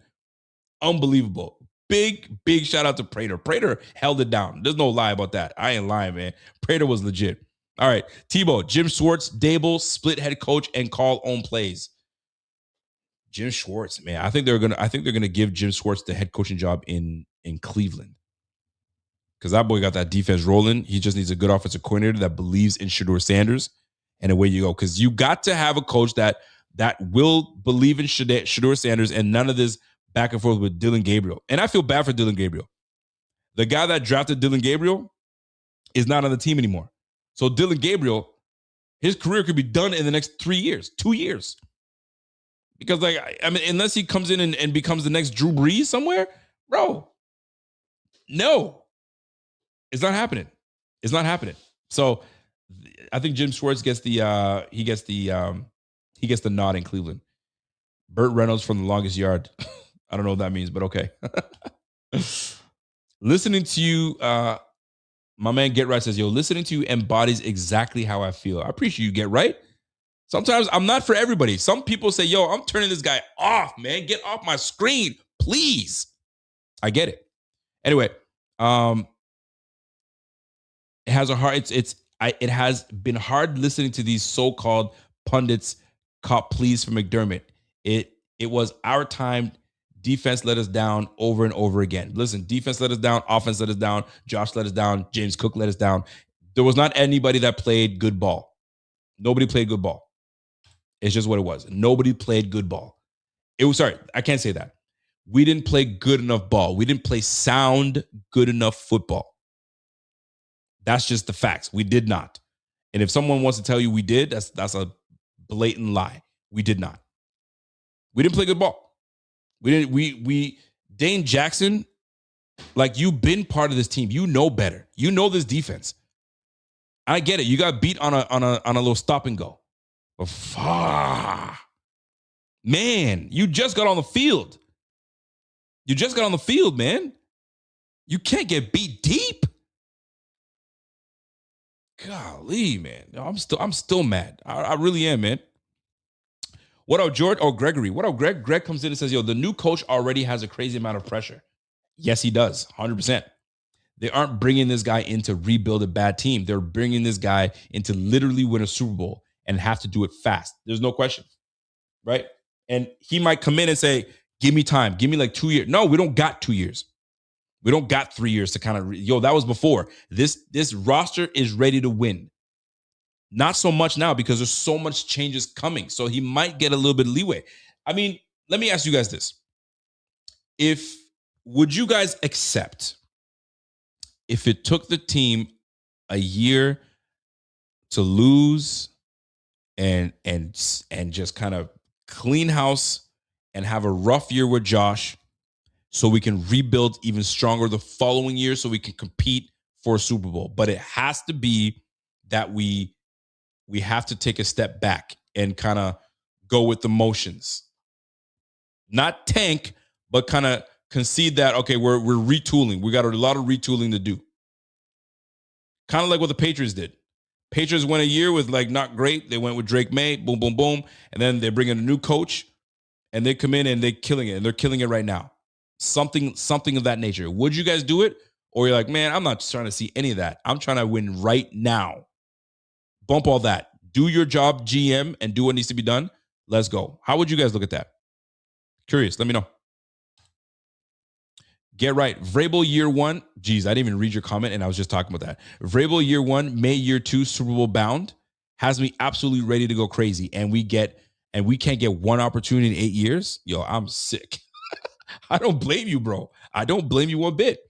unbelievable. Big shout out to Prater. Prater held it down. There's no lie about that. I ain't lying, man. Prater was legit. All right, Tebow, Jim Schwartz, Dable, split head coach and call own plays. Jim Schwartz, man, I think they're gonna give Jim Schwartz the head coaching job in Cleveland, because that boy got that defense rolling. He just needs a good offensive coordinator that believes in Shedeur Sanders, and away you go. Because you got to have a coach that will believe in Shedeur Sanders, and none of this back and forth with Dylan Gabriel. And I feel bad for Dylan Gabriel. The guy that drafted Dylan Gabriel is not on the team anymore. So Dylan Gabriel, his career could be done in the next 3 years, 2 years. Because, unless he comes in and becomes the next Drew Brees somewhere, bro, no. It's not happening. It's not happening. So I think Jim Schwartz gets the nod in Cleveland. Burt Reynolds from The Longest Yard. I don't know what that means, but okay. Listening to you, my man Get Right says, yo, listening to you embodies exactly how I feel. I appreciate you, Get Right. Sometimes I'm not for everybody. Some people say, yo, I'm turning this guy off, man. Get off my screen, please. I get it. Anyway, it has it has been hard listening to these so-called pundits cop pleas for McDermott. It was our time. Defense let us down over and over again. Listen, defense let us down, offense let us down, Josh let us down, James Cook let us down. There was not anybody that played good ball. Nobody played good ball. It's just what it was. Nobody played good ball. I can't say that. We didn't play good enough ball. We didn't play sound, good enough football. That's just the facts. We did not. And if someone wants to tell you we did, that's a blatant lie. We did not. We didn't play good ball. Dane Jackson, you've been part of this team. You know better. You know this defense. I get it. You got beat on a little stop and go. But man, you just got on the field. You just got on the field, man. You can't get beat deep. Golly, man. I'm still mad. I really am, man. What up, George? Oh, Gregory. What up, Greg? Greg comes in and says, yo, the new coach already has a crazy amount of pressure. Yes, he does. 100%. They aren't bringing this guy in to rebuild a bad team. They're bringing this guy in to literally win a Super Bowl and have to do it fast. There's no question, right? And he might come in and say, give me time. Give me like 2 years. No, we don't got 2 years. We don't got 3 years to kind of, that was before. This roster is ready to win. Not so much now because there's so much changes coming. So he might get a little bit of leeway. I mean, let me ask you guys this. Would you guys accept if it took the team a year to lose and just kind of clean house and have a rough year with Josh so we can rebuild even stronger the following year so we can compete for a Super Bowl? But it has to be that we have to take a step back and kind of go with the motions. Not tank, but kind of concede that, okay, we're retooling. We got a lot of retooling to do. Kind of like what the Patriots did. Patriots went a year with like not great. They went with Drake May, boom, boom, boom. And then they bring in a new coach and they come in and they're killing it. And they're killing it right now. Something of that nature. Would you guys do it? Or you're like, man, I'm not trying to see any of that. I'm trying to win right now. Bump all that. Do your job, GM, and do what needs to be done. Let's go. How would you guys look at that? Curious. Let me know. Get right. Vrabel year one. Geez, I didn't even read your comment, and I was just talking about that. Vrabel year one, May year two, Super Bowl bound, has me absolutely ready to go crazy. And we can't get one opportunity in 8 years. Yo, I'm sick. I don't blame you, bro. I don't blame you one bit.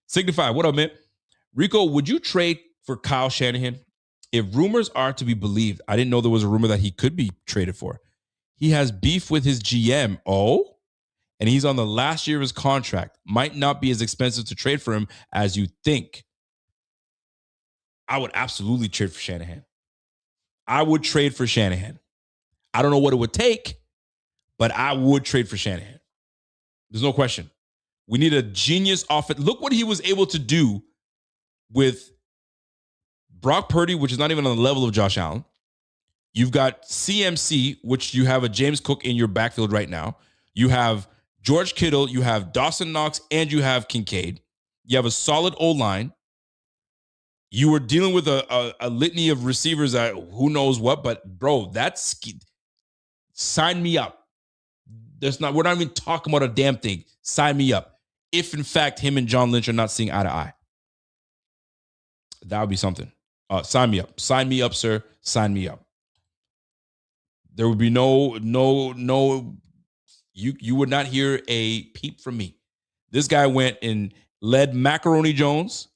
Signified, what up, man? Rico, would you trade for Kyle Shanahan? If rumors are to be believed, I didn't know there was a rumor that he could be traded for. He has beef with his GM. Oh, and he's on the last year of his contract. Might not be as expensive to trade for him as you think. I would absolutely trade for Shanahan. I would trade for Shanahan. I don't know what it would take, but I would trade for Shanahan. There's no question. We need a genius offense. Look what he was able to do with Brock Purdy, which is not even on the level of Josh Allen. You've got CMC, which you have a James Cook in your backfield right now. You have George Kittle, you have Dawson Knox, and you have Kincaid. You have a solid O-line. You were dealing with a litany of receivers that who knows what, but bro, sign me up. We're not even talking about a damn thing. Sign me up. If in fact him and John Lynch are not seeing eye to eye, that would be something. Sign me up. Sign me up, sir. Sign me up. There would be no. You would not hear a peep from me. This guy went and led Macaroni Jones.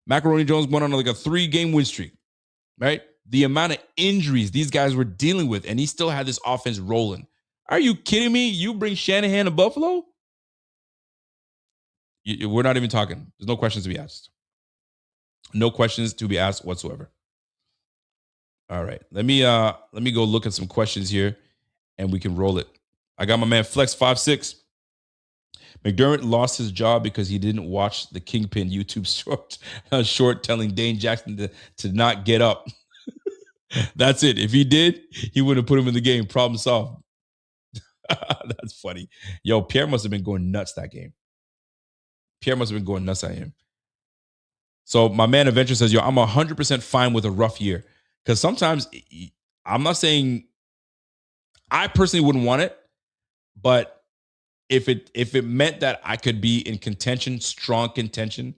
Macaroni Jones went on like a 3-game win streak, right? The amount of injuries these guys were dealing with, and he still had this offense rolling. Are you kidding me? You bring Shanahan to Buffalo? We're not even talking. There's no questions to be asked. No questions to be asked whatsoever. All right. Let me go look at some questions here and we can roll it. I got my man Flex56. McDermott lost his job because he didn't watch the Kingpin YouTube short telling Dane Jackson to not get up. That's it. If he did, he wouldn't have put him in the game. Problem solved. That's funny. Yo, Pierre must have been going nuts that game. Pierre must have been going nuts at him. So my man Adventure says, yo, I'm 100% fine with a rough year. Because sometimes, I'm not saying, I personally wouldn't want it, but if it meant that I could be in contention, strong contention,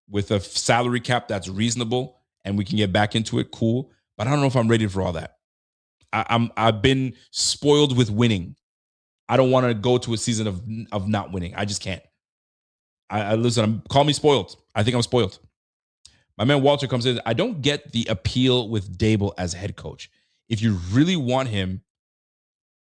with a salary cap that's reasonable and we can get back into it, cool. But I don't know if I'm ready for all that. I've been spoiled with winning. I don't want to go to a season of not winning. I just can't. Listen, call me spoiled. I think I'm spoiled. My man Walter comes in. I don't get the appeal with Dable as head coach. If you really want him,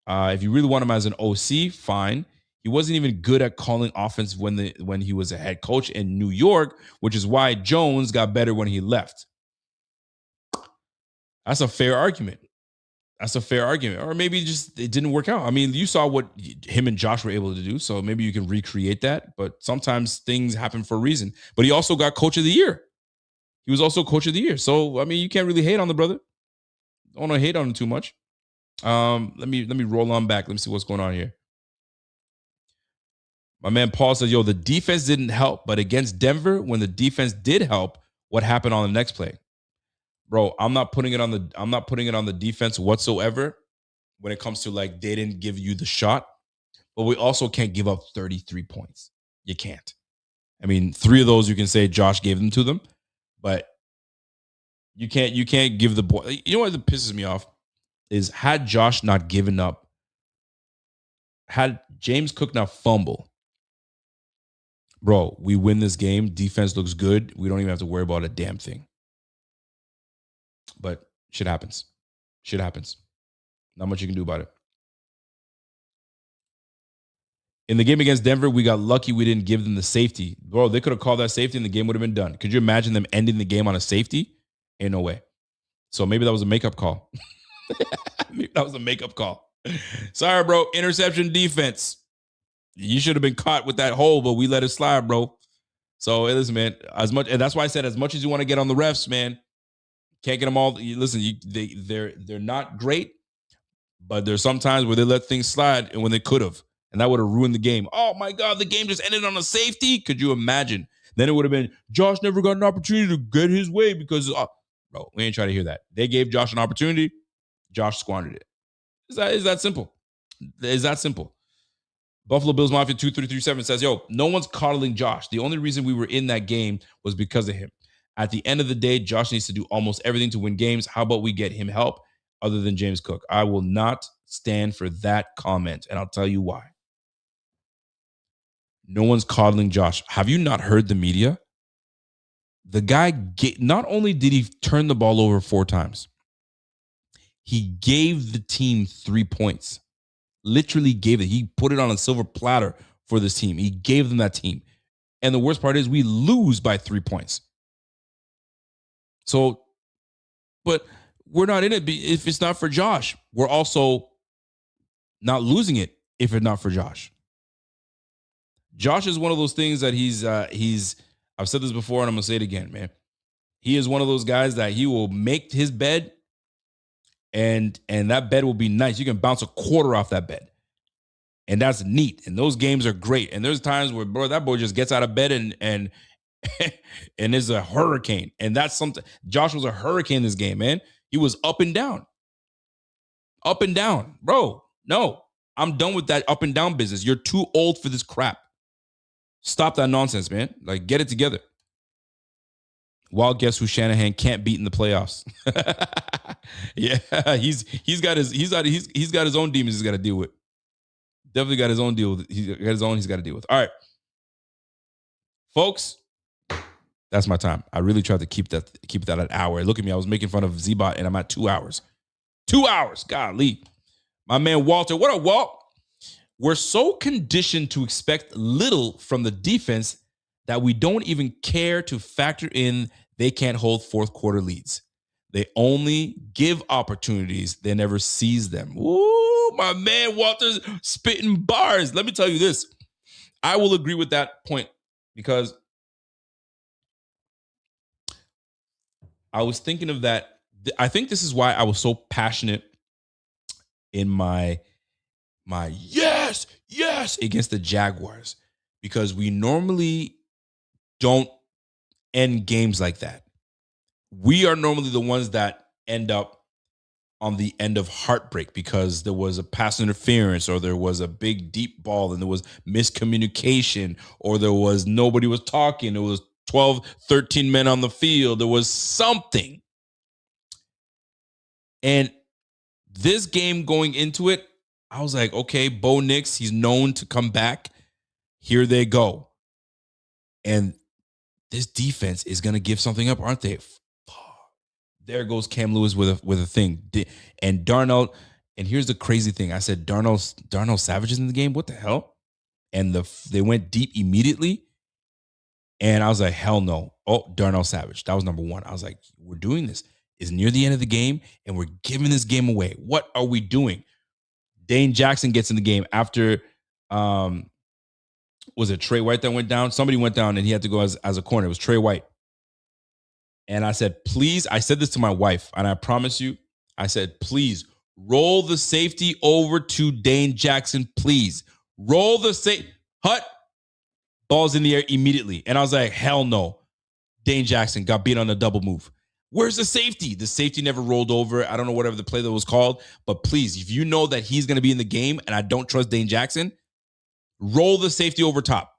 as an OC, fine. He wasn't even good at calling offense when he was a head coach in New York, which is why Jones got better when he left. That's a fair argument. That's a fair argument. Or maybe just it didn't work out. I mean, you saw what him and Josh were able to do, so maybe you can recreate that. But sometimes things happen for a reason. But he also got Coach of the Year. He was also Coach of the Year. So I mean, you can't really hate on the brother. Don't want to hate on him too much. Let me roll on back. Let me see what's going on here. My man Paul says, "Yo, the defense didn't help, but against Denver, when the defense did help, what happened on the next play?" Bro, I'm not putting it on the defense whatsoever when it comes to like they didn't give you the shot, but we also can't give up 33 points. You can't. I mean, 3 of those you can say Josh gave them to them, but you can't give the boy. You know what pisses me off is had Josh not given up, had James Cook not fumble, bro, we win this game. Defense looks good. We don't even have to worry about a damn thing. But shit happens. Shit happens. Not much you can do about it. In the game against Denver, we got lucky we didn't give them the safety. Bro, they could have called that safety and the game would have been done. Could you imagine them ending the game on a safety? Ain't no way. So maybe that was a makeup call. Maybe that was a makeup call. Sorry, bro. Interception defense. You should have been caught with that hole, but we let it slide, bro. So listen, man. And that's why I said, as much as you want to get on the refs, man, can't get them all. Listen, they're not great, but there's some times where they let things slide and when they could have, and that would have ruined the game. Oh my God, the game just ended on a safety. Could you imagine? Then it would have been Josh never got an opportunity to get his way because, bro, we ain't trying to hear that. They gave Josh an opportunity. Josh squandered it. Is that simple? Is that simple? Buffalo Bills Mafia 2337 says, "Yo, no one's coddling Josh. The only reason we were in that game was because of him. At the end of the day, Josh needs to do almost everything to win games. How about we get him help other than James Cook?" I will not stand for that comment, and I'll tell you why. No one's coddling Josh. Have you not heard the media? The guy, not only did he turn the ball over 4 times, he gave the team 3 points. Literally gave it. He put it on a silver platter for this team. He gave them that team. And the worst part is we lose by 3 points. So, but we're not in it if it's not for Josh. We're also not losing it if it's not for Josh. Josh is one of those things that he's I've said this before and I'm going to say it again, man. He is one of those guys that he will make his bed and that bed will be nice. You can bounce a quarter off that bed. And that's neat. And those games are great. And there's times where, bro, that boy just gets out of bed and is a hurricane. And that's something. Josh was a hurricane this game, man. He was up and down. Up and down. Bro, no. I'm done with that up and down business. You're too old for this crap. Stop that nonsense, man. Like, get it together. Wild guess who Shanahan can't beat in the playoffs. Yeah, he's got his own demons he's got to deal with. Definitely got his own deal with. He's got to deal with. All right. Folks, that's my time. I really tried to keep that at an hour. Look at me. I was making fun of Z-Bot and I'm at 2 hours. 2 hours. Golly. My man Walter. What up, Walt? We're so conditioned to expect little from the defense that we don't even care to factor in they can't hold fourth quarter leads. They only give opportunities. They never seize them. Ooh, my man Walter's spitting bars. Let me tell you this. I will agree with that point because I was thinking of that. I think this is why I was so passionate in my yes against the Jaguars, because we normally don't end games like that. We are normally the ones that end up on the end of heartbreak because there was a pass interference or there was a big deep ball and there was miscommunication or there was nobody was talking. It was 12, 13 men on the field. There was something. And this game going into it, I was like, okay, Bo Nix, he's known to come back. Here they go. And this defense is going to give something up, aren't they? There goes Cam Lewis with a thing. And Darnold, and here's the crazy thing. I said Darnold Savage is in the game. What the hell? And they went deep immediately. And I was like, hell no. Oh, Darnold Savage. That was number 1. I was like, we're doing this. is near the end of the game, and we're giving this game away. What are we doing? Dane Jackson gets in the game after, was it Trey White that went down? Somebody went down, and he had to go as a corner. It was Trey White. And I said, please, I said this to my wife, and I promise you, I said, please, roll the safety over to Dane Jackson, please. Roll the safety. Hut. Ball's in the air immediately. And I was like, hell no. Dane Jackson got beat on a double move. Where's the safety? The safety never rolled over. I don't know whatever the play that was called. But please, if you know that he's going to be in the game and I don't trust Dane Jackson, roll the safety over top.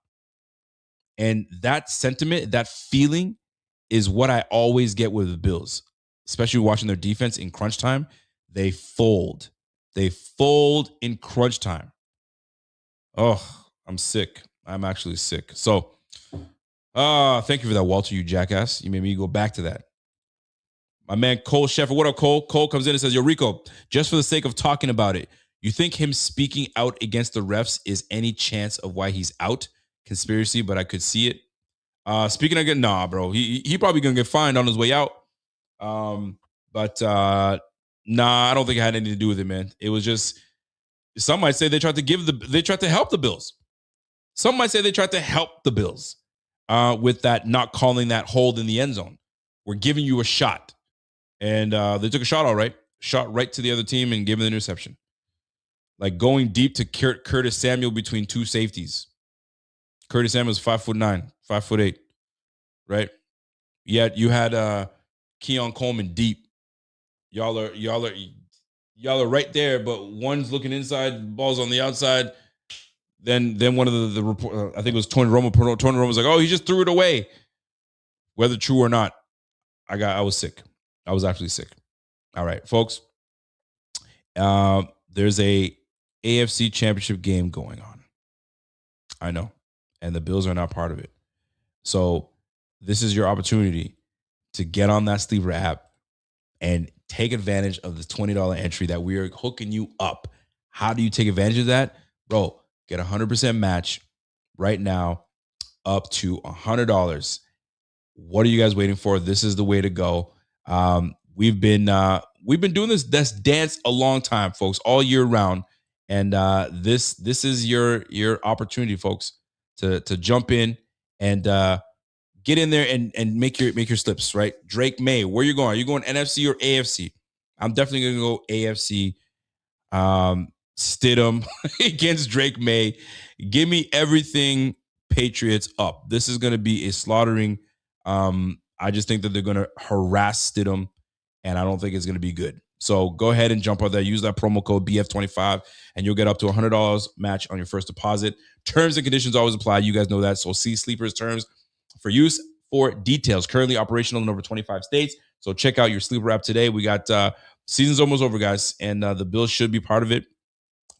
And that sentiment, that feeling is what I always get with the Bills, especially watching their defense in crunch time. They fold. They fold in crunch time. Oh, I'm sick. I'm actually sick. So, thank you for that, Walter, you jackass. You made me go back to that. My man, Cole Sheffer. What up, Cole? Cole comes in and says, yo, Rico, just for the sake of talking about it, you think him speaking out against the refs is any chance of why he's out? Conspiracy, but I could see it. Speaking again, nah, bro. He probably gonna get fined on his way out. But nah, I don't think it had anything to do with it, man. It was just, some might say they tried to help the Bills. Some might say they tried to help the Bills with that not calling that hold in the end zone. We're giving you a shot. And they took a shot, all right. Shot right to the other team and gave him the interception. Like going deep to Curtis Samuel between two safeties. Curtis Samuel's 5'9", 5'8", right? Yet you had Keon Coleman deep. Y'all are right there, but one's looking inside, ball's on the outside. Then one of the report, I think it was Tony Romo. Tony Romo was like, "Oh, he just threw it away." Whether true or not, I was sick. I was actually sick. All right, folks. There's a AFC Championship game going on. I know, and the Bills are not part of it. So this is your opportunity to get on that Sleeper app and take advantage of the $20 entry that we are hooking you up. How do you take advantage of that? Bro, get a 100% match right now up to $100. What are you guys waiting for? This is the way to go. We've been doing this dance a long time, folks, all year round. And this is your opportunity, folks, to jump in and get in there and make your slips, right? Drake May, where you going? Are you going NFC or AFC? I'm definitely gonna go AFC. Stidham against Drake May. Give me everything Patriots up. This is gonna be a slaughtering. I just think that they're gonna harass Stidham, and I don't think it's gonna be good. So go ahead and jump out there. Use that promo code BF25, and you'll get up to $100 match on your first deposit. Terms and conditions always apply. You guys know that. So see Sleepers terms for use for details. Currently operational in over 25 states. So check out your Sleeper app today. We got season's almost over, guys, and the Bills should be part of it,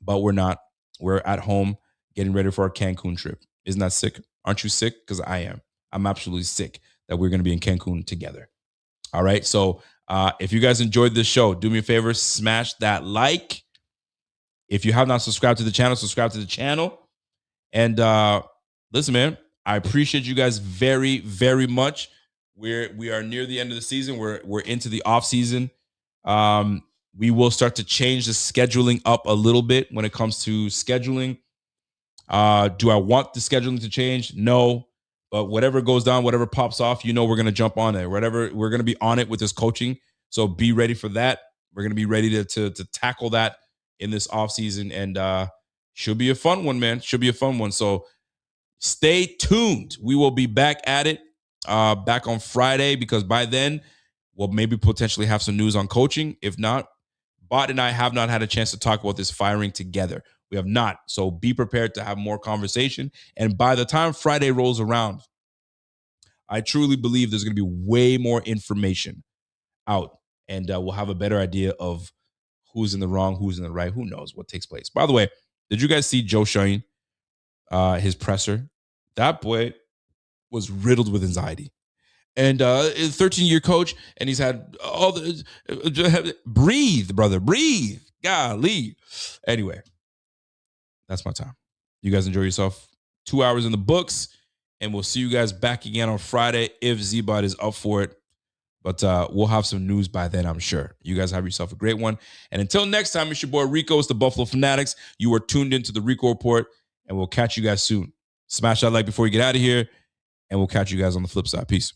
but we're not. We're at home getting ready for our Cancun trip. Isn't that sick? Aren't you sick? Because I am. I'm absolutely sick that we're going to be in Cancun together. All right. So if you guys enjoyed this show, do me a favor, smash that like. If you have not subscribed to the channel, subscribe to the channel. And listen, man, I appreciate you guys very, very much. We are near the end of the season. We're into the off season. We will start to change the scheduling up a little bit when it comes to scheduling. Do I want the scheduling to change? No. But whatever goes down, whatever pops off, we're going to jump on it. Whatever, we're going to be on it with this coaching. So be ready for that. We're going to be ready to tackle that in this offseason. And should be a fun one, man. Should be a fun one. So stay tuned. We will be back at it back on Friday, because by then we'll maybe potentially have some news on coaching. If not, Bot and I have not had a chance to talk about this firing together. We have not. So be prepared to have more conversation. And by the time Friday rolls around, I truly believe there's going to be way more information out. And we'll have a better idea of who's in the wrong, who's in the right. Who knows what takes place. By the way, did you guys see Joe Schoen, his presser? That boy was riddled with anxiety. And a 13-year coach, and he's had all the breathe, brother, breathe. Golly. Anyway, that's my time. You guys enjoy yourself. 2 hours in the books, and we'll see you guys back again on Friday if Z-Bot is up for it. But we'll have some news by then, I'm sure. You guys have yourself a great one. And until next time, it's your boy Rico. It's the Buffalo Fanatics. You are tuned into the Rico Report, and we'll catch you guys soon. Smash that like before you get out of here, and we'll catch you guys on the flip side. Peace.